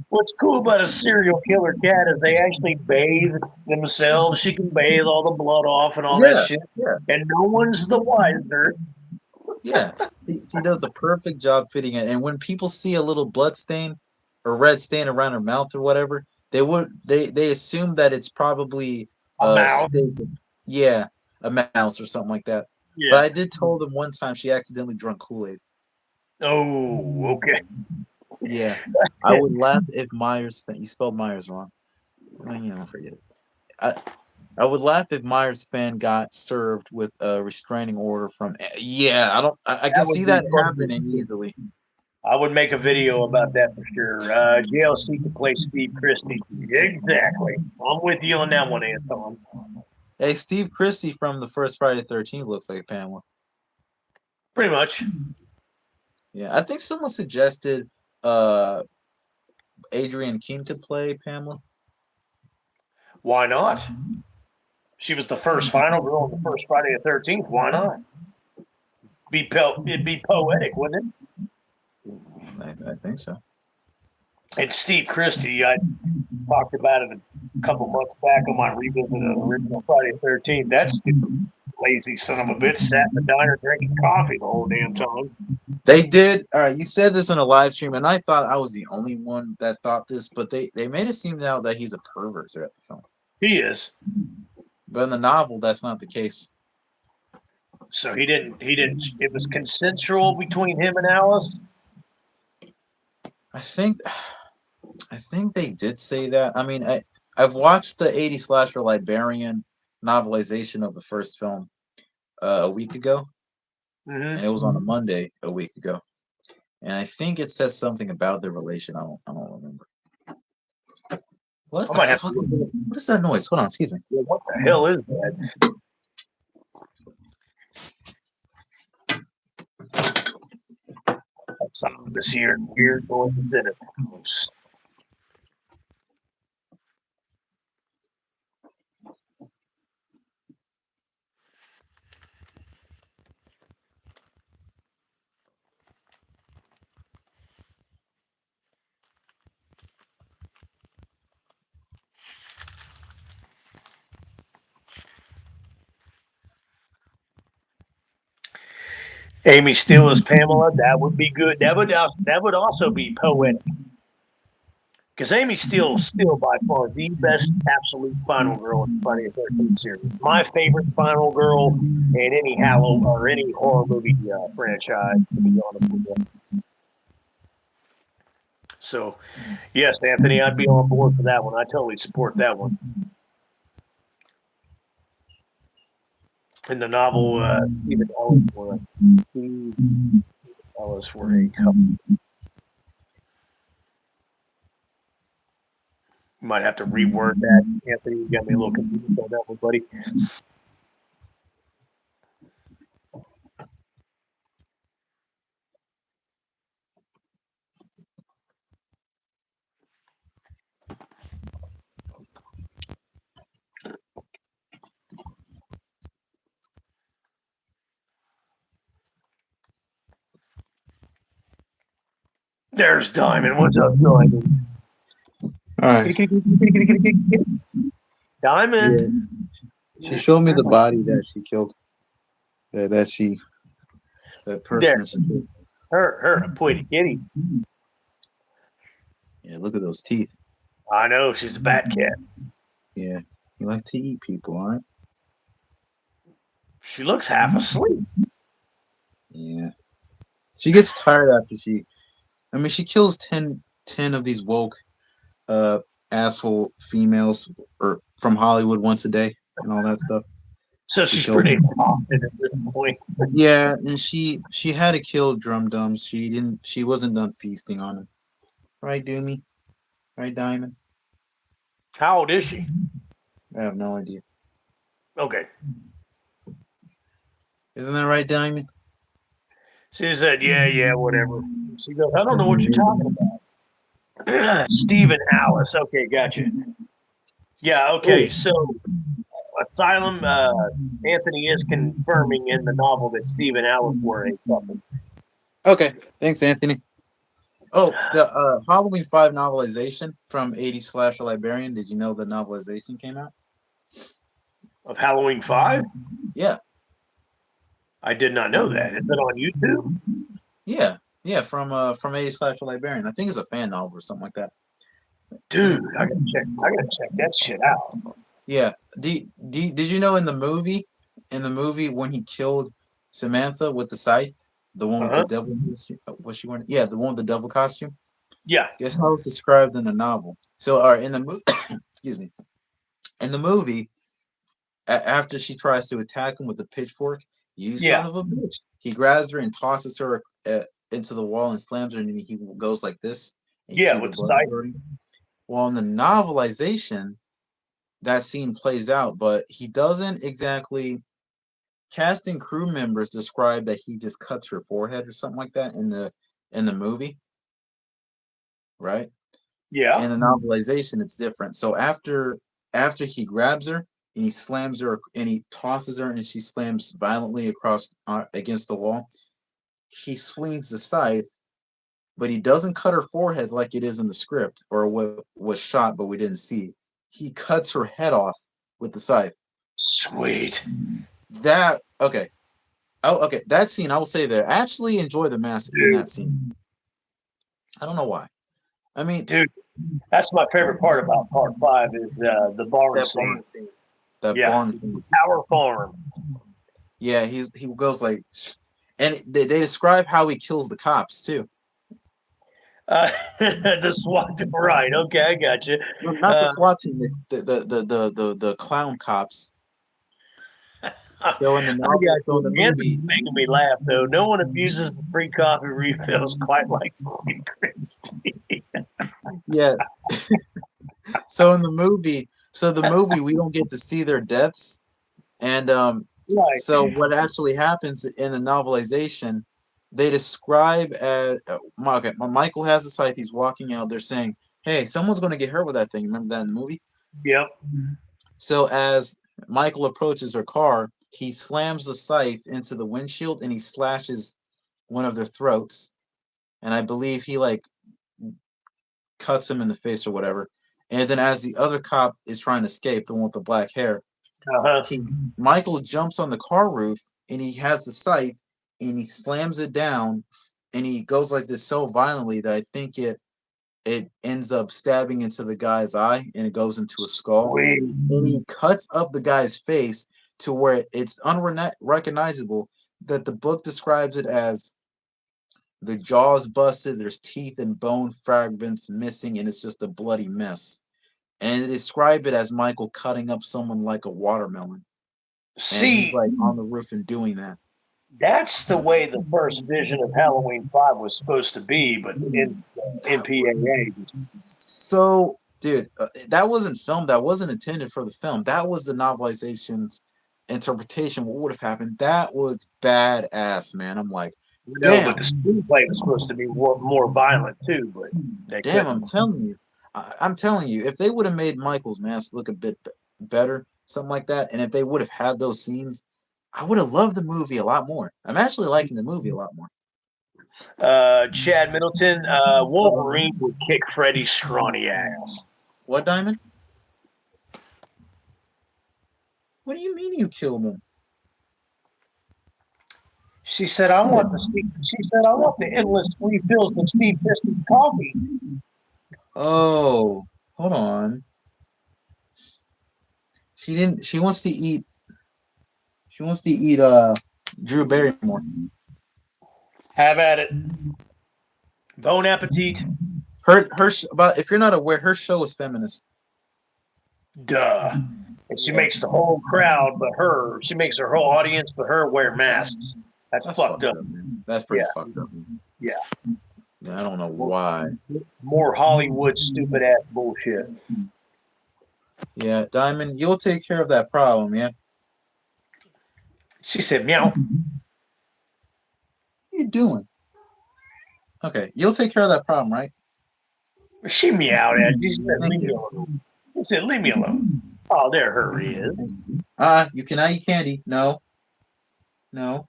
what's cool about a serial killer cat is they actually bathe themselves. She can bathe all the blood off and all that Yeah, shit, yeah, and no one's the wiser. yeah. She does a perfect job fitting it. And when people see a little blood stain or red stain around her mouth or whatever, they assume that it's probably A a mouth. steak. Yeah, a mouse or something like that. But Yeah. I did tell them one time she accidentally drunk Kool-Aid. Oh, okay. Yeah, I would laugh if you spelled Myers wrong. Forget it. I, I would laugh if Myers fan got served with a restraining order from. Yeah, I don't. I can That see would be that funny. happening easily. I would make a video about that for sure. JLC could play Steve Christie. Exactly. I'm with you on that one, Anton. Hey, Steve Christie from the first Friday the 13th looks like Pamela. Pretty much. Yeah, I think someone suggested uh Adrienne King could play Pamela. Why not? She was the first final girl on the first Friday the 13th. Why not? It'd be poetic, wouldn't I think so. it? And Steve Christie, I talked about it a couple months back on my revisit of the original Friday the 13th. That stupid lazy son of a bitch sat in the diner drinking coffee the whole damn time. They did. All right, you said this on a live stream, and I thought I was the only one that thought this, but they made it seem now that he's a pervert throughout the film. He is. But in the novel, that's not the case. So he didn't it was consensual between him and Alice. I think I think they did say that. I mean, I've watched the 80 slasher Librarian novelization of the first film a week ago, and Mm-hmm. it was on a Monday a week ago, and I think it says something about their relation. I don't remember. What I the might have fuck to look. is it? What is that noise? Hold on, excuse me. Well, what the hell is that? Something this here weird noises in it. Amy Steele as Pamela. That would be good. That would also be poetic Because Amy's still by far the best absolute final girl in the Friday the 13th series. My favorite final girl in any Halloween or any horror movie franchise, to be honest with you. So, yes, Anthony, I'd be on board for that one. I totally support that one. In the novel, Stephen Ellis were a couple. You might have to reword that, Anthony. You got me a little confused on that one, buddy. There's Diamond. What's up, Diamond? All right. Diamond. Yeah. She showed me the body that she killed. That person There. that she killed. Her, a pretty kitty. Yeah, look at those teeth. I know, she's a bat cat. Yeah, you like to eat people, all right? She looks half asleep. Yeah. She gets tired after she. I mean, she kills 10 of these woke, uh, asshole females or from Hollywood once a day and all that stuff. So She she's killed pretty them. exhausted at this point. Yeah, and she had to kill Drum Dums. She didn't. She wasn't done feasting on him. Right, Doomy? Right, Diamond? How old is she? I have no idea. Okay. Isn't that right, Diamond? She said, yeah, whatever. She goes, I don't know what you're talking about. Stephen Alice. Okay, gotcha. Yeah, okay. Oh, So Asylum, Anthony is confirming in the novel that Stephen Alice were a couple. okay. Thanks, Anthony. Oh, the Halloween 5 novelization from 80 Slasher Librarian. Did you know the novelization came out? Of Halloween 5? Yeah. I did not know that. Is it on YouTube? Yeah. Yeah, from 80 Slasher Librarian. I think it's a fan novel or something like that. Dude, I gotta check that shit out. Yeah. Did you know in the movie when he killed Samantha with the scythe, the one with the Uh-huh. devil costume, was she wearing? Yeah, the one with the devil costume. Yeah. Guess how it's described in the novel. So, in the movie, excuse me, in the movie, after she tries to attack him with the pitchfork, you Yeah. son of a bitch, he grabs her and tosses her into the wall and slams her, and he goes like this, and you Yeah, see the with blood Sight. spurting. Well, in the novelization, that scene plays out, but he doesn't exactly. Cast and crew members describe that he just cuts her forehead or something like that in the movie, right? Yeah. In the novelization, it's different. So after he grabs her and he slams her and he tosses her and she slams violently across against the wall, he swings the scythe, but he doesn't cut her forehead like it is in the script or what was shot, but we didn't see. He cuts her head off with the scythe. Sweet. That okay. Oh, okay. That scene, I will say there. I actually enjoy the mask in that scene. I don't know why. I mean, Dude, that's my favorite part about part 5 is the barn that scene. barn scene. That Yeah. barn scene. Our farm. Yeah, he goes like, and they describe how he kills the cops too. The SWAT team. Right. Okay, I got you. No, not the SWAT team, the clown cops. So in the I novel, got so in the you. Anthony's movie, making me laugh, though. No one abuses the free coffee refills quite like Sweet Christie. yeah. So in the movie, we don't get to see their deaths, and Right. so what actually happens in the novelization, they describe as okay, Michael has a scythe. He's walking out. They're saying, "Hey, someone's going to get hurt with that thing." Remember that in the movie? Yep. So as Michael approaches her car, he slams the scythe into the windshield and he slashes one of their throats. And I believe he like cuts him in the face or whatever. And then as the other cop is trying to escape, the one with the black hair, Uh-huh. Michael jumps on the car roof and he has the scythe and he slams it down and he goes like this so violently that I think it ends up stabbing into the guy's eye and it goes into a skull. Wait. And he cuts up the guy's face to where it's unrecognizable. That the book describes it as the jaw's busted, there's teeth and bone fragments missing, and it's just a bloody mess. And they describe it as Michael cutting up someone like a watermelon. And he's See, like on the roof and doing that. that's the way the first vision of Halloween 5 was supposed to be, but in MPAA. So, dude, that wasn't filmed. That wasn't intended for the film. That was the novelization's interpretation. What would have happened? That was badass, man. I'm like, No, but damn, the screenplay was supposed to be more violent too, but they damn. I'm couldn't. telling you, I'm telling you, if they would have made Michael's mask look a bit better, something like that, and if they would have had those scenes, I would have loved the movie a lot more. I'm actually liking the movie a lot more. Chad Middleton, Wolverine would kick Freddy's scrawny ass. What, Diamond? What do you mean you killed him? She said, "I want the I want the endless refills of Steve Piston's coffee." Oh, hold on. She didn't. She wants to eat. She wants to eat. Drew Barrymore. Have at it. Bon appetit. But if you're not aware, her show is feminist. Duh. And she makes the whole crowd, but her. She makes her whole audience, but her wear masks. That's fucked up. Man. That's pretty fucked up. Yeah. I don't know why. More Hollywood stupid ass bullshit. Yeah, Diamond, you'll take care of that problem, yeah? She said, meow. What are you doing? Okay, you'll take care of that problem, right? She meowed at you. She said, leave me alone. She said, leave me alone. Oh, there her is. You cannot eat candy. No. No.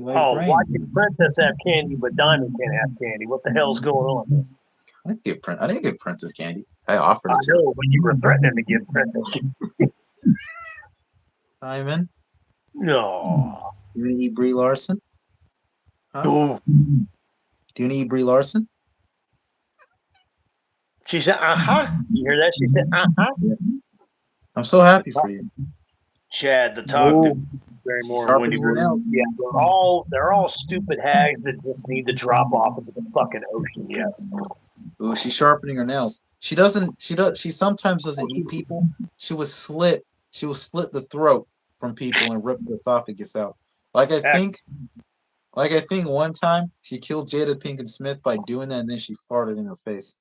Oh, why can Princess have candy, but Diamond can't have candy? What the hell's going on? I didn't give Princess candy. I offered it to her. But you were threatening to give Princess. Diamond? No. You want to eat Brie Larson? Huh? Ooh. Do you want to eat Brie Larson? She said, uh-huh. You hear that? She said, uh-huh. Yeah. I'm so happy for you. Chad, the talk very more Wendy nails. Yeah, they're all stupid hags that just need to drop off into the fucking ocean. Yes. Ooh, she's sharpening her nails. She sometimes doesn't eat people. She will slit the throat from people and rip the esophagus out. Like I think one time she killed Jada Pinkett Smith by doing that, and then she farted in her face.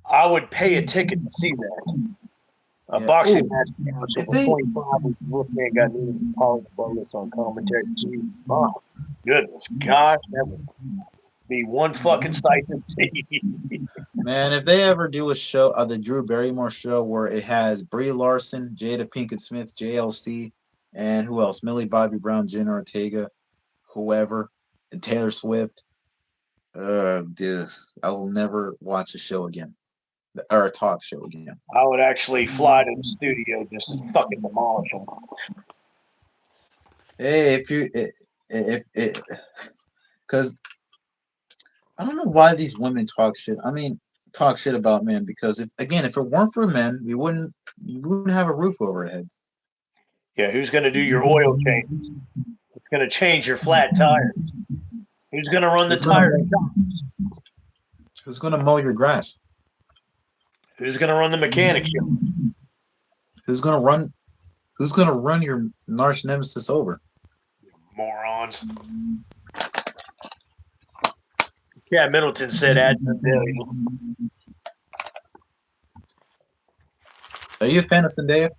I would pay a ticket to see that. A boxing match for 25 with Wolfman got needed Paul bonus on commentary. Oh, goodness gosh, that would be one fucking sight to see. Man, if they ever do a show, the Drew Barrymore show, where it has Brie Larson, Jada Pinkett Smith, JLC, and who else? Millie Bobby Brown, Jenna Ortega, whoever, and Taylor Swift. Dude, I will never watch a show again, or a talk show again. I would actually fly to the studio just to fucking demolish them. Hey, because I don't know why these women talk shit. I mean, talk shit about men because if it weren't for men, we wouldn't have a roof over our heads. Yeah, who's going to do your oil changes? Who's going to change your flat tires? Who's going to run the tire shops? Who's going to mow your grass? Who's going to run the mechanic shop? Who's going to run your arch nemesis over? Morons. Yeah, Middleton said add to the Are you a fan of Zendaya?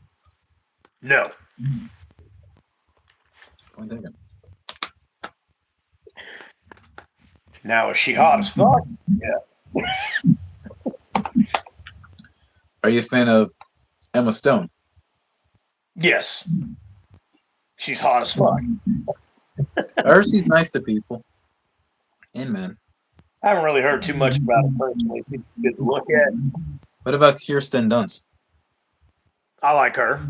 No. Now is she hot as fuck? Yeah. Are you a fan of Emma Stone? Yes. She's hot as fuck. I heard she's nice to people. Amen. I haven't really heard too much about it personally. She's good to look at. What about Kirsten Dunst? I like her.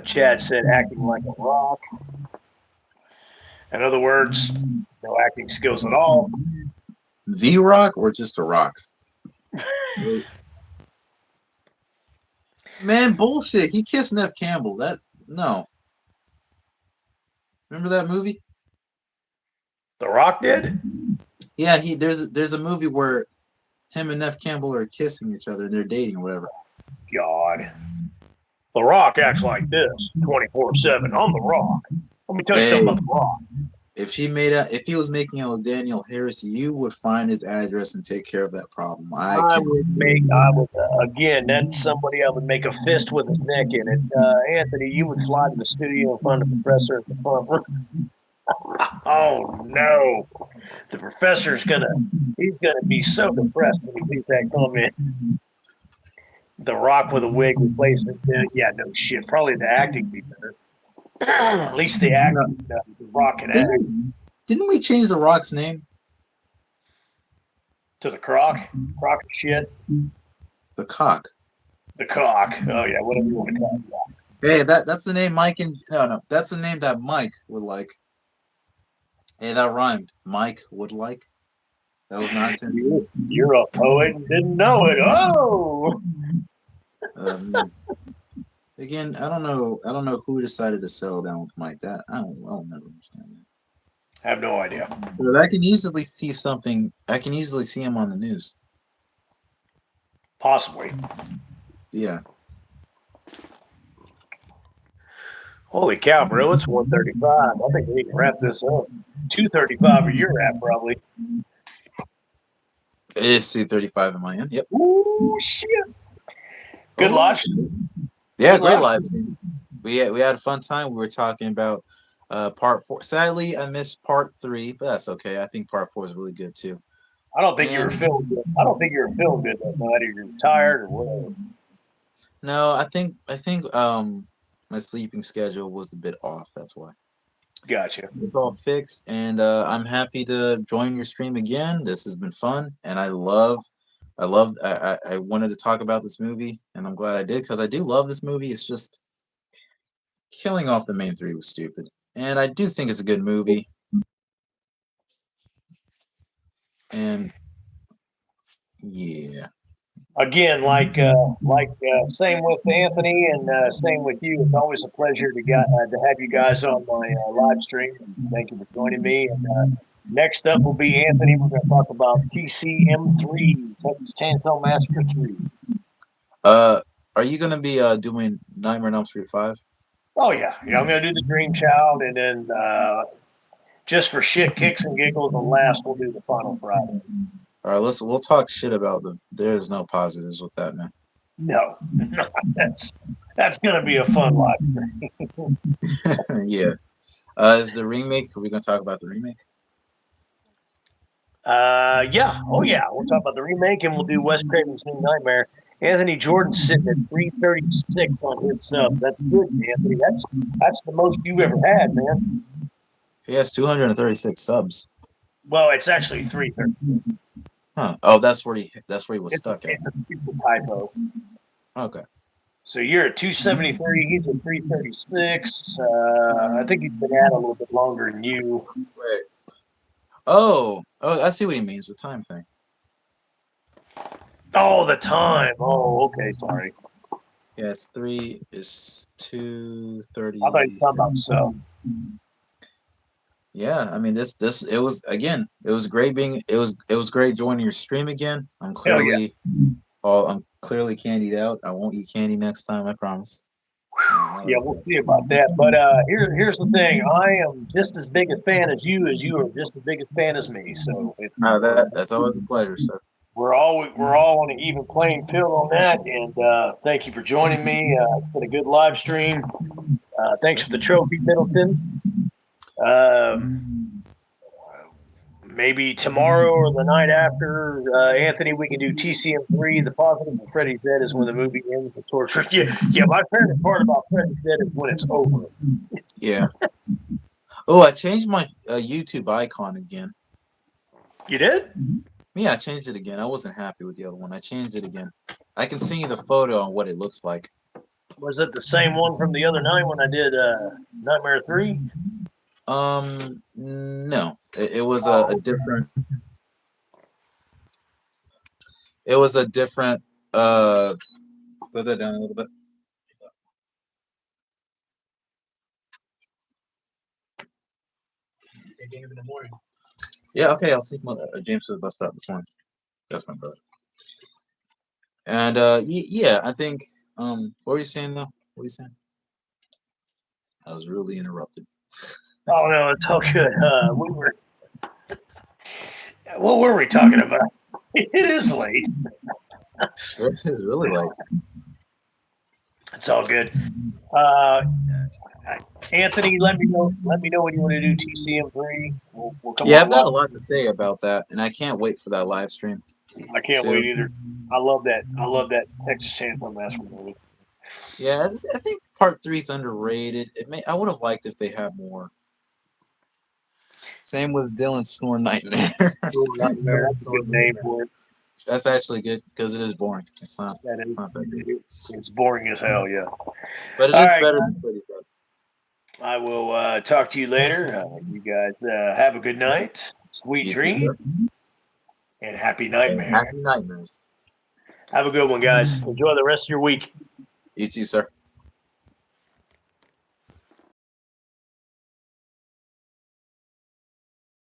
Chad said acting like a rock. In other words, no acting skills at all. The Rock or just a rock? Man, bullshit. He kissed Nev Campbell. That no. Remember that movie? The Rock did? Yeah, there's a movie where him and Nev Campbell are kissing each other and they're dating or whatever. God. The Rock acts like this 24/7. I'm The Rock. Let me tell you Hey, something about The Rock. if he was making out with Daniel Harris, you would find his address and take care of that problem. I can. Again, that's somebody I would make a fist with his neck in it. Anthony, you would fly to the studio and find the professor at the front room. Oh, no. The professor's he's gonna be so depressed when he sees that comment. The Rock with a wig replacement. Yeah, no shit. Probably the acting be better. At least the acting. The Rock can act. Didn't we change the Rock's name? To the Croc. Croc of shit. The Cock. The Cock. Oh yeah, whatever you want to call it. Hey, that's the name Mike and no, that's the name that Mike would like. Hey, that rhymed. Mike would like. That was not intended. You're a poet and didn't know it. Oh. Again, I don't know. I don't know who decided to settle down with Mike. That I'll never understand that. I have no idea. But I can easily see something. I can easily see him on the news. Possibly. Yeah. Holy cow, bro! It's 1:35. I think we can wrap this up. 2:35 where you're at, probably. It is 2:35 in my end. Yep. Ooh, shit. Good live. Yeah, great live. We had a fun time. We were talking about part 4. Sadly, I missed part 3, but that's okay. I think part 4 is really good too. I don't think you were feeling good. I don't think you were feeling good that night, or you're tired, or whatever. No, I think my sleeping schedule was a bit off. That's why. Gotcha. It's all fixed, and I'm happy to join your stream again. This has been fun, and I wanted to talk about this movie, and I'm glad I did because I do love this movie. It's just killing off the main 3 was stupid, and I do think it's a good movie. And yeah. Again, same with Anthony and same with you. It's always a pleasure to have you guys on my live stream. Thank you for joining me. And next up will be Anthony. We're going to talk about TCM3, Texas Chainsaw Massacre 3. Are you going to be doing Nightmare on Elm Street 5? Oh yeah, I'm going to do the Dream Child, and then just for shit, kicks, and giggles, and laughs, we'll do the Final Friday. All right, we'll talk shit about them. There's no positives with that, man. No, that's gonna be a fun live stream. Yeah. Is the remake? Are we gonna talk about the remake? Yeah. Oh yeah. We'll talk about the remake, and we'll do Wes Craven's New Nightmare. Anthony Jordan's sitting at 336 on his sub. That's good, Anthony. That's the most you've ever had, man. He has 236 subs. Well, it's actually 330. Huh. Oh, that's where he was stuck at. It's a stupid typo. Okay. So you're at 273. He's at 336. I think he's been at a little bit longer than you. Wait. Oh, I see what he means. The time thing. Oh, the time. Oh, okay. Sorry. Yeah, it's 2:30. I thought you were talking about so. Yeah, I mean it was great great joining your stream again. I'm clearly candied out. I won't eat candy next time, I promise. Yeah, we'll see about that. But here's the thing: I am just as big a fan as you are just as big a fan as me. So that's always a pleasure, sir. We're all on an even playing field on that. And thank you for joining me. It's been a good live stream. Thanks for the trophy, Middleton. Maybe tomorrow or the night after, Anthony, we can do TCM3. The positive of Freddy's Dead is when the movie ends with torture. Yeah, my favorite part about Freddy's Dead is when it's over. Yeah. Oh, I changed my YouTube icon again. You did? Yeah, I changed it again. I wasn't happy with the other one. I changed it again. I can see the photo on what it looks like. Was it the same one from the other night when I did Nightmare 3? No. It was a different. It was a different. Put that down a little bit. Game in the morning. Yeah, okay. I'll take my James to the bus stop this morning. That's my brother. And yeah, I think. What were you saying though? What were you saying? I was really interrupted. Oh no, it's all good. What were we talking about? It is late. It's really like. It's all good. Uh, Anthony, let me know. Let me know when you want to do TCM3. We'll come Yeah, on I've got live. a lot to say about that, and I can't wait for that live stream I can't too. wait either. I love that. I love that Texas Chainsaw Massacre movie. Yeah, I think part three is underrated. I would have liked if they had more. Same with Dylan's Snore Nightmare. Ooh, Nightmare. Dylan's That's a Snore good name Nightmare. for it. That's actually good because it is boring. It's not. That It's is. not that good, It's boring as hell. Yeah. but it All is right. better than Freddy's Dead. I will talk to you later. You guys have a good night, sweet You too, dreams, sir. and happy And nightmare. happy nightmares. Have a good one, guys. Enjoy the rest of your week. You too, sir.